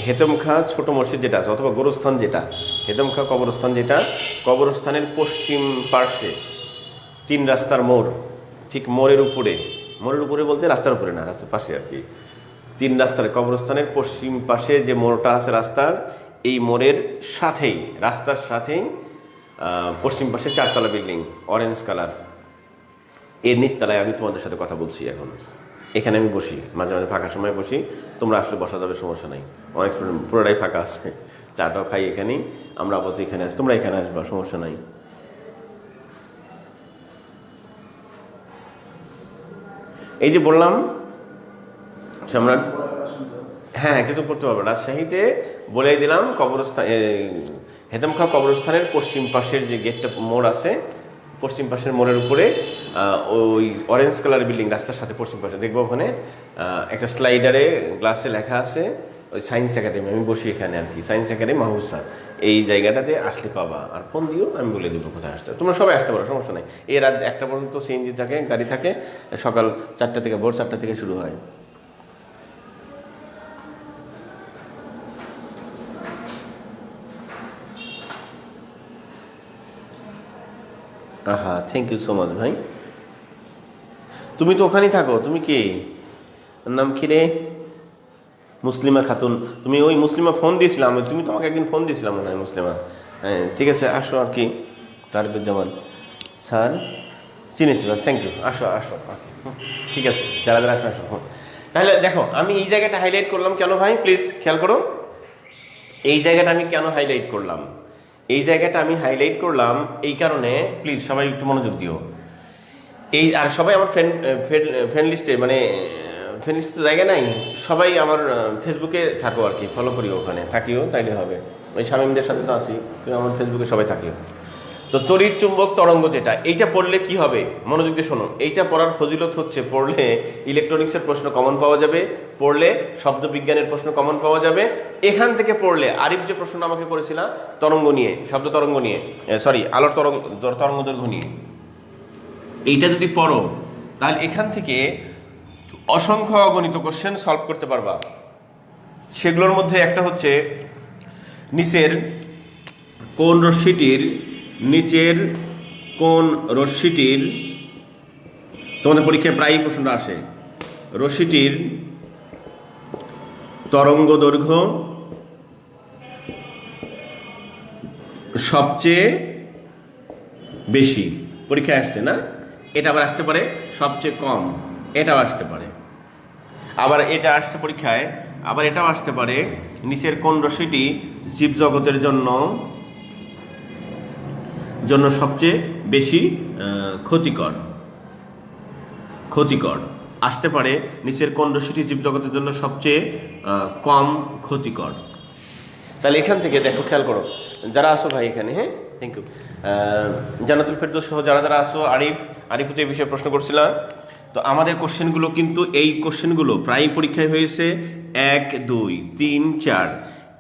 Speaker 2: হেতম খা ছোট মসজিদ যেটা আছে, অথবা গোরস্থান যেটা, হেতম খা কবরস্থান যেটা, কবরস্থানের পশ্চিম পার্শ্বে 3 রাস্তার মোড়, ঠিক মোড়ের উপরে বলতে রাস্তার উপরে না, রাস্তার পাশে আর কি, 3 রাস্তার, কবরস্থানের পশ্চিম পাশে যে মোড়টা আছে রাস্তার, এই মোড়ের সাথেই, রাস্তার সাথেই পশ্চিম পাশে 4তলা বিল্ডিং, অরেঞ্জ কালার, এর নিচতলায় আমি তোমাদের সাথে কথা বলছি এখন। এখানে আমি বসি, মাঝে মাঝে ফাঁকা সময় বসি, তোমরা আসলে বসা যাবে, সমস্যা নাই, অনেক পুরোটাই ফাঁকা আছে, চাটাও খাই এখানেই, আমরা আপাতত এখানে আছি, তোমরা এখানে আসবা, সমস্যা নাই। এই যে বললাম সম্রাট, হ্যাঁ কিছু করতে পারবো, রাজশাহীতে বলে দিলাম, কবরস্থান হেতমখা কবরস্থানের পশ্চিম পাশের যে গেটটা মোড় আছে, পশ্চিম পাশের মোড়ের উপরে ওই অরেঞ্জ কালার বিল্ডিং, রাস্তার সাথে পশ্চিম পাশে দেখবো, ওখানে একটা স্লাইডারে গ্লাসে লেখা আছে ওই সায়েন্স একাডেমি, আমি বসি এখানে আর কি, সায়েন্স একাডেমি মাহবুব স্যার, এই জায়গাটাতে আসলে পাবা, আর ফোন দিও, আমি বলে দেবো কোথায় আসতে, তোমরা সবাই আসতে পারো, সমস্যা নেই। এই রাত 1টা পর্যন্ত সিএনজি থাকে, গাড়ি থাকে, সকাল 4টা থেকে, ভোর 4টা থেকে শুরু হয়। আহা, থ্যাংক ইউ সো মাচ ভাই। তুমি তো ওখানেই থাকো, তুমি কে, নাম কি রে? মুসলিমা খাতুন। তুমি ওই মুসলিমা ফোন দিয়েছিলাম, তুমি তোমাকে একদিন ফোন দিয়েছিলাম মনে হয় মুসলিমা। হ্যাঁ ঠিক আছে, আসো আর কি। তারিকুজ্জামান স্যার, চিনেছি, বাস, থ্যাংক ইউ। আসো আসো, ঠিক আছে, যারা যারা আসো আসো। তাহলে দেখো, আমি এই জায়গাটা হাইলাইট করলাম কেন ভাই, প্লিজ খেয়াল করো। এই জায়গাটা আমি কেন হাইলাইট করলাম, এই জায়গাটা আমি হাইলাইট করলাম এই কারণে, প্লিজ সবাই একটু মনোযোগ দিও। এই আর সবাই আমার ফ্রেন্ড লিস্টে, মানে ফ্রেন্ড লিস্টে তো জায়গা নাই, সবাই আমার ফেসবুকে থাকো আর কি, ফলো করিও, ওখানে থাকিও, তাইলে হবে। ওই শামীমদের সাথে তো আসি, তুমি আমার ফেসবুকে সবাই থাকিও। তো তড়িৎ চুম্বক তরঙ্গ যেটা, এইটা পড়লে কি হবে, মনোযোগ দিয়ে শোনো। এইটা পড়ার ফজিলত হচ্ছে, পড়লে ইলেকট্রনিক্সের প্রশ্ন কমন পাওয়া যাবে, পড়লে শব্দ বিজ্ঞানের প্রশ্ন কমন পাওয়া যাবে। এখান থেকে পড়লে আরিফ যে প্রশ্ন আমাকে করেছিল তরঙ্গ নিয়ে, শব্দ তরঙ্গ নিয়ে, সরি আলোর তরঙ্গ দৈর্ঘ্য নিয়ে, এইটা যদি পড়ো তাহলে এখান থেকে অসংখ্য অগণিত কোশ্চেন সলভ করতে পারবা। সেগুলোর মধ্যে একটা হচ্ছে নিচের কোন রশ্মিটির, নিচের কোন রশ্মিটির, তোমাদের পরীক্ষায় প্রায়ই প্রশ্নটা আসে, রশ্মিটির তরঙ্গ দৈর্ঘ্য সবচেয়ে বেশি, পরীক্ষায় আসছে না? এটা আবার আসতে পারে সবচেয়ে কম, এটাও আসতে পারে। আবার এটা আসছে পরীক্ষায়, আবার এটাও আসতে পারে নিচের কোন রশ্মিটি জীবজগতের জন্য সবচেয়ে বেশি ক্ষতিকর আসতে পারে, নিচের কোন রশ্মিটি জীবজগতের জন্য সবচেয়ে কম ক্ষতিকর। তাহলে এখান থেকে দেখো, খেয়াল করো যারা আসো ভাই এখানে, হ্যাঁ থ্যাংক ইউ, জান্নাতুল ফেরদৌস সহ যারা যারা আসো, আরিফ তো এই বিষয়ে প্রশ্ন করছিলাম। তো আমাদের কোশ্চেনগুলো কিন্তু, এই কোশ্চেনগুলো প্রায় পরীক্ষায় হয়েছে 1, 2, 3, 4,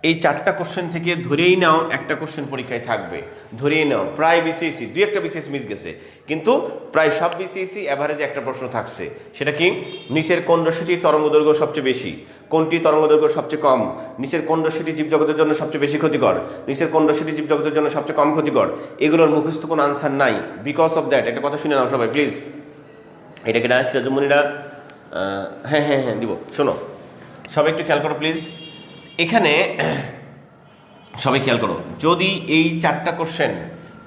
Speaker 2: এই 4টা কোশ্চেন থেকে ধরেই নাও একটা কোশ্চেন পরীক্ষায় থাকবে, ধরেই নাও। প্রায় বিসিএসসি, 2-1টা বিসিএস মিস গেছে, কিন্তু প্রায় সব বিসিএসসি অ্যাভারেজে একটা প্রশ্ন থাকছে। সেটা কি, নিচের কোন রশ্মিটির তরঙ্গ দৈর্ঘ্য সবচেয়ে বেশি, কোনটি তরঙ্গ দৈর্ঘ্য সবচেয়ে কম, নিচের কোন রশ্মিটি জীবজগতের জন্য সবচেয়ে বেশি ক্ষতিকর, নিচের কোন রশ্মিটি জীবজগতের জন্য সবচেয়ে কম ক্ষতিকর। এগুলোর মুখস্থ কোনো আনসার নাই। বিকজ অফ দ্যাট, একটা কথা শুনে নাও সবাই প্লিজ। এটা কেনা সিরাজুমনিরা, হ্যাঁ হ্যাঁ হ্যাঁ দিব, শোনো সবাই একটু খেয়াল করো প্লিজ। এখানে সবাই খেয়াল করো, যদি এই 4টা কোশ্চেন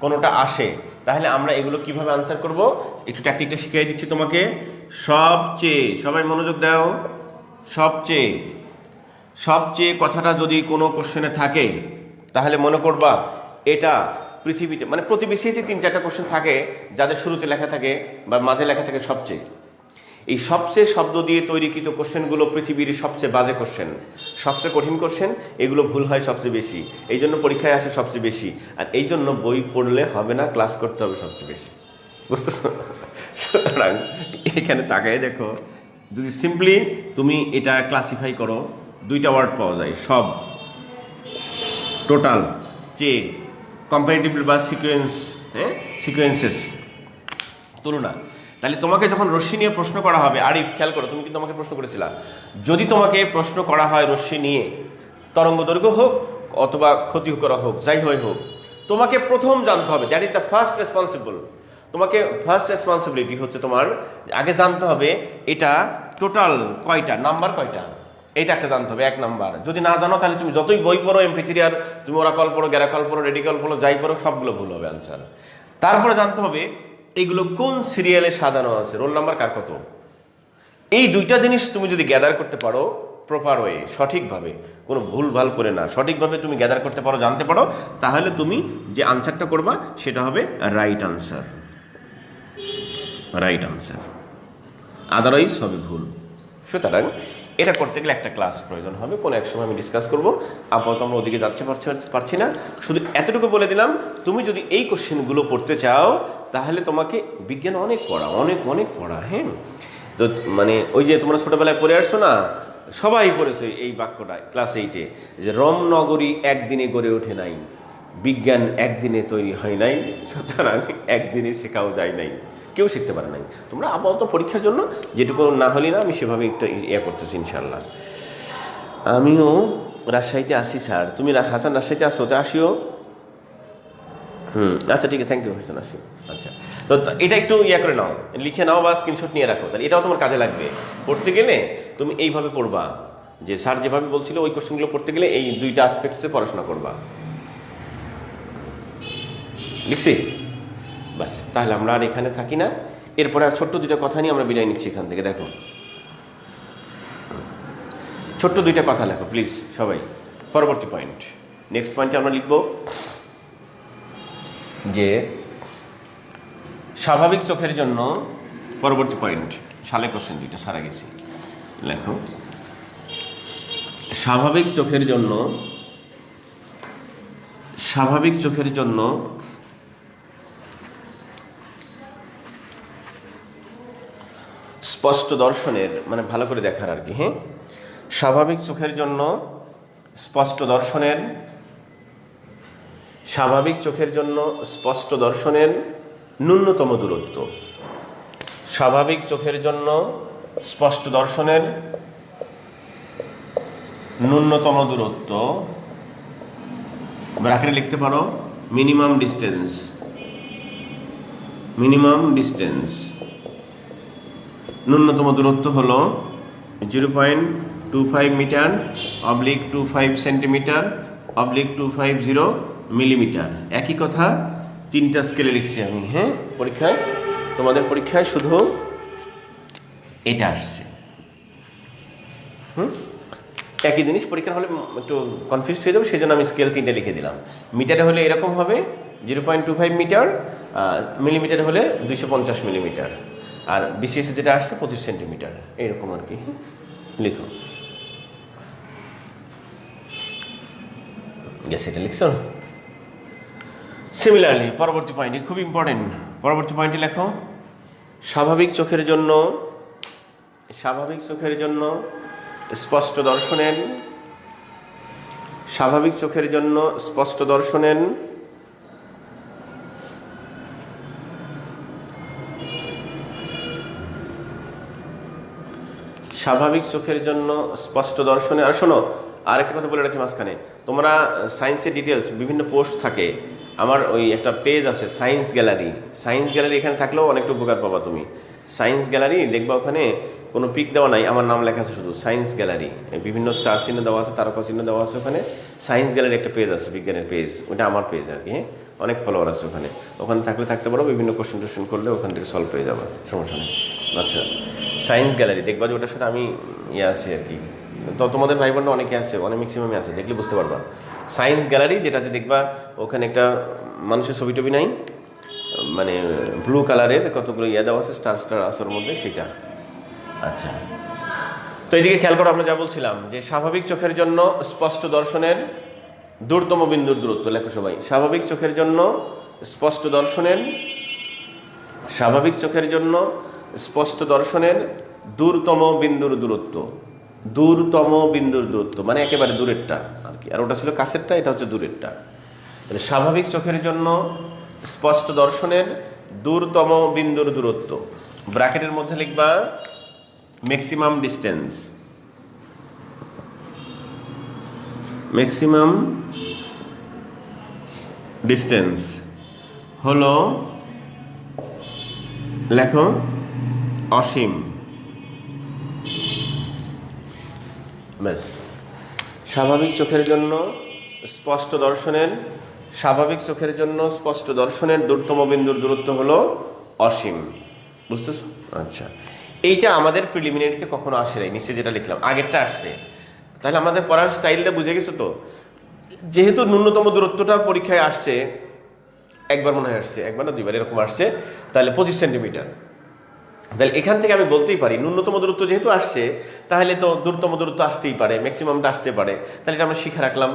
Speaker 2: কোনোটা আসে, তাহলে আমরা এগুলো কিভাবে আনসার করব, একটু ট্যাকটিকটা শিখিয়ে দিচ্ছি তোমাকে। সবচেয়ে, সবাই মনোযোগ দাও, সবচেয়ে কথাটা যদি কোনো কোশ্চেনে থাকে, তাহলে মনে করবা এটা পৃথিবীতে, মানে প্রতি বিসিএসসি 3-4টা কোশ্চেন থাকে যাদের শুরুতে লেখা থাকে বা মাঝে লেখা থাকে সবচেয়ে। এই সবচেয়ে শব্দ দিয়ে তৈরিকৃত কোশ্চেনগুলো পৃথিবীর সবচেয়ে বাজে কোশ্চেন, সবচেয়ে কঠিন কোশ্চেন, এগুলো ভুল হয় সবচেয়ে বেশি, এই জন্য পরীক্ষায় আসে সবচেয়ে বেশি। আর এই জন্য বই পড়লে হবে না, ক্লাস করতে হবে সবচেয়ে বেশি, বুঝতেছ? সুতরাং এখানে তাকায় দেখো, যদি সিম্পলি তুমি এটা ক্লাসিফাই করো, 2টা ওয়ার্ড পাওয়া যায়, সব, টোটাল, কম্পারেটিভ বা সিকোয়েন্সেস, তুলনা। তাহলে তোমাকে যখন রশ্মি নিয়ে প্রশ্ন করা হবে, আরিফ খেয়াল করো, তুমি কিন্তু আমাকে প্রশ্ন করেছিলা, যদি তোমাকে প্রশ্ন করা হয় রশ্মি নিয়ে, তরঙ্গ দৈর্ঘ্য হোক অথবা ক্ষতি করা হোক, যাই হোক, তোমাকে প্রথম জানতে হবে, that is the first responsible. তোমাকে ফার্স্ট রেসপন্সিবিলিটি হচ্ছে তোমার আগে জানতে হবে এটা টোটাল কয়টা, নাম্বার কয়টা, এইটা একটা জানতে হবে, 1 নাম্বার। যদি না জানো তাহলে তুমি যতই বই পড়ো, এমপিথিরিয়ার তুমি ওরাকল পড়ো, গ্যারাকল পড়ো, রেডিকল পড়ো, যাই পড়ো, সবগুলো ভুল হবে আনসার। তারপরে জানতে হবে এইগুলো কোন সিরিয়ালে সাজানো আছে, রোল নাম্বার কার কত। এই 2টা জিনিস তুমি যদি গ্যাদার করতে পারো প্রপার ওয়ে, সঠিকভাবে, কোনো ভুল ভাল করে না, সঠিকভাবে তুমি গ্যাদার করতে পারো, জানতে পারো, তাহলে তুমি যে আনসারটা করবা সেটা হবে রাইট আনসার, আদারওয়াইজ হবে ভুল। সুতরাং এটা করতে গেলে একটা ক্লাস প্রয়োজন হবে, কোনো এক সময় আমি ডিসকাস করবো, আপাতত আমরা ওদিকে পারছি না। শুধু এতটুকু বলে দিলাম, তুমি যদি এই কোশ্চেনগুলো পড়তে চাও তাহলে তোমাকে বিজ্ঞান অনেক পড়া, হ্যাঁ। তো মানে ওই যে তোমরা ছোটবেলায় পড়ে আসছো না, সবাই পড়েছে এই বাক্যটা ক্লাস 8-এ, যে রোম-নগরী একদিনে গড়ে ওঠে নাই, বিজ্ঞান একদিনে তৈরি হয় নাই, সুতরাং একদিনে শেখাও যায় নাই, কেউ শিখতে পারে নাই। তোমরা আপাতত পরীক্ষার জন্য যেটুকু না হলে না, আমি সেভাবে একটু করতেছি ইনশাল্লাহ। আমিও রাজশাহীতে আসি স্যার, তুমি হাসান রাজশাহীতে আসো, তো আসিও। আচ্ছা ঠিক আছে, থ্যাংক ইউ হোসেন আসিফ। আচ্ছা, তো এটা একটু ইয়া করে নাও, লিখে নাও বা স্ক্রিনশট নিয়ে রাখো, তাহলে এটাও তোমার কাজে লাগবে। পড়তে গেলে তুমি এইভাবে পড়বা, যে স্যার যেভাবে বলছিল ওই কোশ্চেনগুলো পড়তে গেলে এই দুইটা আসপেক্টসে পড়াশোনা করবা। লিখছি? বাস, তাহলে আমরা আর এখানে থাকি না, এরপরে আর ছোট্ট দুইটা কথা নিয়ে আমরা বিদায় নিচ্ছি এখান থেকে। দেখো, ছোট্ট দুইটা কথা লেখো প্লিজ সবাই। পরবর্তী পয়েন্ট, নেক্সট পয়েন্টে আমরা লিখব যে স্বাভাবিক চোখের জন্য, পরবর্তী পয়েন্ট সালে কোশ্চেন দুইটা সারা গেছি, লেখো স্বাভাবিক চোখের জন্য, স্বাভাবিক চোখের জন্য স্পষ্ট দর্শনের, মানে ভালো করে দেখার আর কি, হ্যাঁ, স্বাভাবিক চোখের জন্য স্পষ্ট দর্শনের, স্বাভাবিক চোখের জন্য স্পষ্ট দর্শনের ন্যূনতম দূরত্ব, স্বাভাবিক চোখের জন্য স্পষ্ট দর্শনের ন্যূনতম দূরত্ব, ব্র্যাকেটে লিখতে পারো মিনিমাম ডিস্টেন্স, মিনিমাম ডিস্টেন্স, ন্যূনতম দূরত্ব হলো 0.25 metre oblique 25 centimetre oblique 250 millimetre. একই কথা তিনটা স্কেলে লিখছি আমি, হ্যাঁ, পরীক্ষায়, তোমাদের পরীক্ষায় শুধু এটা আসছে। একই জিনিস পরীক্ষার হলে একটু কনফিউজ হয়ে যাবে, সেই জন্য আমি স্কেল তিনটে লিখে দিলাম। মিটারে হলে এরকম হবে 0.25 মিটার, মিলিমিটার হলে 250 মিলিমিটার, আর বিসিএস যেটা আসছে 25 সেন্টিমিটার, এইরকম আর কি। লিখো, এটা লিখছো। সিমিলারলি পরবর্তী পয়েন্টে খুব ইম্পর্টেন্ট, পরবর্তী পয়েন্টে লেখো স্বাভাবিক চোখের জন্য, স্বাভাবিক চোখের জন্য স্পষ্ট দর্শনের, স্বাভাবিক চোখের জন্য স্পষ্ট দর্শনের স্বাভাবিক চোখের জন্য স্পষ্ট দর্শনে। আর শোনো, আর একটা কথা বলে রাখি মাঝখানে, তোমরা সায়েন্সের ডিটেলস বিভিন্ন পোস্ট থাকে, আমার ওই একটা পেজ আছে সায়েন্স গ্যালারি, সায়েন্স গ্যালারি এখানে থাকলেও অনেকটা উপকার পাবা তুমি। সায়েন্স গ্যালারি দেখবা, ওখানে কোনো পিক দেওয়া নাই, আমার নাম লেখা আছে শুধু সায়েন্স গ্যালারি, বিভিন্ন স্টার চিহ্ন দেওয়া আছে, তারকা চিহ্ন দেওয়া আছে, ওখানে সায়েন্স গ্যালারি একটা পেজ আছে, বিজ্ঞানের পেজ, ওটা আমার পেজ আর কি, হ্যাঁ, অনেক ফলোয়ার আছে ওখানে, ওখানে থাকলে থাকতে পারো, বিভিন্ন কোশ্চেন টোশ্চেন করলে ওখান থেকে সলভ হয়ে যাবে, সমস্যা নেই। আচ্ছা, সায়েন্স গ্যালারি দেখবা যে ওটার সাথে আমি ইয়ে আছি আর কি, তো তোমাদের ভাই বোনরা অনেকে আছে, অনেক ম্যাক্সিমামে আছে, দেখলে বুঝতে পারবা। সায়েন্স গ্যালারি যেটাতে দেখবা ওখানে একটা মানুষের ছবি টবি নাই, মানে ব্লু কালারের কতগুলো ইয়ে দেওয়া আছে, স্টার স্টার আসর মধ্যে, সেটা। আচ্ছা, তো এদিকে খেয়াল করো, আমরা যা বলছিলাম যে স্বাভাবিক চোখের জন্য স্পষ্ট দর্শনের দূরতম বিন্দুর দূরত্ব, লেখো সবাই, স্বাভাবিক চোখের জন্য স্পষ্ট দর্শনের, স্বাভাবিক চোখের জন্য স্পষ্ট দর্শনের দূরতম বিন্দুর দূরত্ব, দূরতম বিন্দুর দূরত্ব মানে একেবারে দূরেরটা আর কি, আর ওটা ছিল কাছেরটা, এটা হচ্ছে দূরেরটা। স্বাভাবিক চোখের জন্য স্পষ্ট দর্শনের দূরতম বিন্দুর দূরত্ব, ব্র্যাকেটের মধ্যে লিখবা ম্যাক্সিমাম ডিস্টেন্স, ম্যাক্সিমাম ডিস্টেন্স হলো, লেখো অসীম। ব্যাস, স্বাভাবিক চোখের জন্য স্পষ্ট দর্শনের, স্বাভাবিক চোখের জন্য স্পষ্ট দর্শনের দূরতম বিন্দুর দূরত্ব হলো অসীম, বুঝতেছ? আচ্ছা, এইটা আমাদের প্রিলিমিনারিতে কখনো আসে নাই, নিশ্চয়ই যেটা লিখলাম আগেরটা আসছে। তাহলে আমাদের পড়ার স্টাইলটা বুঝে গেছো তো? যেহেতু ন্যূনতম দূরত্বটা পরীক্ষায় আসছে, একবার মনে হয় আসছে, একবার না দুইবার এরকম আসছে, তাহলে 25 সেন্টিমিটার। তাহলে এখান থেকে আমি বলতেই পারি ন্যূনতম দূরত্ব যেহেতু আসছে, তাহলে তো দূরতম দূরত্ব আসতেই পারে, ম্যাক্সিমামটা আসতে পারে, তাহলে এটা আমরা শিখে রাখলাম।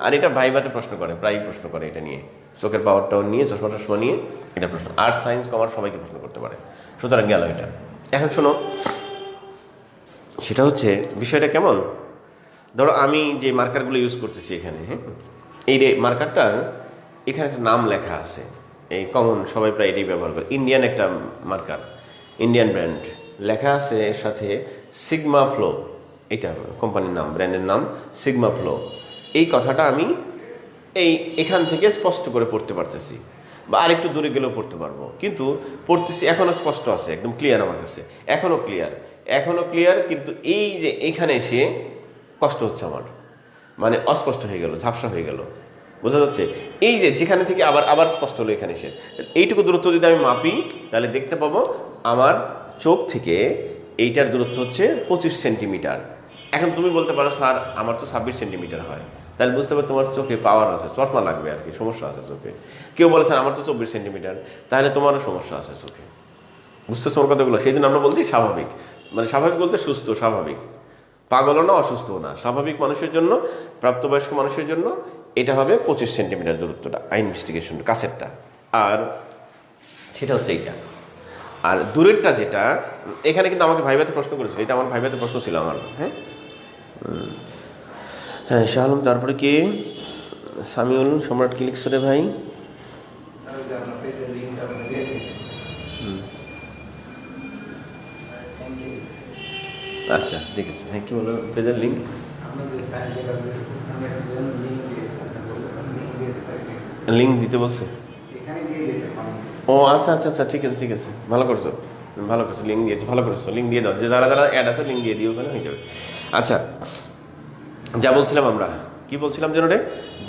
Speaker 2: আর এটা ভাইভাতে প্রশ্ন করে, প্রায়ই প্রশ্ন করে এটা নিয়ে, চোখের পাওয়ারটাও নিয়ে, চশমা টশমা নিয়ে এটা প্রশ্ন, আর্টস সায়েন্স কমার্স সবাইকে প্রশ্ন করতে পারে, সুতরাং গেল এটা। এখন শোনো, সেটা হচ্ছে বিষয়টা কেমন, ধরো আমি যে মার্কারগুলো ইউজ করতেছি এখানে, হ্যাঁ, এই মার্কারটার এখানে একটা নাম লেখা আছে, এই কমন সবাই প্রায় এটাই ব্যবহার করে, ইন্ডিয়ান একটা মার্কার, ইন্ডিয়ান ব্র্যান্ড, লেখা আছে এর সাথে সিগমা ফ্লো, এটা কোম্পানির নাম, ব্র্যান্ডের নাম সিগমা ফ্লো। এই কথাটা আমি এখান থেকে স্পষ্ট করে পড়তে পারতেছি। বা আরেকটু দূরে গেলেও পড়তে পারবো, কিন্তু পড়তেছি এখনও স্পষ্ট আছে, একদম ক্লিয়ার আমার কাছে, এখনও ক্লিয়ার, কিন্তু এই যে এইখানে এসে কষ্ট হচ্ছে আমার, মানে অস্পষ্ট হয়ে গেল, ঝাপসা হয়ে গেল, বোঝা যাচ্ছে? এই যে যেখানে থেকে আবার আবার স্পষ্ট হলো এখানে এসে, এইটুকু দূরত্ব যদি আমি মাপি তাহলে দেখতে পাবো আমার চোখ থেকে এইটার দূরত্ব হচ্ছে 25 সেন্টিমিটার। এখন তুমি বলতে পারো স্যার আমার তো 26 সেন্টিমিটার হয়, তাহলে বুঝতে পারো তোমার চোখে পাওয়ার আছে, চশমা লাগবে আর কি, সমস্যা আছে চোখে। কেউ বলে স্যার আমার তো 24 সেন্টিমিটার, তাহলে তোমারও সমস্যা আছে চোখে। বুঝতেছো আমার কথাগুলো? সেই জন্য আমরা বলছি স্বাভাবিক, মানে স্বাভাবিক বলতে সুস্থ, স্বাভাবিক, পাগলও না অসুস্থও না, স্বাভাবিক মানুষের জন্য, প্রাপ্তবয়স্ক মানুষের জন্য এটা হবে 25 সেন্টিমিটার দূরত্বটা, ইনভেস্টিগেশন কাছেরটা, আর সেটা হচ্ছে এইটা। আর দূরেরটা যেটা, এখানে কিন্তু আমাকে ভাইভাতে প্রশ্ন করেছিল, এটা আমার ভাইভাতে প্রশ্ন ছিল আমার। হ্যাঁ হ্যাঁ শাহ আলম, তারপরে কে? সামিউল সম্রাট কি লিখছো রে ভাই? আচ্ছা ঠিক আছে, হ্যাঁ কি বলো পেজের লিঙ্ক? লিঙ্ক দিতে বলছে? ও আচ্ছা আচ্ছা আচ্ছা, ঠিক আছে, ভালো করছো, লিঙ্ক দিয়েছো, ভালো করেছো, লিঙ্ক দিয়ে দাও, যে যারা যারা অ্যাড আছে লিঙ্ক দিয়ে দিও, ওখানে হয়ে যাবে। আচ্ছা, যা বলছিলাম আমরা, কি বলছিলাম যেন রে,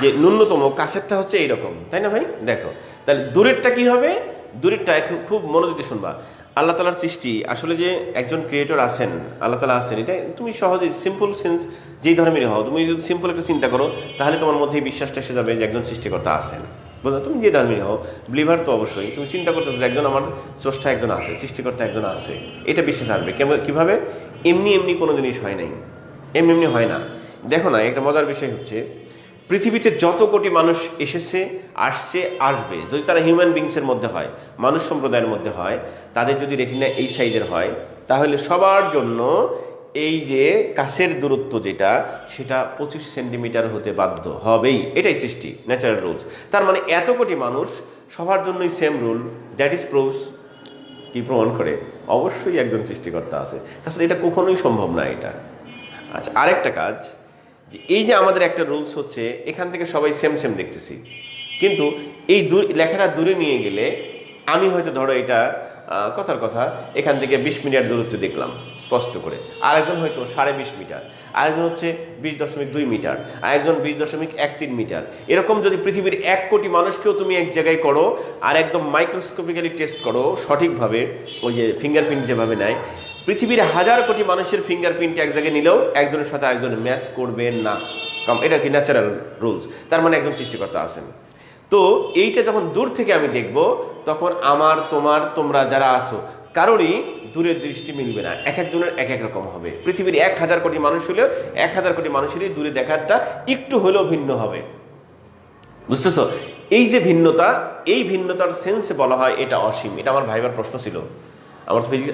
Speaker 2: যে ন্যূনতম কাছেরটা হচ্ছে এইরকম, তাই না ভাই? দেখো তাহলে দূরেরটা কি হবে, দূরেরটা খুব মনোযোগ দিয়ে শুনবা। আল্লাহ তালার সৃষ্টি, আসলে যে একজন ক্রিয়েটর আছেন, আল্লাহ তালা আছেন, এটা তুমি সহজেই সিম্পল সেন্স যেই ধর্মেরই হও, তুমি যদি সিম্পল একটা চিন্তা করো তাহলে তোমার মধ্যে বিশ্বাসটা এসে যাবে যে একজন সৃষ্টিকর্তা আছেন। বুঝলো? তুমি যে ধর্মেরই হও, বিলিভার তো অবশ্যই, তুমি চিন্তা করতে যে একজন আমার স্রষ্টা একজন আছে, সৃষ্টিকর্তা একজন আছে, এটা বিশ্বাস আসবে। কিভাবে? এমনি কোনো জিনিস হয় নাই, এমনি হয় না। দেখো না, একটা মজার বিষয় হচ্ছে, পৃথিবীতে যত কোটি মানুষ এসেছে, আসবে, যদি তারা হিউম্যান বিংসের মধ্যে হয়, মানুষ সম্প্রদায়ের মধ্যে হয়, তাদের যদি রেটিনা এই সাইজের হয়, তাহলে সবার জন্য এই যে কাছের দূরত্ব যেটা, সেটা 25 সেন্টিমিটার হতে বাধ্য হবেই। এটাই সৃষ্টি, ন্যাচারাল রুলস। তার মানে এত কোটি মানুষ, সবার জন্যই same rule. That is proves, কি প্রমাণ করে? অবশ্যই একজন সৃষ্টিকর্তা আছে, তাছাড়া এটা কখনোই সম্ভব না এটা। আচ্ছা, আরেকটা কাজ, যে এই যে আমাদের একটা রুলস হচ্ছে, এখান থেকে সবাই সেম দেখতেছি, কিন্তু এই লেখাটা দূরে নিয়ে গেলে আমি হয়তো ধরো এটা কথার কথা এখান থেকে 20 মিটার দূরত্বে দেখলাম স্পষ্ট করে, আরেকজন হয়তো 20.5 মিটার, আরেকজন হচ্ছে 20.2 মিটার, আরেকজন 20.13 মিটার। এরকম যদি পৃথিবীর 1 কোটি মানুষকেও তুমি এক জায়গায় করো আর একদম মাইক্রোস্কোপিক্যালি টেস্ট করো সঠিকভাবে, ওই যে ফিঙ্গারপ্রিন্ট যেভাবে নেয়, পৃথিবীর 1000 কোটি মানুষের ফিঙ্গারপ্রিন্ট এক জায়গায় নিলেও একজনের সাথে আরেকজন ম্যাচ করবে না। এটা কি ন্যাচারাল রুলস? তার মানে একজন সৃষ্টিকর্তা আছেন। তো এইটা যখন দূর থেকে আমি দেখব, তখন আমার, তোমার, তোমরা যারা আসো, কারোরই দূরের দৃষ্টি মিলবে না, এক একজনের এক এক রকম হবে। পৃথিবীর 1000 কোটি মানুষ হলেও 1000 কোটি মানুষেরই দূরে দেখাটা একটু হলেও ভিন্ন হবে। বুঝতেছো? এই যে ভিন্নতা, এই ভিন্নতার সেন্সে বলা হয় এটা অসীম। এটা আমার ভাইবার প্রশ্ন ছিল,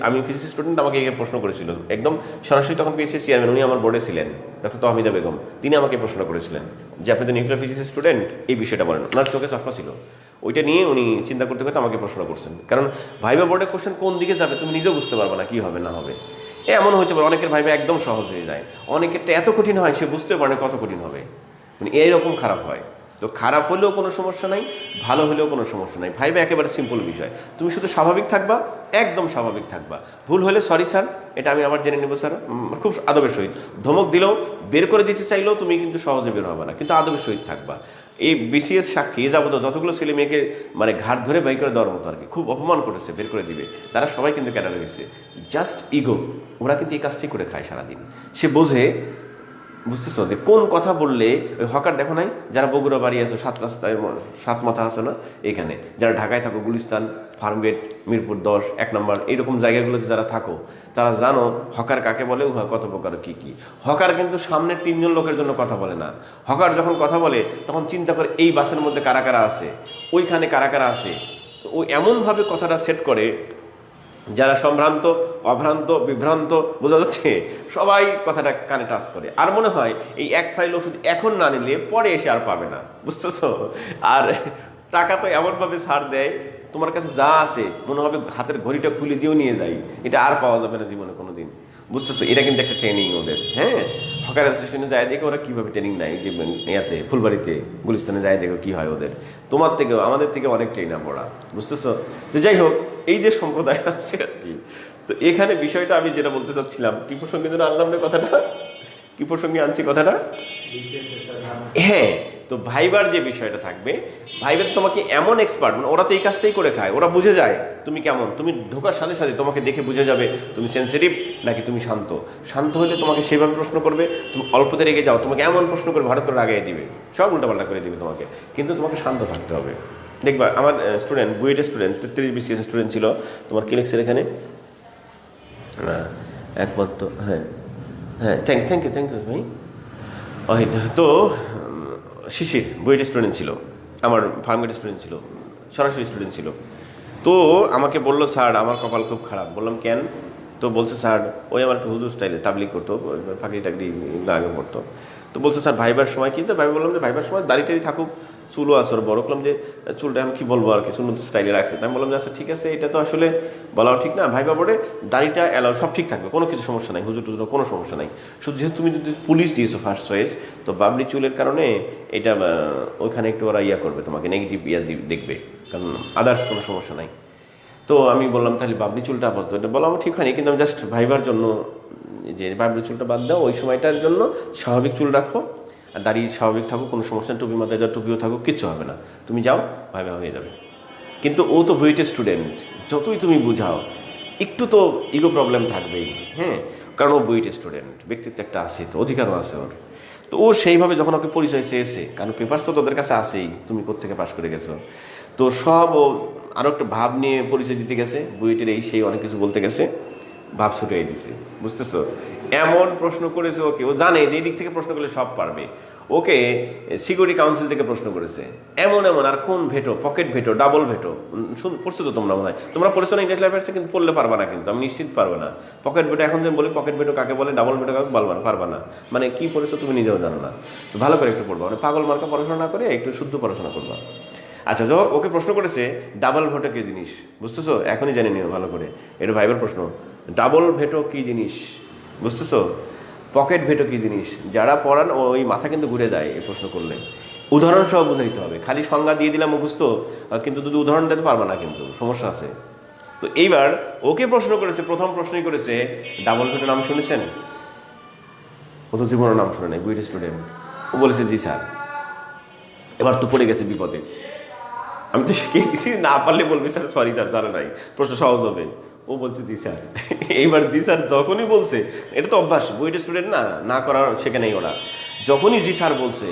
Speaker 2: আমি ফিজিক্স স্টুডেন্ট, আমাকে এই প্রশ্ন করেছিল একদম সরাসরি, তখন পিএসসি চেয়ারম্যান, উনি আমার বোর্ডে ছিলেন, ডক্টর তহমিদা বেগম, তিনি আমাকে প্রশ্ন করেছিলেন যে আপনি তো নিউক্লিয়ার ফিজিক্স স্টুডেন্ট, এই বিষয়টা বলেন। ওনার চোখে চশমা ছিল, ওইটা নিয়ে উনি চিন্তা করতে করতে আমাকে প্রশ্ন করছেন, কারণ ভাইবা বোর্ডের কোশ্চেন কোন দিকে যাবে তুমি নিজেও বুঝতে পারবে না, কি হবে না হবে। এমন হইতে পারে অনেকের ভাইবা একদম সহজ হয়ে যায়, অনেকেরটা এত কঠিন হয় সে বুঝতে পারে কত কঠিন হবে, মানে এইরকম খারাপ হয়। তো খারাপ হলেও কোনো সমস্যা নাই, ভালো হলেও কোনো সমস্যা নাই, ভাইবা একেবারে সিম্পল বিষয়। তুমি শুধু স্বাভাবিক থাকবা, একদম স্বাভাবিক থাকবা। ভুল হলে সরি স্যার, এটা আমি আবার জেনে নেবো স্যার, খুব আদবের সহিত। ধমক দিলেও, বের করে দিতে চাইলেও তুমি কিন্তু সহজে বের হবে না, কিন্তু আদবের সহিত থাকবা। এই বিসিএস সাক্ষী যাবত যতগুলো ছেলে মেয়েকে মানে ঘাট ধরে বাই করে দেওয়ার মতো আর কি, খুব অপমান করেছে, বের করে দিবে, তারা সবাই কিন্তু ক্যাডার হয়েছে, জাস্ট ইগো। ওরা কিন্তু এই কাজটাই করে খায় সারাদিন। সে বোঝে, বুঝতেছো, যে কোন কথা বললে ওই হকার, দেখো নাই যারা বগুড়া বাড়ি আছো, 7 রাস্তায় 7 মাথা আছে না, এখানে যারা ঢাকায় থাকো, গুলিস্তান, ফার্মগেট, মিরপুর 10, 1 নম্বর, এইরকম জায়গাগুলোতে যারা থাকো, তারা জানো হকার কাকে বলে, কত প্রকার কি কি। হকার কিন্তু সামনের 3 জন লোকের জন্য কথা বলে না। হকার যখন কথা বলে তখন চিন্তা করে এই বাসের মধ্যে কারা কারা আছে, ওইখানে কারা কারা আছে, ও এমনভাবে কথাটা সেট করে যারা সম্ভ্রান্ত, অভ্রান্ত, বিভ্রান্ত, বোঝা যাচ্ছে, সবাই কথাটা কানে টাচ করে, আর মনে হয় এই 1 ফাইল ওষুধ এখন না নিলে পরে এসে আর পাবে না, বুঝতেছো। আর টাকা তো এমনভাবে ছাড় দেয়, তোমার কাছে যা আছে মনে হবে হাতের ঘড়িটা খুলে দিয়েও নিয়ে যাই, এটা আর পাওয়া যাবে না জীবনে কোনোদিন, বুঝতেছো? এটা কিন্তু একটা ট্রেনিং ওদের, হ্যাঁ। হকার অ্যাসোসিয়েশনে যায় দেখো ওরা কীভাবে ট্রেনিং নেয়, যে ইয়াতে ফুলবাড়িতে গুলিস্তানে যায় দেখো কী হয় ওদের। তোমার থেকেও আমাদের থেকে অনেক ট্রেনার পড়া, বুঝতেছো? তো যাই হোক, এই যে সম্প্রদায় আছে আর কি। তো এখানে বিষয়টা আমি যেটা বলতে চাচ্ছিলাম, কি প্রসঙ্গে যেন আনলাম না কথাটা, কি প্রসঙ্গে আনছি কথাটা, হ্যাঁ। তো ভাইবার যে বিষয়টা থাকবে, ভাইবার তোমাকে এমন এক্সপার্ট, মানে ওরা তো এই কাজটাই করে খায়, ওরা বুঝে যায় তুমি কেমন, তুমি ঢোকার সাথে সাথে তোমাকে দেখে বুঝে যাবে তুমি সেন্সিটিভ নাকি তুমি শান্ত। শান্ত হলে তোমাকে সেভাবে প্রশ্ন করবে, তুমি অল্পতে রেগে যাও তোমাকে এমন প্রশ্ন করে ভারত করে রাগিয়ে দিবে, সব উল্টাপাল্টা করে দিবে তোমাকে, কিন্তু তোমাকে শান্ত থাকতে হবে। দেখবা আমার স্টুডেন্ট, বুয়েটের স্টুডেন্ট, 33 BCS স্টুডেন্ট ছিল, তোমার কি লিখছে এখানে, একমাত্র, হ্যাঁ হ্যাঁ, থ্যাংক ইউ ভাই। তো শিশির বুয়েটের স্টুডেন্ট ছিল, আমার ফার্মেটের স্টুডেন্ট ছিল, সরাসরি স্টুডেন্ট ছিল। তো আমাকে বললো স্যার আমার কপাল খুব খারাপ। বললাম কেন? তো বলছে স্যার ওই আমার একটু হুজুর স্টাইলে তাবলিগ করতো, ফাঁকরি টাকরি আগে পড়তো। তো বলছে স্যার ভাইবার সময়, কিন্তু ভাই বললাম যে ভাইবার সময় দাড়ি টাড়ি থাকুক, চুলও আসর বড়, করলাম যে চুলটা আমি কী বলবো আর কি, চুল তো স্টাইলে রাখছে। তাই আমি বললাম যে আচ্ছা ঠিক আছে, এটা তো আসলে বলাও ঠিক না, ভাইবা বোর্ডে দাড়িটা অ্যালাউ, সব ঠিক থাকবে, কোনো কিছু সমস্যা নাই, হুজুর টুজুর কোনো সমস্যা নাই। শুধু যেহেতু তুমি যদি পুলিশ দিয়েছো ফার্স্ট চয়েস, তো বাবলি চুলের কারণে এটা ওইখানে একটু ওরা ইয়া করবে, তোমাকে নেগেটিভ ইয়া দেখবে, কারণ আদার্স কোনো সমস্যা নাই। তো আমি বললাম তাহলে বাবলি চুলটা আপাতত, এটা বললাম ঠিক হয়নি, কিন্তু আমি জাস্ট ভাইবার জন্য যে বাবলি চুলটা বাদ দাও, ওই সময়টার জন্য স্বাভাবিক চুল রাখো, আর দাড়ি স্বাভাবিক থাকুক, কোনো সমস্যা, টুপি মাথায় যাও, টুপিও থাকুক, কিচ্ছু হবে না, তুমি যাও ভাইবা হয়ে যাবে। কিন্তু ও তো বুয়েটের স্টুডেন্ট, যতই তুমি বুঝাও একটু তো ইগো প্রবলেম থাকবেই, হ্যাঁ, কারণ ও বুয়েটের স্টুডেন্ট, ব্যক্তিত্ব একটা আছে, তো অধিকারও আছে ওর। তো ও সেইভাবে যখন ওকে পরিচয় চেয়েছে, কারণ পেপারস তো তোদের কাছে আসেই, তুমি কোত্থেকে পাশ করে গেছো, তো সব ও আরও একটা ভাব নিয়ে পরিচয় দিতে গেছে, বুয়েটের এই সেই অনেক কিছু বলতে গেছে, ভাব ছুটিয়ে দিছে, বুঝতেছো? এমন প্রশ্ন করেছে ওকে, ও জানে যে এই দিক থেকে প্রশ্ন করলে সব পারবে। ওকে সিকিউরিটি কাউন্সিল থেকে প্রশ্ন করেছে, এমন এমন, আর কোন veto, pocket veto, double veto, পড়ছো তো তোমরা মনে হয়, তোমরা পড়েছো না ইন্টারন্যাশনাল অ্যাফেয়ার্সে, কিন্তু পড়লে পারবা না, কিন্তু আমি নিশ্চিত পারবে না। পকেট ভেটো এখন যে বলি পকেট ভেটো কাকে বলে, ডাবল ভেটো কাকে বলবা না, পারবা না, মানে কি পড়েছো তুমি নিজেও জানো না। তো ভালো করে একটু পড়বা, মানে পাগল মার্কা পড়াশোনা না করে একটু শুদ্ধ পড়াশোনা করবা। আচ্ছা, যখন ওকে প্রশ্ন করেছে ডাবল ভেটো কি জিনিস, বুঝতেছো? এখনই জেনে নিও ভালো করে, এটা ভাইবার প্রশ্ন। ডাবল ভেটো কি জিনিস বুঝতেছো? পকেট ভেটো কি জিনিস? যারা পড়ান ওই মাথা কিন্তু ঘুরে যায় এই প্রশ্ন করলে। উদাহরণ সহ বুঝাইতে হবে, খালি সংজ্ঞা দিয়ে দিলাম মুখস্থ, কিন্তু যদি উদাহরণ দিতে পারবে না, কিন্তু সমস্যা আছে। তো এইবার ওকে প্রশ্ন করেছে, প্রথম প্রশ্নই করেছে ডাবল ভেটো নাম শুনেছেন? ও তো জীবনের নাম শুনে নাই, বুয়েটের স্টুডেন্ট। ও বলেছে জি স্যার। এবার তো পড়ে গেছে বিপদে। আমি তো শিখে গেছি, না পারলে বলবি স্যার সরি স্যার জানে নাই, প্রশ্ন সহজ হবে। ও বলছে জি স্যার। এইবার জি স্যার যখনই বলছে, এটা তো অভ্যাস, বুয়েটের স্টুডেন্ট না, না করার শেখে নেই ওরা। যখনই জি স্যার বলছে,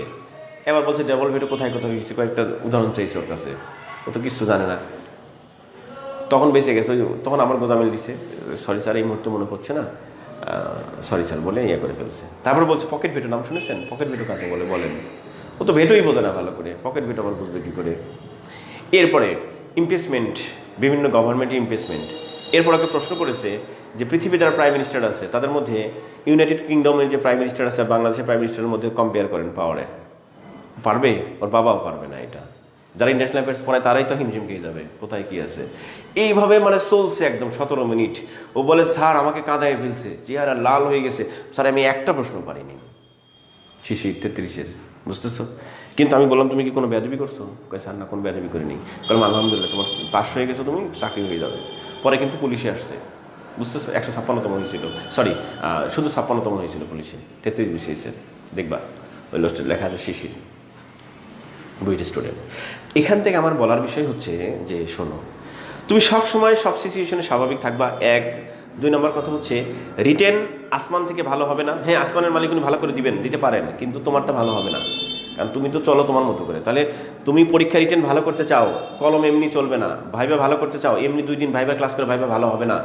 Speaker 2: এবার বলছে ডাবল ভেটো কোথায় কোথায় হয়েছে, কয়েকটা উদাহরণ চাইছে ওর কাছে, ও তো কিছু জানে না। তখন বেঁচে গেছে, তখন আমার গোজামিল দিছে, সরি স্যার এই মুহূর্তে মনে পড়ছে না, সরি স্যার বলে ইয়ে করে ফেলছে। তারপরে বলছে পকেট ভেটো নাম শুনেছেন? পকেট ভেটো কাকে বলে বলেন। ও তো ভেটোই বোঝে না ভালো করে, পকেট ভেটো আবার বুঝবে কী করে। এরপরে ইমপিচমেন্ট, বিভিন্ন গভর্নমেন্টের ইমপিচমেন্ট। এরপর ওকে প্রশ্ন করেছে যে পৃথিবীর যারা প্রাইম মিনিস্টার আছে তাদের মধ্যে ইউনাইটেড কিংডমের যে প্রাইম মিনিস্টার আছে বাংলাদেশের প্রাইম মিনিস্টারের মধ্যে কম্পেয়ার করেন পাওয়ারে। পারবে? ওর বাবাও পারবে না এটা। যারা ইন্টারন্যাশনাল অ্যাফেয়ার্স পড়ায় তারাই তো হিমঝিম খেয়ে যাবে কোথায় কী আছে। এইভাবে মানে চলছে একদম 17 মিনিট। ও বলে স্যার আমাকে কাঁদায় ফেলছে, চেহারা লাল হয়ে গেছে, স্যার আমি একটা প্রশ্ন পারিনি। শিশির 33-এর, বুঝতেছো? কিন্তু আমি বললাম তুমি কি কোনো বেয়াদবি করছো? কয় স্যার না, কোনো বেয়াদবি করিনি। কারণ আলহামদুলিল্লাহ তোমার পাস হয়ে গেছো, তুমি চাকরি হয়ে যাবে। পরে কিন্তু পুলিশে আসছে, বুঝতেছো? 156তম হয়েছিল, সরি শুধু 56তম হয়েছিল পুলিশে, 33 BCS-এর। দেখবা ওই লোস্টের লেখা আছে শিশির, বুয়েটের স্টুডেন্ট। এখান থেকে আমার বলার বিষয় হচ্ছে যে শোনো, তুমি সব সময় সব সিচুয়েশনে স্বাভাবিক থাকবা, 1। 2 নম্বর কথা হচ্ছে রিটেন আসমান থেকে ভালো হবে না। হ্যাঁ, আসমানের মালিক উনি ভালো করে দিবেন, দিতে পারেন, কিন্তু তোমারটা ভালো হবে না, কারণ তুমি তো চলো তোমার মতো করে। তাহলে তুমি পরীক্ষা রিটেন ভালো করতে চাও, কলম এমনি চলবে না। ভাইবা ভালো করতে চাও, এমনি 2 দিন ভাইবা ক্লাস করে ভাইবা ভালো হবে না।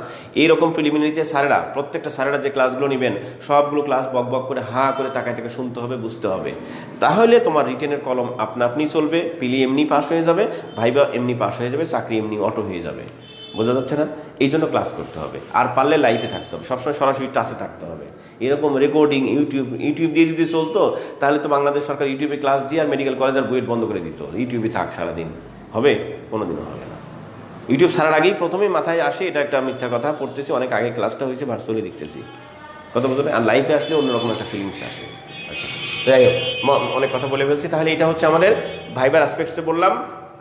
Speaker 2: এইরকম প্রিলিমিনারিতে স্যারেরা, প্রত্যেকটা স্যারেরা যে ক্লাসগুলো নেবেন, সবগুলো ক্লাস বক বক করে হাঁ করে তাকায় থেকে শুনতে হবে, বুঝতে হবে। তাহলে তোমার রিটেনের কলম আপনা আপনি চলবে, পিলি এমনি পাস হয়ে যাবে, ভাইবা এমনি পাস হয়ে যাবে, চাকরি এমনি অটো হয়ে যাবে। বোঝা যাচ্ছে না? এই জন্য ক্লাস করতে হবে, আর পারলে লাইভে থাকতে হবে, সবসময় সরাসরি টাচে থাকতে হবে। এরকম রেকর্ডিং ইউটিউব দিয়ে যদি চলতো, তাহলে তো বাংলাদেশ সরকার ইউটিউবে ক্লাস দিয়ে আর মেডিকেল কলেজ আর বুয়েট বন্ধ করে দিত। ইউটিউবে থাক সারাদিন, হবে? কোনোদিনও হবে না। ইউটিউব ছাড়ার আগেই প্রথমেই মাথায় আসে এটা একটা মিথ্যা কথা, পড়তেছি অনেক আগে, ক্লাসটা হয়েছে ভার্চুয়ালি দেখতেছি, কথা বলতে আর লাইফে আসলে অন্যরকম একটা ফিলিংস আসে। আচ্ছা, যাই হোক, অনেক কথা বলে ফেলছি। তাহলে এটা হচ্ছে আমাদের ভাইবার অ্যাসপেক্টসে বললাম,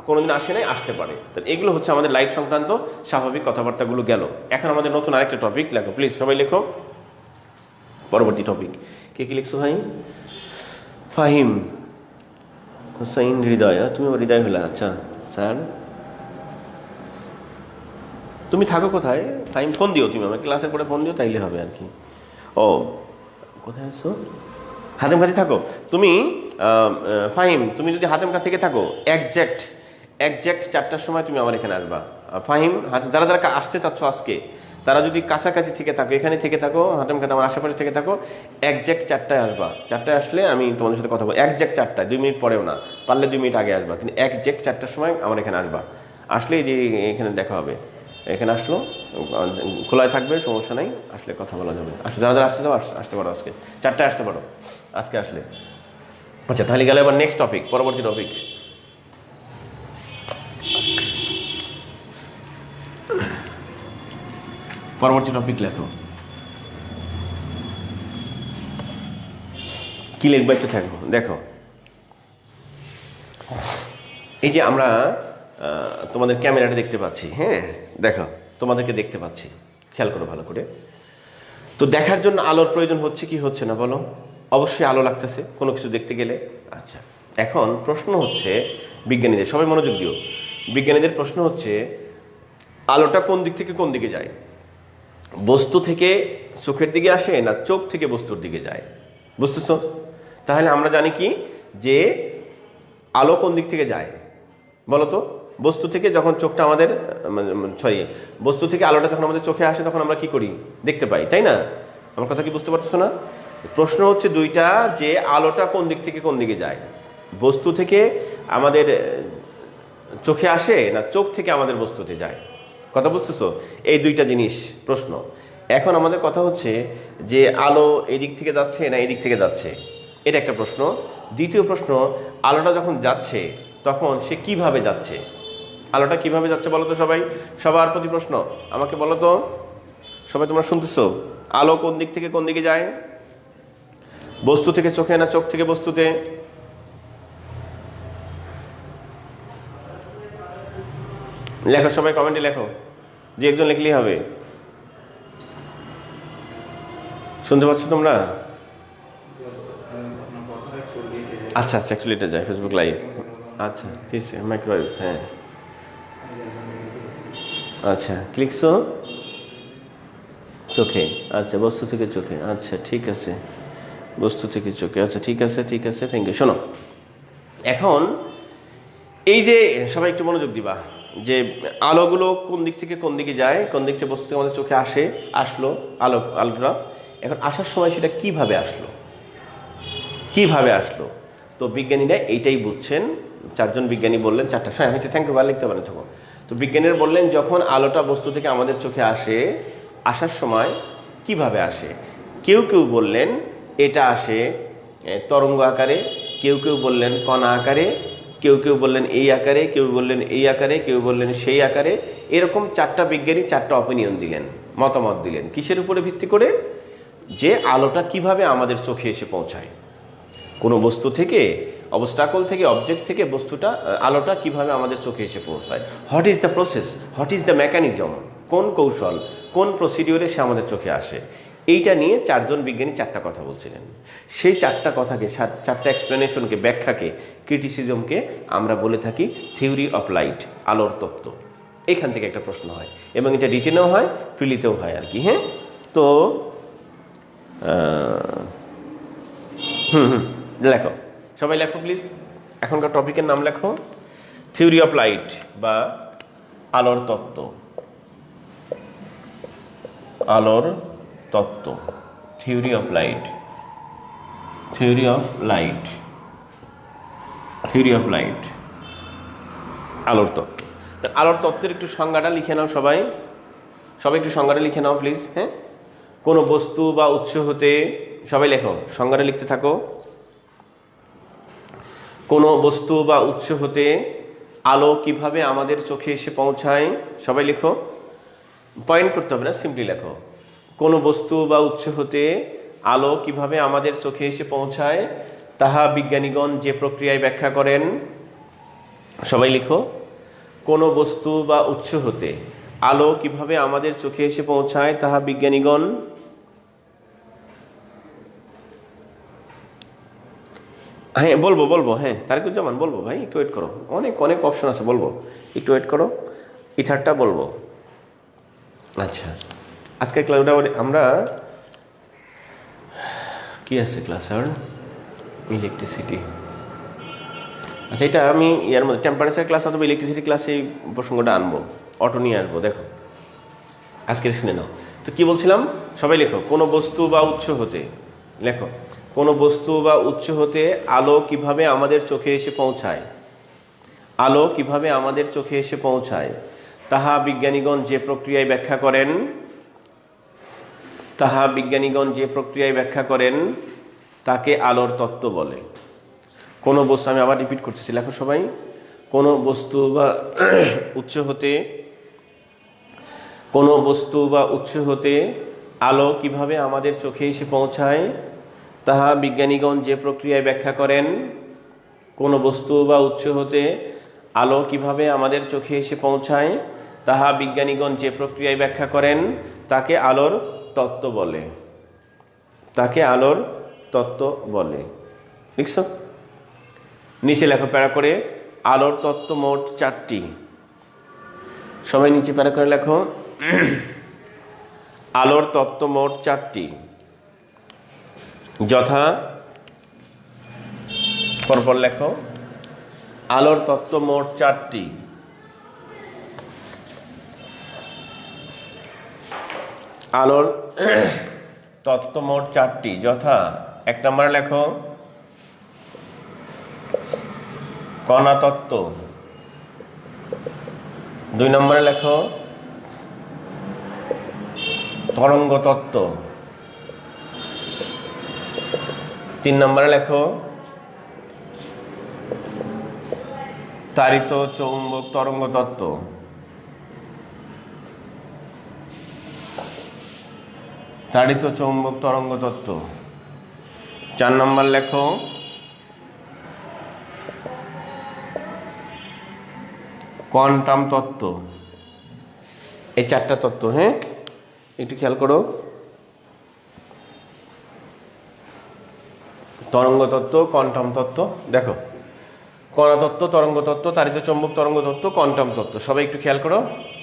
Speaker 2: কোনোদিন আসে নাই, আসতে পারে। তো এগুলো হচ্ছে আমাদের লাইফ সংক্রান্ত স্বাভাবিক কথাবার্তাগুলো গেল। এখন আমাদের নতুন আরেকটা টপিক লেখো প্লিজ, সবাই লেখো পরবর্তী টপিক। কে কি লিখছো ভাই? ফাহিম হুসাইন হৃদয়, তুমি হৃদয় হলে। আচ্ছা স্যার, তুমি থাকো কোথায়? টাইম ফোন দিও, তুমি আমাকে ক্লাসের পরে ফোন দিও, তাইলে হবে আর কি। ও কোথায় আছো? হাতেমঘাটি থাকো তুমি। ফাহিম, তুমি যদি হাতেমঘাট থেকে থাকো একজ্যাক্ট 4টার সময় তুমি আমার এখানে আসবা। ফাহিম, যারা যারা আসতে চাচ্ছ আজকে, তারা যদি কাছাকাছি থেকে থাকো, এখানে থেকে থাকো, হাতেমঘাট আমার আশেপাশে থেকে থাকো, একজ্যাক্ট 4টায় আসবা। 4টায় আসলে আমি তোমাদের সাথে কথা বলবো। একজ্যাক্ট 4টায়, 2 মিনিট পরেও না, পারলে 2 মিনিট আগে আসবা, কিন্তু একজ্যাক্ট 4টার সময় আমার এখানে আসবা। আসলে যে এখানে দেখা হবে, এখানে আসলো খোলায় থাকবে, সমস্যা নাই, আসলে কথা বলা যাবে। আসলে যারা যারা আসতে যাও আসতে পারো, আজকে 4টায় আসতে পারো আজকে আসলে। আচ্ছা, তাহলে গেলে এবার নেক্সট টপিক, পরবর্তী টপিক। পরবর্তী টপিক লেখো, কি লিখবা একটু থাকবো। দেখো, এই যে আমরা তোমাদের ক্যামেরাটা দেখতে পাচ্ছি, হ্যাঁ দেখো, তোমাদেরকে দেখতে পাচ্ছি, খেয়াল করো ভালো করে। তো দেখার জন্য আলোর প্রয়োজন হচ্ছে কি হচ্ছে না বলো? অবশ্যই আলো লাগতেছে কোনো কিছু দেখতে গেলে। আচ্ছা, এখন প্রশ্ন হচ্ছে বিজ্ঞানীদের, সবাই মনোযোগ দিও, বিজ্ঞানীদের প্রশ্ন হচ্ছে আলোটা কোন দিক থেকে কোন দিকে যায়? বস্তু থেকে চোখের দিকে আসে না চোখ থেকে বস্তুর দিকে যায়? বুঝতেছ? তাহলে আমরা জানি কি যে আলো কোন দিক থেকে যায় বলো তো? বস্তু থেকে যখন চোখটা আমাদের বস্তু থেকে আলোটা যখন আমাদের চোখে আসে, তখন আমরা কি করি? দেখতে পাই, তাই না? আমার কথা কি বুঝতে পারছো না? প্রশ্ন হচ্ছে দুইটা, যে আলোটা কোন দিক থেকে কোন দিকে যায়, বস্তু থেকে আমাদের চোখে আসে না চোখ থেকে আমাদের বস্তুতে যায়? কথা বুঝতেছো? এই দুইটা জিনিস প্রশ্ন। এখন আমাদের কথা হচ্ছে যে আলো এই দিক থেকে যাচ্ছে না এই দিক থেকে যাচ্ছে, এটা একটা প্রশ্ন। দ্বিতীয় প্রশ্ন, আলোটা যখন যাচ্ছে তখন সে কিভাবে যাচ্ছে? আলোটা কিভাবে যাচ্ছে বলো তো সবাই? সবার প্রতি প্রশ্ন, আমাকে বলো তো সবাই, তোমরা শুনতেছো? আলো কোন দিক থেকে কোন দিকে যায়? বস্তু থেকে চোখে না চোখ থেকে বস্তুতে? লেখো সবাই, কমেন্টে লেখো, যে একজন লিখলেই হবে। শুনতে পাচ্ছ তোমরা? আচ্ছা আচ্ছা, একটু লেটে যায় ফেসবুক লাইভ। আচ্ছা ঠিক আছে, মাইক্রোওয়েভ, হ্যাঁ আচ্ছা, ক্লিকসো চোখে, আচ্ছা বস্তু থেকে চোখে, আচ্ছা ঠিক আছে, বস্তু থেকে চোখে, আচ্ছা ঠিক আছে ঠিক আছে, থ্যাংক ইউ। শোনো, এখন এই যে সবাই একটু মনোযোগ দিবা, যে আলোগুলো কোন দিক থেকে কোন দিকে যায়, কোন দিক থেকে বস্তু থেকে আমাদের চোখে আসলো আলোটা, এখন আসার সময় সেটা কিভাবে আসলো, কিভাবে আসলো? তো বিজ্ঞানীরা এইটাই বুঝছেন, 4জন বিজ্ঞানী বললেন, 4টা সময় হয়েছে, থ্যাংক ইউ, ভালো লিখতে পারেন তখন। তো বিজ্ঞানীরা বললেন যখন আলোটা বস্তু থেকে আমাদের চোখে আসার সময় কিভাবে আসে? কেউ কেউ বললেন এটা আসে তরঙ্গ আকারে, কেউ কেউ বললেন কণা আকারে, কেউ কেউ বললেন এই আকারে, কেউ বললেন এই আকারে, কেউ বললেন সেই আকারে। এরকম 4টা বিজ্ঞানী 4টা অপিনিয়ন দিলেন, মতামত দিলেন। কিসের উপরে ভিত্তি করে? যে আলোটা কিভাবে আমাদের চোখে এসে পৌঁছায়, কোনো বস্তু থেকে, অবস্টাকল থেকে, অবজেক্ট থেকে বস্তুটা, আলোটা কিভাবে আমাদের চোখে এসে পৌঁছায়, what is the process, what is the mechanism, কোন কৌশল, কোন প্রসিডিওরে সে আমাদের চোখে আসে, এইটা নিয়ে 4জন বিজ্ঞানী 4টা কথা বলছিলেন। সেই 4টা কথাকে, 4টা এক্সপ্লেনেশনকে, ব্যাখ্যাকে, ক্রিটিসিজমকে আমরা বলে থাকি থিওরি অফ লাইট, আলোর তত্ত্ব। এখান থেকে একটা প্রশ্ন হয়, এবং এটা রিটেনেও হয়, প্রিলিতেও হয় আর কি। হ্যাঁ, তো লেখো সবাই, লেখো প্লিজ, এখনকার টপিকের নাম লেখো, থিওরি অফ লাইট বা আলোর তত্ত্ব, আলোর তত্ত্ব, theory of light, theory of light, theory of light, আলোর তত্ত্ব। আলোর তত্ত্বের একটু সংজ্ঞাটা লিখে নাও সবাই, সবাই একটু সংজ্ঞাটা লিখে নাও প্লিজ। হ্যাঁ, কোনো বস্তু বা উৎস হতে, সবাই লেখো, সংজ্ঞাটা লিখতে থাকো। কোনো বস্তু বা উৎস হতে আলো কিভাবে আমাদের চোখে এসে পৌঁছায়, সবাই লেখো, পয়েন্ট করতে হবে না, সিম্পলি লেখো। কোনো বস্তু বা উৎস হতে আলো কিভাবে আমাদের চোখে এসে পৌঁছায় তাহা বিজ্ঞানীগণ যে প্রক্রিয়ায় ব্যাখ্যা করেন। সবাই লিখো, কোনো বস্তু বা উৎস হতে আলো কিভাবে আমাদের চোখে এসে পৌঁছায় তাহা বিজ্ঞানীগণ হ্যাঁ বলবো হ্যাঁ তারিকুজ্জামান বলবো, ভাই একটু ওয়েট করো, অনেক অনেক অপশন আছে, বলবো একটু ওয়েট করো, ইথারটা বলবো। আচ্ছা, আজকে ক্লাউডা আমরা কি আছে ক্লাস আর ইলেকট্রিসিটি। আচ্ছা, এটা আমি ইয়ার মধ্যে টেম্পারেচার ক্লাস অথবা ইলেকট্রিসিটি ক্লাসে এই প্রসঙ্গটা আনবো, অটো নিয়ে আসবো। দেখো আজকে শুনে নাও। তো কি বলছিলাম, সবাই লেখো, কোনো বস্তু বা উৎস হতে, লেখো, কোনো বস্তু বা উৎস হতে আলো কিভাবে আমাদের চোখে এসে পৌঁছায়, আলো কিভাবে আমাদের চোখে এসে পৌঁছায় তাহা বিজ্ঞানীগণ যে প্রক্রিয়ায় ব্যাখ্যা করেন, তাহা বিজ্ঞানীগণ যে প্রক্রিয়ায় ব্যাখ্যা করেন তাকে আলোর তত্ত্ব বলে। কোনো বস্তু, আমি আবার রিপিট করতেছি, লেখো সবাই, কোনো বস্তু বা উৎস হতে, কোনো বস্তু বা উৎস হতে আলো কিভাবে আমাদের চোখে এসে পৌঁছায় তাহা বিজ্ঞানীগণ যে প্রক্রিয়ায় ব্যাখ্যা করেন। কোনো বস্তু বা উৎস হতে আলো কিভাবে আমাদের চোখে এসে পৌঁছায় তাহা বিজ্ঞানীগণ যে প্রক্রিয়ায় ব্যাখ্যা করেন তাকে আলোর তত্ত্ব বলে, তাকে আলোর তত্ত্ব বলে। লিখছ? নিচে লেখো প্যারা করে, আলোর তত্ত্ব মোট 4টি। সবাই নিচে প্যারা করে লেখো, আলোর তত্ত্ব মোট 4টি, যথা, পরপর লেখো, আলোর তত্ত্ব মোট 4টি। আলোর তত্ত্ব মোট 4টি, যথা, 1 নম্বরে লেখো কণা তত্ত্ব, 2 নম্বরে লেখো তরঙ্গ তত্ত্ব, 3 নম্বরে লেখো তাড়িত চৌম্বক তরঙ্গ তত্ত্ব, 4 নম্বর লেখো কোয়ান্টাম তত্ত্ব। এই 4টা তত্ত্ব, হ্যাঁ একটু খেয়াল করো, তরঙ্গ তত্ত্ব, কোয়ান্টাম তত্ত্ব। দেখো, কণা তত্ত্ব, তরঙ্গ তত্ত্ব, তাড়িত চৌম্বক তরঙ্গ তত্ত্ব, কোয়ান্টাম তত্ত্ব। সবাই একটু খেয়াল করো।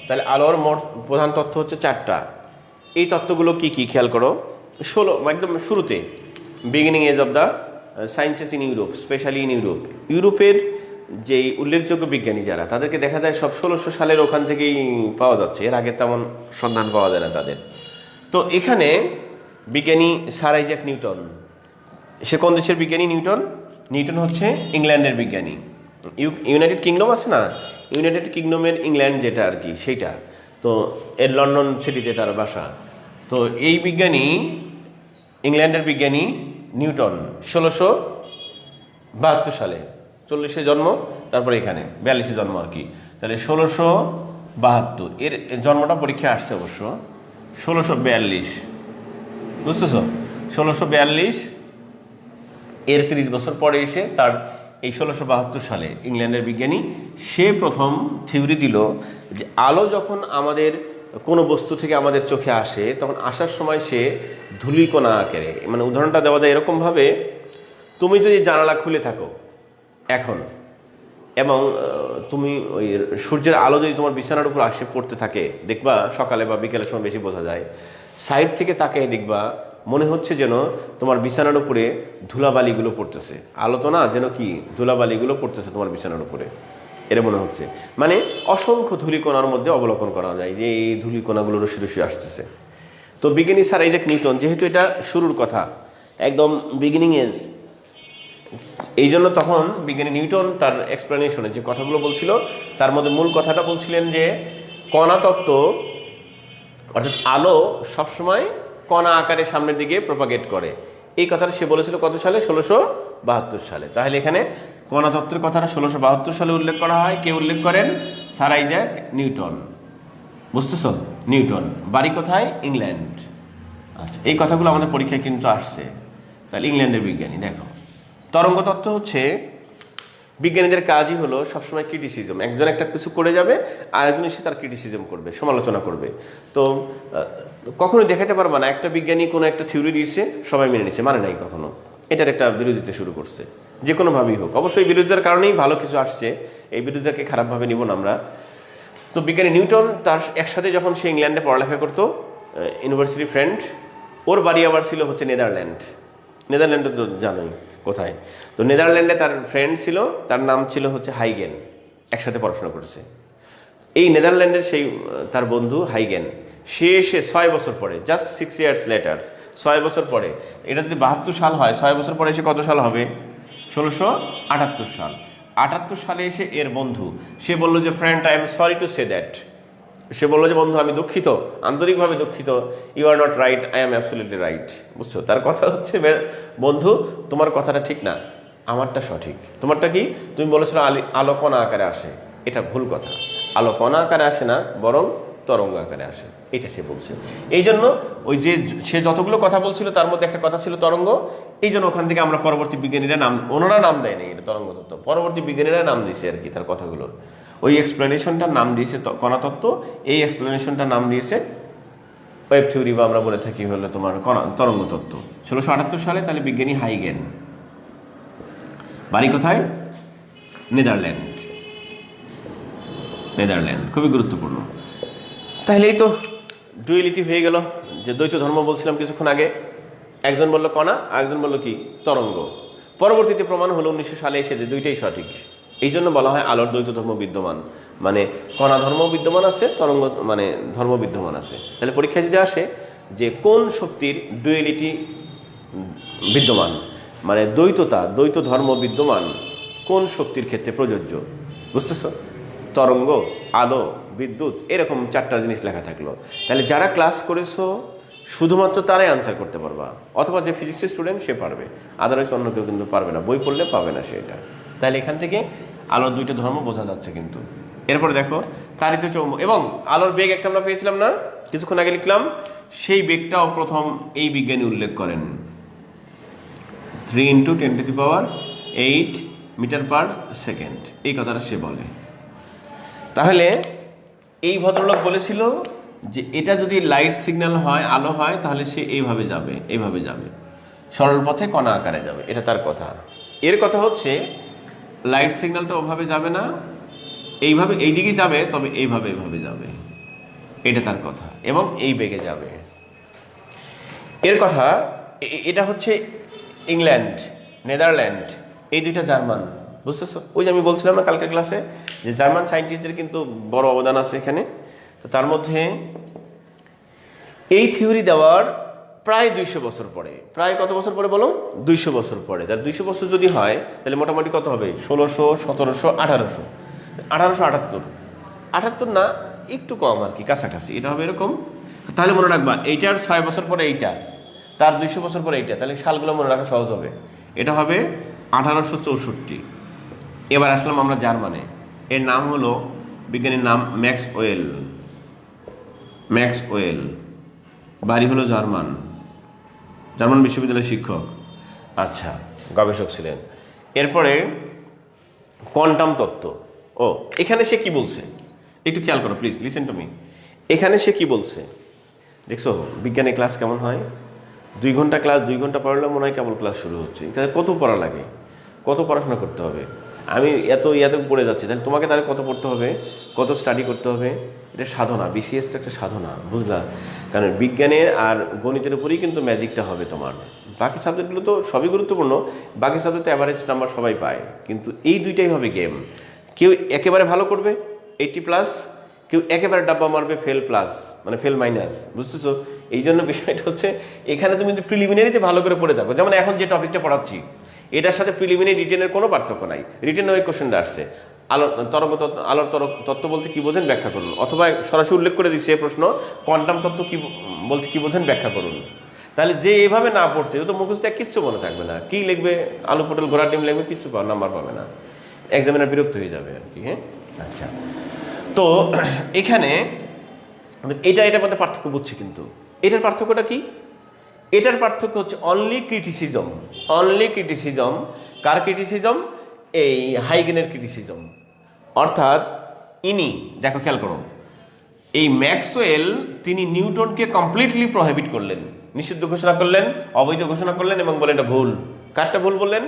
Speaker 2: তাহলে আলোর মোট প্রধান তত্ত্ব হচ্ছে 4টা। এই তত্ত্বগুলো কি কি খেয়াল করো। 16 একদম শুরুতে, beginning age of the sciences in Europe, specially in Europe, ইউরোপের যেই উল্লেখযোগ্য বিজ্ঞানী যারা, তাদেরকে দেখা যায় সব 1600 সালের ওখান থেকেই পাওয়া যাচ্ছে, এর আগে তেমন সন্ধান পাওয়া যায় না তাদের। তো এখানে বিজ্ঞানী স্যার আইজ্যাক নিউটন, সে কোন দেশের বিজ্ঞানী? নিউটন হচ্ছে ইংল্যান্ডের বিজ্ঞানী। ইউনাইটেড কিংডম আছে না, ইউনাইটেড কিংডমের ইংল্যান্ড যেটা আর কি সেইটা, তো এর লন্ডন সিটিতে তার বাসা। তো এই বিজ্ঞানী, ইংল্যান্ডের বিজ্ঞানী নিউটন 1672 সালে, 40-এ জন্ম, তারপরে এখানে 42-এ জন্ম আর কি। তাহলে 1672, এর জন্মটা পরীক্ষা আসছে অবশ্য 1642, বুঝতেছ? 1642, এর 30 বছর পরে এসে তার এই 1672 সালে ইংল্যান্ডের বিজ্ঞানী সে প্রথম থিওরি দিল যে আলো যখন আমাদের কোনো বস্তু থেকে আমাদের চোখে আসে, তখন আসার সময় সে ধূলিকণা আকারে, মানে উদাহরণটা দেওয়া যায় এরকমভাবে, তুমি যদি জানালা খুলে থাকো এখন, এবং তুমি ওই সূর্যের আলো যদি তোমার বিছানার উপর আসে পড়তে থাকে, দেখবা সকালে বা বিকেলের সময় বেশি বোঝা যায়, সাইড থেকে তাকিয়ে দেখবা মনে হচ্ছে যেন তোমার বিছানার উপরে ধুলাবালিগুলো পড়তেছে, আলো তো না, যেন কি ধুলাবালিগুলো পড়তেছে তোমার বিছানার উপরে, এরা মনে হচ্ছে। মানে অসংখ্য ধূলিকণার মধ্যে অবলোকন করা যায় যে এই ধূলিকণাগুলো রসি রসি আসতেছে। তো বিজ্ঞানী স্যার আইজ্যাক নিউটন, যেহেতু এটা শুরুর কথা, একদম বিগিনিং এজ, এই জন্য তখন বিজ্ঞানী নিউটন তার এক্সপ্লেনেশনে যে কথাগুলো বলছিল, তার মধ্যে মূল কথাটা বলছিলেন যে কণা তত্ত্ব, অর্থাৎ আলো সবসময় কণা আকারে সামনের দিকে প্রপাগেট করে। এই কথাটা সে বলেছিল কত সালে? 1672 সালে। তাহলে এখানে কণা তত্ত্বের কথাটা 1672 সালে উল্লেখ করা হয়। কে উল্লেখ করেন? Sir Isaac Newton. বুঝতেছ? নিউটন, বাড়ি কোথায়? ইংল্যান্ড। আচ্ছা, এই কথাগুলো আমাদের পরীক্ষায় কিন্তু আসছে। তাহলে ইংল্যান্ডের বিজ্ঞানী, দেখো তরঙ্গ তত্ত্ব হচ্ছে বিজ্ঞানীদের কাজই হলো সবসময় ক্রিটিসিজম, একজন একটা কিছু করে যাবে আর একজন এসে তার ক্রিটিসিজম করবে, সমালোচনা করবে। তো কখনো দেখাতে পারবা না একটা বিজ্ঞানী কোনো একটা থিওরি দিয়েছে সবাই মেনে নিচ্ছে, মানে নাই কখনো, এটার একটা বিরোধিতা শুরু করছে যে কোনোভাবেই হোক। অবশ্যই বিরোধিতার কারণেই ভালো কিছু আসছে, এই বিরোধিতাকে খারাপভাবে নিব না আমরা। তো বিজ্ঞানী নিউটন তার একসাথে যখন সে ইংল্যান্ডে পড়ালেখা করতো, ইউনিভার্সিটি ফ্রেন্ড, ওর বাড়ি আবার ছিল হচ্ছে নেদারল্যান্ড। নেদারল্যান্ডে তো জানোই কোথায়। তো নেদারল্যান্ডে তার ফ্রেন্ড ছিল, তার নাম ছিল হচ্ছে হাইগেন, একসাথে পড়াশোনা করেছে। এই নেদারল্যান্ডের সেই তার বন্ধু হাইগেন, সে 6 বছর পরে, জাস্ট 6 ইয়ার্স লেটার্স, 6 বছর পরে, এটা যদি 72 সাল হয়, 6 বছর পরে এসে কত সাল হবে? 1678 সাল। 78 সালে এসে এর বন্ধু সে বললো যে friend, I am sorry to say that, সে বললো যে বন্ধু আমি দুঃখিত, আন্তরিকভাবে দুঃখিত, you are not right, I am absolutely right. বুঝছো, তার কথা হচ্ছে বন্ধু তোমার কথাটা ঠিক না, আমারটা সঠিক। তোমারটা কি? তুমি বলেছিল আলো কণা আকারে আসে, এটা ভুল কথা, আলো কণা আকারে আসে না, বরং তরঙ্গ আকারে আসে, এটা সে বলছে। এই জন্য ওই যে সে যতগুলো কথা বলছিল তার মধ্যে একটা কথা ছিল তরঙ্গ। এই জন্য ওখান থেকে আমরা পরবর্তী বিজ্ঞানীরা ওনারা নাম দেয় না এটা তরঙ্গ তত্ত্ব, পরবর্তী বিজ্ঞানীরা নাম দিয়েছে আর কি তার কথাগুলোর। ওই এক্সপ্লেনেশনটার নাম দিয়েছে কণাতত্ত্ব, এই এক্সপ্লেনেশনটার নাম দিয়েছে ওয়েব থিওরি, বা আমরা বলে থাকি হলো তোমার তরঙ্গ তত্ত্ব। 1678 সালে তাহলে বিজ্ঞানী হাইগেন, বাড়ি কোথায়? নেদারল্যান্ড। নেদারল্যান্ড খুবই গুরুত্বপূর্ণ। তাহলে এই তো ডুয়েলিটি হয়ে গেল, যে দ্বৈত ধর্ম বলছিলাম কিছুক্ষণ আগে, একজন বলল কণা, আরেকজন বলল কি তরঙ্গ। পরবর্তীতে প্রমাণ হলো 1900 সালে এসে যে দুইটাই সঠিক। এই জন্য বলা হয় আলোর দ্বৈত ধর্ম বিদ্যমান, মানে কণা ধর্ম বিদ্যমান আছে, তরঙ্গ মানে ধর্ম বিদ্যমান আছে। তাহলে পরীক্ষায় যদি আসে যে কোন শক্তির ডুয়েলিটি বিদ্যমান, মানে দ্বৈত ধর্ম বিদ্যমান কোন শক্তির ক্ষেত্রে প্রযোজ্য, বুঝতেছ? তরঙ্গ, আলো, বিদ্যুৎ, এরকম 4টা জিনিস লেখা থাকলো। তাহলে যারা ক্লাস করেছো শুধুমাত্র তারাই আনসার করতে পারবা, অথবা যে ফিজিক্সের স্টুডেন্ট সে পারবে, আদারওয়াইজ অন্য কেউ কিন্তু পারবে না, বই পড়লে পাবে না সেটা। তাহলে এখান থেকে আলোর দুইটা ধর্ম বোঝা যাচ্ছে কিন্তু। এরপরে দেখো তাড়িত চৌম্বক এবং আলোর বেগ একটা আমরা পেয়েছিলাম না, কিছুক্ষণ আগে লিখলাম, সেই বেগটাও প্রথম এই বিজ্ঞানী উল্লেখ করেন, 3 × 10⁸ মিটার পার সেকেন্ড, এই কথাটা সে বলে। তাহলে এই ভদ্রলোক বলেছিল যে এটা যদি লাইট সিগন্যাল হয়, আলো হয়, তাহলে সে এইভাবে যাবে, এইভাবে যাবে, সরল পথে কণা আকারে যাবে, এটা তার কথা। এর কথা হচ্ছে লাইট সিগন্যালটা ওভাবে যাবে না, এইভাবে এইদিকে যাবে, তবে এইভাবে এইভাবে যাবে, এটা তার কথা, এবং এই বেগে যাবে। এর কথা এটা হচ্ছে ইংল্যান্ড, নেদারল্যান্ড, এই দুইটা জার্মান, বুঝতেছো? ওই যে আমি বলছিলাম না কালকের ক্লাসে যে জার্মান সায়েন্টিস্টদের কিন্তু বড় অবদান আছে এখানে। তো তার মধ্যে এই থিওরি দেওয়ার প্রায় 200 বছর পরে, প্রায় কত বছর পরে বলো? 200 বছর পরে। তার 200 বছর যদি হয় তাহলে মোটামুটি কত হবে? 1600, 1700, 1800, 1878 না, একটু কম আর কি, কাছাকাছি এটা হবে এরকম। তাহলে মনে রাখবা এইটার 6 বছর পরে এইটা, তার 200 বছর পরে এইটা, তাহলে সালগুলো মনে রাখা সহজ হবে। এটা হবে 1864। এবার আসলাম আমরা জার্মানে, এর নাম হলো, বিজ্ঞানীর নাম ম্যাক্সওয়েল। ম্যাক্সওয়েল, বাড়ি হলো জার্মান, জার্মান বিশ্ববিদ্যালয়ের শিক্ষক, আচ্ছা গবেষক ছিলেন। এরপরে কোয়ান্টাম তত্ত্ব। ও এখানে সে কি বলছে একটু খেয়াল করো প্লিজ, লিসেন টু মি। এখানে সে কি বলছে দেখছো? বিজ্ঞানের ক্লাস কেমন হয়? 2 ঘন্টা ক্লাস, 2 ঘন্টা পড়ালে মনে হয় কেবল ক্লাস শুরু হচ্ছে। এখানে কত পড়া লাগে, কত পড়াশোনা করতে হবে। আমি এত পড়ে যাচ্ছি, তাহলে তোমাকে তাহলে কত পড়তে হবে, কত স্টাডি করতে হবে। এটা সাধনা, বিসিএসটা একটা সাধনা, বুঝলা? কারণ বিজ্ঞানের আর গণিতের উপরেই কিন্তু ম্যাজিকটা হবে তোমার। বাকি সাবজেক্টগুলো তো সবই গুরুত্বপূর্ণ, বাকি সাবজেক্টে অ্যাভারেজ নাম্বার সবাই পায়, কিন্তু এই দুইটাই হবে গেম। কেউ একেবারে ভালো করবে 80+, কেউ একেবারে ডাব্বা মারবে ফেল প্লাস, মানে ফেল মাইনাস, বুঝতেছো? এই জন্য বিষয়টা হচ্ছে এখানে তুমি যদি প্রিলিমিনারিতে ভালো করে পড়ে থাকো, যেমন এখন যে টপিকটা পড়াচ্ছি এটার সাথে প্রিলিমিনারি রিটেনের কোনো পার্থক্য নাই। রিটেনে ওই কোশ্চেনটা আসছে, আলোর তত্ত্ব বলতে কি বোঝেন ব্যাখ্যা করুন, অথবা সরাসরি উল্লেখ করে দিচ্ছে প্রশ্ন, কোয়ান্টাম তত্ত্ব কি বলতে কি বোঝেন ব্যাখ্যা করুন। তাহলে যে এভাবে না পড়ছে ও তো মুখস্থ কিচ্ছু মনে থাকবে না, কি লিখবে, আলু পটল ঘোড়া ডিম লিখবে, কিচ্ছু নাম্বার পাবে না, এক্সামিনার বিরক্ত হয়ে যাবে আর কি। হ্যাঁ, আচ্ছা। তো এখানে এটার মধ্যে পার্থক্য বুঝছি, কিন্তু এটার পার্থক্যটা কি? এটার পার্থক্য হচ্ছে অনলি ক্রিটিসিজম। অনলি ক্রিটিসিজম কার ক্রিটিসিজম? এই হাইগেনের ক্রিটিসিজম। অর্থাৎ ইনি দেখো, খেয়াল করো, এই ম্যাক্সওয়েল তিনি নিউটনকে কমপ্লিটলি প্রহিবিট করলেন, নিষিদ্ধ ঘোষণা করলেন, অবৈধ ঘোষণা করলেন এবং বলেন এটা ভুল। কারটা ভুল বললেন?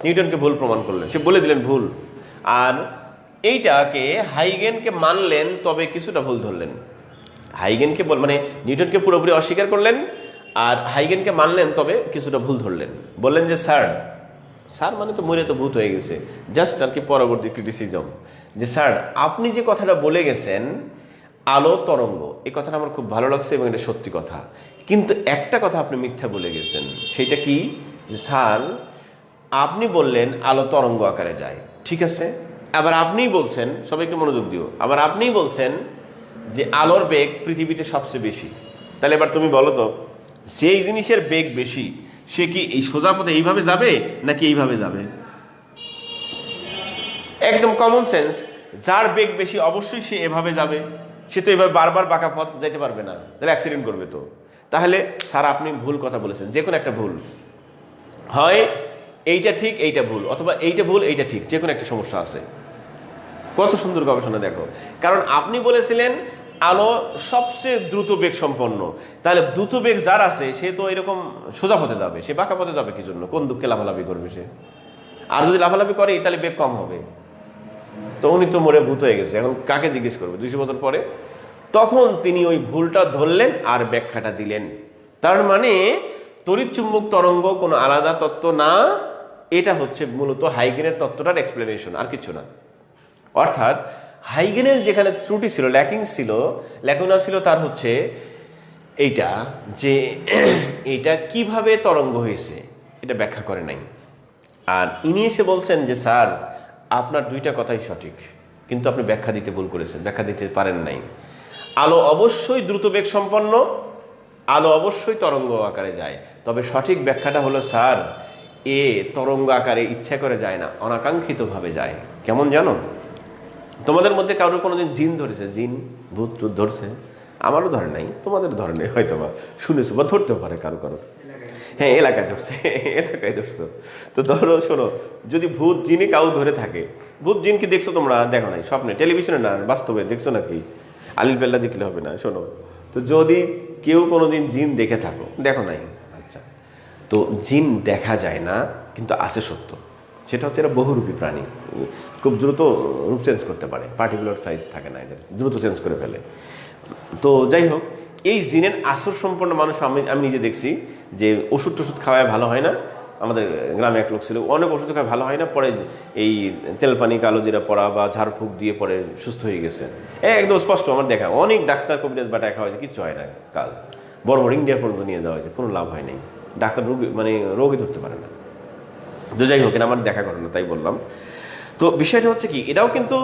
Speaker 2: নিউটনকে ভুল প্রমাণ করলেন, সে বলে দিলেন ভুল। আর এইটাকে হাইগেনকে মানলেন, তবে কিছুটা ভুল ধরলেন। হাইগেনকে মানে নিউটনকে পুরোপুরি অস্বীকার করলেন, আর হাইগেনকে মানলেন, তবে কিছুটা ভুল ধরলেন। বললেন যে স্যার, স্যার মানে তো মরে তো ভূত হয়ে গেছে, জাস্ট আর কি পরবর্তী ক্রিটিসিজম, যে স্যার আপনি যে কথাটা বলে গেছেন আলো তরঙ্গ, এই কথাটা আমার খুব ভালো লাগছে এবং এটা সত্যি কথা, কিন্তু একটা কথা আপনি মিথ্যা বলে গেছেন। সেইটা কি? যে স্যার আপনি বললেন আলো তরঙ্গ আকারে যায়, ঠিক আছে, আবার আপনিই বলছেন, সবাই একটু মনোযোগ দিও, আবার আপনিই বলছেন যে আলোর বেগ পৃথিবীতে সবচেয়ে বেশি। তাহলে এবার তুমি বলো তো, সেই জিনিসের বেগ বেশি, সে কি এই সোজা পথে এইভাবে যাবে নাকি এইভাবে যাবে? একদম কমন সেন্স, যার বেগ বেশি অবশ্যই সে এভাবে যাবে, সে তো এভাবে বারবার বাঁকা পথ যেতে পারবে না, তাহলে অ্যাক্সিডেন্ট করবে তো। তাহলে স্যার আপনি ভুল কথা বলেছেন, যে কোনো একটা ভুল, হয় এইটা ঠিক এইটা ভুল, অথবা এইটা ভুল এইটা ঠিক, যে কোনো একটা সমস্যা আছে। কত সুন্দর গবেষণা দেখো, কারণ আপনি বলেছিলেন আলো সবচেয়ে দ্রুত বেগ সম্পন্ন, তাহলে দ্রুত বেগ যার আছে সে তো এরকম সোজা পথে যাবে, সে বাঁকা পথে যাবে কি জন্য? কোন দুঃখে লাফালাফি করবে সে? আর যদি লাফালাফি করে তাহলে বেগ কম হবে। তো উনি তো মরে ভূত হয়ে গেছে, এখন কাকে জিজ্ঞেস করবে 200 বছর পরে? তখন তিনি ওই ভুলটা ধরলেন আর ব্যাখ্যাটা দিলেন। তার মানে তড়িৎ চুম্বক তরঙ্গ কোনো আলাদা তত্ত্ব না, এটা হচ্ছে মূলত হাইগেনের তত্ত্বটার এক্সপ্লেনেশন, আর কিছু না। অর্থাৎ হাইগেনের যেখানে ত্রুটি ছিল, ল্যাকুনা ছিল তার হচ্ছে এইটা, যে এইটা কিভাবে তরঙ্গ হয়েছে এটা ব্যাখ্যা করে নাই। আর ইনি এসে বলছেন যে স্যার আপনার দুইটা কথাই সঠিক, কিন্তু আপনি ব্যাখ্যা দিতে ভুল করেছেন, ব্যাখ্যা দিতে পারেন নাই। আলো অবশ্যই দ্রুত বেগ সম্পন্ন, আলো অবশ্যই তরঙ্গ আকারে যায়, তবে সঠিক ব্যাখ্যাটা হলো স্যার এ তরঙ্গ আকারে ইচ্ছা করে যায় না, অনাকাঙ্ক্ষিতভাবে যায়। কেমন জানো? তোমাদের মধ্যে কারোর কোনোদিন জিন ধরেছে? জিন ভূত টুত ধরছে? আমারও ধরে নাই, তোমাদের ধরে নেই হয়তো, বা শুনেছো বা ধরতেও পারে কারো কারো। হ্যাঁ, এলাকায় ধরছে, এলাকায় ধরছো। তো ধরো, শোনো, যদি ভূত জিনই কাউ ধরে থাকে, ভূত জিন কি দেখছো তোমরা? দেখো নাই, স্বপ্নে, টেলিভিশনে না, বাস্তবে দেখছো নাকি? আলিল বেল্লা দেখলে হবে না। শোনো, তো যদি কেউ কোনোদিন জিন দেখে থাকো, দেখো নাই, আচ্ছা, তো জিন দেখা যায় না কিন্তু আছে সত্য। সেটা হচ্ছে এরা বহুরূপী প্রাণী, খুব দ্রুত রূপ চেঞ্জ করতে পারে, পার্টিকুলার সাইজ থাকে না এদের, দ্রুত চেঞ্জ করে ফেলে। তো যাই হোক, এই জিনের আসর সম্পন্ন মানুষ আমি নিজে দেখছি, যে ওষুধ টষুধ খাওয়ায় ভালো হয় না। আমাদের গ্রামে এক লোক ছিল, অনেক ওষুধ খাওয়া ভালো হয় না, পরে এই তেলপানি কালো জিরা পড়া বা ঝাড়ফুঁক দিয়ে পরে সুস্থ হয়ে গেছে। একদম স্পষ্ট আমার দেখা, অনেক ডাক্তার কবিরাজ বা দেখা হয়েছে, কিচ্ছু হয় না কাজ। বড় বড় ইন্ডিয়া পর্যন্ত নিয়ে যাওয়া হয়েছে, কোনো লাভ হয় নাই, ডাক্তার রোগী মানে রোগী ধরতে পারে না। তো যাই হোক, এটা আমার দেখা ঘটনা, তাই বললাম। তো বিষয়টা হচ্ছে কি, এটাও কিন্তু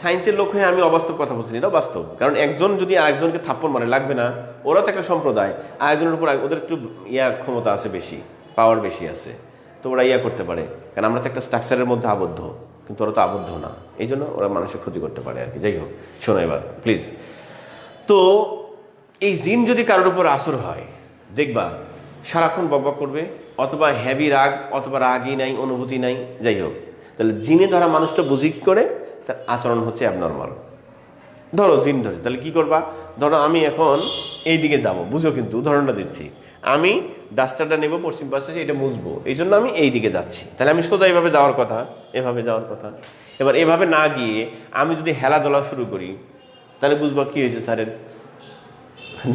Speaker 2: সায়েন্সের লোক হয়ে আমি অবাস্তব কথা বলছি, এটাও বাস্তব। কারণ একজন যদি আরেকজনকে থাপ্পড় মারে, লাগবে না? ওরাও তো একটা সম্প্রদায়, আরেকজনের উপর ওদের একটু ক্ষমতা আছে বেশি, পাওয়ার বেশি আছে, তো ওরা করতে পারে। কারণ আমরা তো একটা স্ট্রাকচারের মধ্যে আবদ্ধ, কিন্তু ওরা তো আবদ্ধ না, এই জন্য ওরা মানুষের ক্ষতি করতে পারে আর কি। যাই হোক, শোনো এবার প্লিজ। তো এই জিন যদি কারোর উপর আসর হয়, দেখবা সারাক্ষণ বকবক করবে, অথবা হেভি রাগ, অথবা রাগই নাই, অনুভূতি নাই। যাই হোক, তাহলে জিনে ধরা মানুষটা বুঝি কি করে? তার আচরণ হচ্ছে অ্যাবনর্মাল। ধরো জিন ধরছে, তাহলে কি করবা? ধরো আমি এখন এই দিকে যাব, বুঝো কিন্তু উদাহরণটা দিচ্ছি, আমি ডাস্টারটা নেব পশ্চিম পাশে, এটা মুছবো, এই জন্য আমি এই দিকে যাচ্ছি, তাহলে আমি সোজা এইভাবে যাওয়ার কথা, এভাবে যাওয়ার কথা। এবার এভাবে না গিয়ে আমি যদি হেলাধুলা শুরু করি, তাহলে বুঝবো কি হয়েছে স্যারের?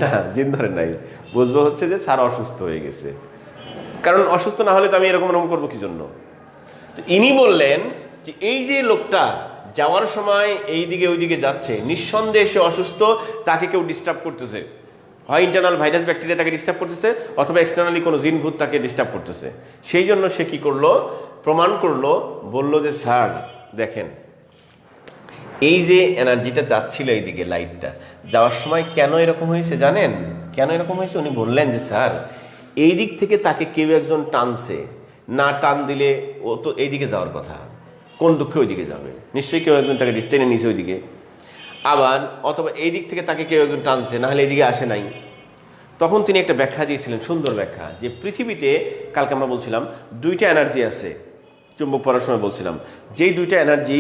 Speaker 2: না, জিন ধরে নাই, বুঝবো হচ্ছে যে স্যার অসুস্থ হয়ে গেছে। কারণ অসুস্থ না হলে তো আমি এরকম করবো কি জন্য? তো ইনি বললেন যে এই যে লোকটা যাওয়ার সময় এই দিকে ওই দিকে যাচ্ছে, নিঃসন্দেহে সে অসুস্থ, তাকে কেউ ডিস্টার্ব করতেছে, হয় ইন্টারনাল ভাইরাস ব্যাকটেরিয়া তাকে ডিস্টার্ব করতেছে, অথবা এক্সটার্নালি কোনো জিন ভূত তাকে ডিস্টার্ব করতেছে। সেই জন্য সে কি করলো? প্রমাণ করলো, বলল যে স্যার দেখেন, এই যে এনার্জিটা যাচ্ছিল এইদিকে, লাইটটা যাওয়ার সময় কেন এরকম হয়েছে জানেন? কেন এরকম হয়েছে? উনি বললেন যে স্যার এই দিক থেকে তাকে কেউ একজন টানছে, না টান দিলে ও তো এইদিকে যাওয়ার কথা, কোন দুঃখে ওইদিকে যাবে? নিশ্চয়ই কেউ একজন তাকে টেনে নিয়েছে ওইদিকে। আবার অথবা এই দিক থেকে তাকে কেউ একজন টানছে, না হলে এইদিকে আসে নাই। তখন তিনি একটা ব্যাখ্যা দিয়েছিলেন, সুন্দর ব্যাখ্যা, যে পৃথিবীতে কালকে আমরা বলছিলাম দুইটা এনার্জি আছে, চুম্বক পড়ার সময় বলছিলাম, যেই দুইটা এনার্জি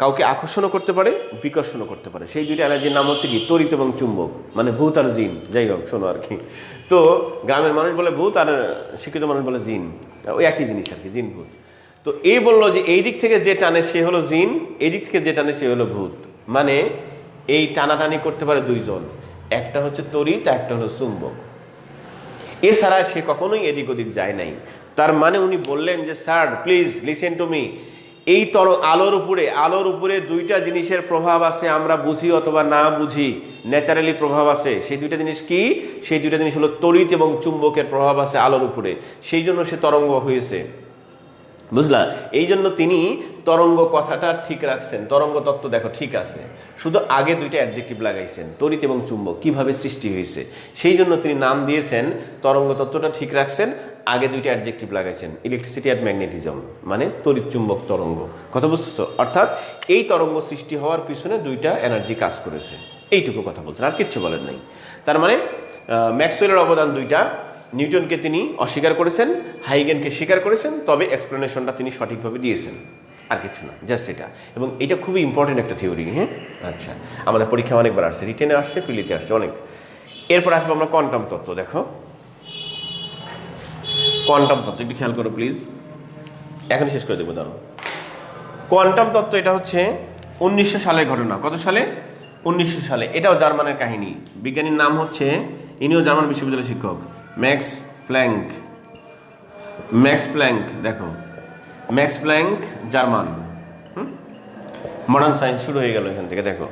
Speaker 2: কাউকে আকর্ষণও করতে পারে, বিকর্ষণও করতে পারে, সেই দুইটা এনার্জির নাম হচ্ছে কি তড়িৎ এবং চুম্বক, মানে ভূত আর জিন। যাই হোক, শোনো আর কি। তো গ্রামের মানুষ বলে ভূত আর শিক্ষিত মানুষ বলে জিন, ওই একই জিনিস আর কি, জিন ভূত। তো এই বললো যে এই দিক থেকে যে টানে সে হলো জিন, এই দিক থেকে যে টানে সে হলো ভূত। মানে এই টানাটানি করতে পারে দুইজন, একটা হচ্ছে তড়িৎ, একটা হলো চুম্বক। এছাড়া সে কখনোই এদিক ওদিক যায় নাই। তার মানে উনি বললেন যে sir please listen to me, এই আলোর উপরে দুইটা জিনিসের প্রভাব আছে, আমরা বুঝি অথবা না বুঝি, ন্যাচারালি প্রভাব আছে। সেই দুইটা জিনিস কি? সেই দুইটা জিনিস হলো তড়িৎ এবং চুম্বকের প্রভাব আছে আলোর উপরে, সেই জন্য সে তরঙ্গ হয়েছে, বুঝলা? এই জন্য তিনি তরঙ্গ কথাটা ঠিক রাখছেন, তরঙ্গ তত্ত্ব দেখো ঠিক আছে, শুধু আগে দুইটা অ্যাডজেক্টিভ লাগাইছেন, তড়িৎ এবং চুম্বক কিভাবে সৃষ্টি হয়েছে, সেই জন্য তিনি নাম দিয়েছেন, তরঙ্গ তত্ত্বটা ঠিক রাখছেন, আগে দুইটা অ্যাডজেক্টিভ লাগাইছেন, ইলেকট্রিসিটি আর ম্যাগনেটিজম, মানে তড়িৎ চুম্বক তরঙ্গ। কথা বুঝতেছো? অর্থাৎ এই তরঙ্গ সৃষ্টি হওয়ার পিছনে দুইটা এনার্জি কাজ করেছে, এইটুকু কথা বলছেন, আর কিচ্ছু বলেন নাই। তার মানে ম্যাক্সওয়েলের অবদান দুইটা, নিউটনকে তিনি অস্বীকার করেছেন, হাইগেনকে স্বীকার করেছেন, তবে এক্সপ্লেনেশনটা তিনি সঠিকভাবে দিয়েছেন, আর কিছু না, জাস্ট এটা। এবং এটা খুবই ইম্পর্টেন্ট একটা থিওরি। হ্যাঁ, আচ্ছা, আমাদের পরীক্ষা অনেকবার আসছে, রিটেনে আসছে, পিলিতে আসছে অনেক। এরপর আসবো আমরা কোয়ান্টাম তত্ত্ব। দেখো কোয়ান্টাম তত্ত্ব একটু খেয়াল করো প্লিজ, এখন শেষ করে দেবো, দাঁড়ো। কোয়ান্টাম তত্ত্ব এটা হচ্ছে 1900 সালের ঘটনা। কত সালে? 1900 সালে। এটাও জার্মানের কাহিনী। বিজ্ঞানীর নাম হচ্ছে, ইনিও জার্মান বিশ্ববিদ্যালয়ের শিক্ষক, ম্যাক্স প্ল্যাঙ্ক। দেখো Max Planck, German. Modern science শুরু হয়ে গেল এখান থেকে। দেখো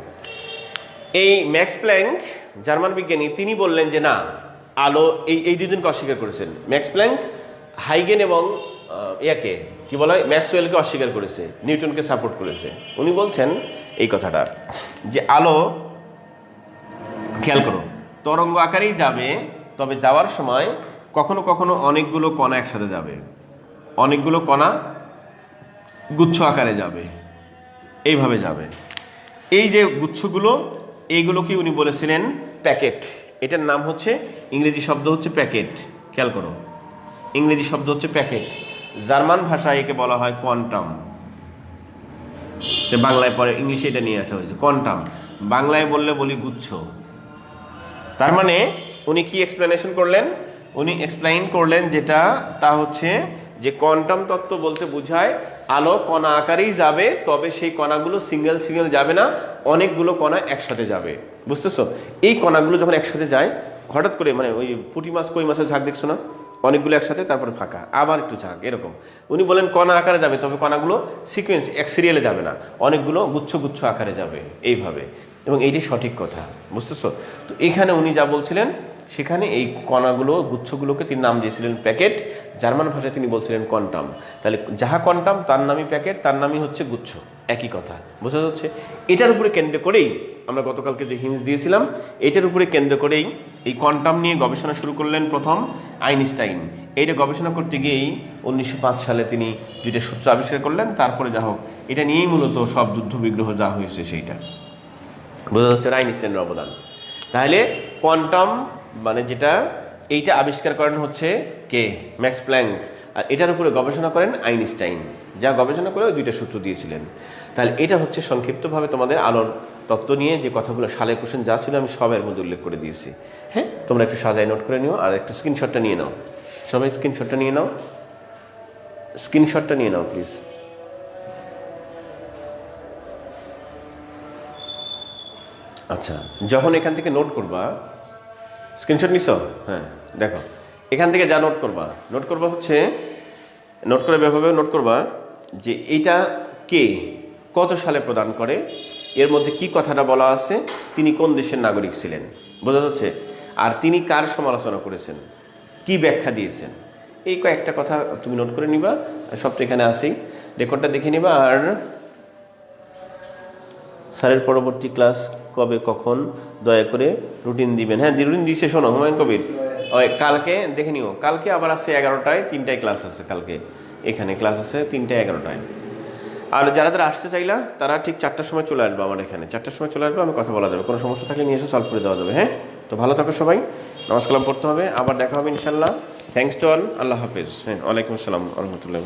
Speaker 2: এই ম্যাক্স প্ল্যাঙ্ক, জার্মান বিজ্ঞানী, তিনি বললেন যে না, আলো, এই দুজনকে অস্বীকার করেছেন। ম্যাক্স প্ল্যাঙ্ক হাইগেন এবং ইয়াকে কি বলা হয়, ম্যাক্সওয়েলকে অস্বীকার করেছে, নিউটনকে সাপোর্ট করেছে। উনি বলছেন এই কথাটা যে আলো, খেয়াল করো, তরঙ্গ আকারেই যাবে, তবে যাওয়ার সময় কখনো কখনো অনেকগুলো কণা একসাথে যাবে, অনেকগুলো কণা গুচ্ছ আকারে যাবে, এইভাবে যাবে। এই যে গুচ্ছগুলো, এইগুলোকে উনি বলেছিলেন প্যাকেট। এটার নাম হচ্ছে, ইংরেজি শব্দ হচ্ছে প্যাকেট। খেয়াল করো, ইংরেজি শব্দ হচ্ছে প্যাকেট, জার্মান ভাষায় একে বলা হয় কোয়ান্টাম। বাংলায় পরে ইংলিশে এটা নিয়ে আসা হয়েছে কোয়ান্টাম, বাংলায় বললে বলি গুচ্ছ। তার মানে উনি কি এক্সপ্লেনেশন করলেন? উনি এক্সপ্লেইন করলেন যেটা, তা হচ্ছে যে কোয়ান্টাম তত্ত্ব বলতে বোঝায় আলো কণা আকারেই যাবে, তবে সেই কণাগুলো সিঙ্গেল সিঙ্গেল যাবে না, অনেকগুলো কণা একসাথে যাবে। বুঝতেছো? এই কণাগুলো যখন একসাথে যায়, হঠাৎ করে, মানে ওই পুঁটি মাছ কই মাছের ঝাঁক দেখছো না, অনেকগুলো একসাথে, তারপরে ফাঁকা, আবার একটু ঝাঁক, এরকম। উনি বলেন কণা আকারে যাবে, তবে কণাগুলো সিকোয়েন্স, এক সিরিয়ালে যাবে না, অনেকগুলো গুচ্ছ গুচ্ছ আকারে যাবে, এইভাবে। এবং এইটি সঠিক কথা, বুঝতেছো? তো এখানে উনি যা বলছিলেন, সেখানে এই কণাগুলো, গুচ্ছগুলোকে তিনি নাম দিয়েছিলেন প্যাকেট, জার্মান ভাষায় তিনি বলছিলেন কোয়ান্টাম। তাহলে যাহা কোয়ান্টাম তার নামই প্যাকেট, তার নামই হচ্ছে গুচ্ছ, একই কথা, বোঝা যাচ্ছে? এটার উপরে কেন্দ্র করেই আমরা গতকালকে যে হিন্স দিয়েছিলাম, এটার উপরে কেন্দ্র করেই এই কোয়ান্টাম নিয়ে গবেষণা শুরু করলেন প্রথম আইনস্টাইন। এইটা গবেষণা করতে গিয়েই 1905 সালে তিনি দুইটা সূত্র আবিষ্কার করলেন। তারপরে যা হোক, এটা নিয়েই মূলত সব যুদ্ধ বিগ্রহ যা হয়েছে সেইটা, বোঝা যাচ্ছে আইনস্টাইনের অবদান। তাহলে কোয়ান্টাম মানে যেটা, এইটা আবিষ্কার করেন হচ্ছে কে? Max Planck. আর এটার উপরে গবেষণা করেন আইনস্টাইন, যা গবেষণা করে ওই দুইটা সূত্র দিয়েছিলেন। তাহলে এটা হচ্ছে সংক্ষিপ্তভাবে তোমাদের আলোর তত্ত্ব নিয়ে যে কথাগুলো, সালে কোশ্চেন যা ছিল আমি সবের মধ্যে উল্লেখ করে দিয়েছি। হ্যাঁ, তোমরা একটু সাজায় নোট করে নিও, আর একটু স্ক্রিনশটটা নিয়ে নাও, সবাই স্ক্রিনশটটা নিয়ে নাও, স্ক্রিনশটটা নিয়ে নাও প্লিজ। আচ্ছা, যখন এখান থেকে নোট করবা, স্ক্রিনশট নিছো? হ্যাঁ, দেখো এখান থেকে যা নোট করবা হচ্ছে, নোট করে ব্যাপকভাবে নোট করবা যে এইটা কে, কত সালে প্রদান করে, এর মধ্যে কি কথাটা বলা আছে, তিনি কোন দেশের নাগরিক ছিলেন, বোঝা যাচ্ছে? আর তিনি কার সমালোচনা করেছেন, কি ব্যাখ্যা দিয়েছেন, এই কয়েকটা কথা তুমি নোট করে নিবা। সব তো এখানে আছেই, রেকর্ডটা দেখে নিবা। আর স্যারের পরবর্তী ক্লাস কবে, কখন, দয়া করে রুটিন দিবেন। হ্যাঁ, রুটিন দিয়েছে, শোনো হুমায়ুন কবির, ওই কালকে দেখে নিও। কালকে আবার আছে 11টায়, 3টায় ক্লাস আছে কালকে, এখানে ক্লাস আছে 3টায় 11টায়। আর যারা যারা আসতে চাইলা তারা ঠিক 4টার সময় চলে আসবে আমার এখানে, 4টার সময় চলে আসবে, আমি কথা বলা যাবে, কোনো সমস্যা থাকলে নিয়ে এসে সলভ করে দেওয়া যাবে। হ্যাঁ, তো তো ভালো থাকো সবাই, নামাজ কালাম পড়তে হবে, আবার দেখা হবে ইনশাল্লাহ। থ্যাংকস টু অল, আল্লাহ হাফেজ। হ্যাঁ, ওয়ালাইকুম আসসালাম রহমতুল্লাহ।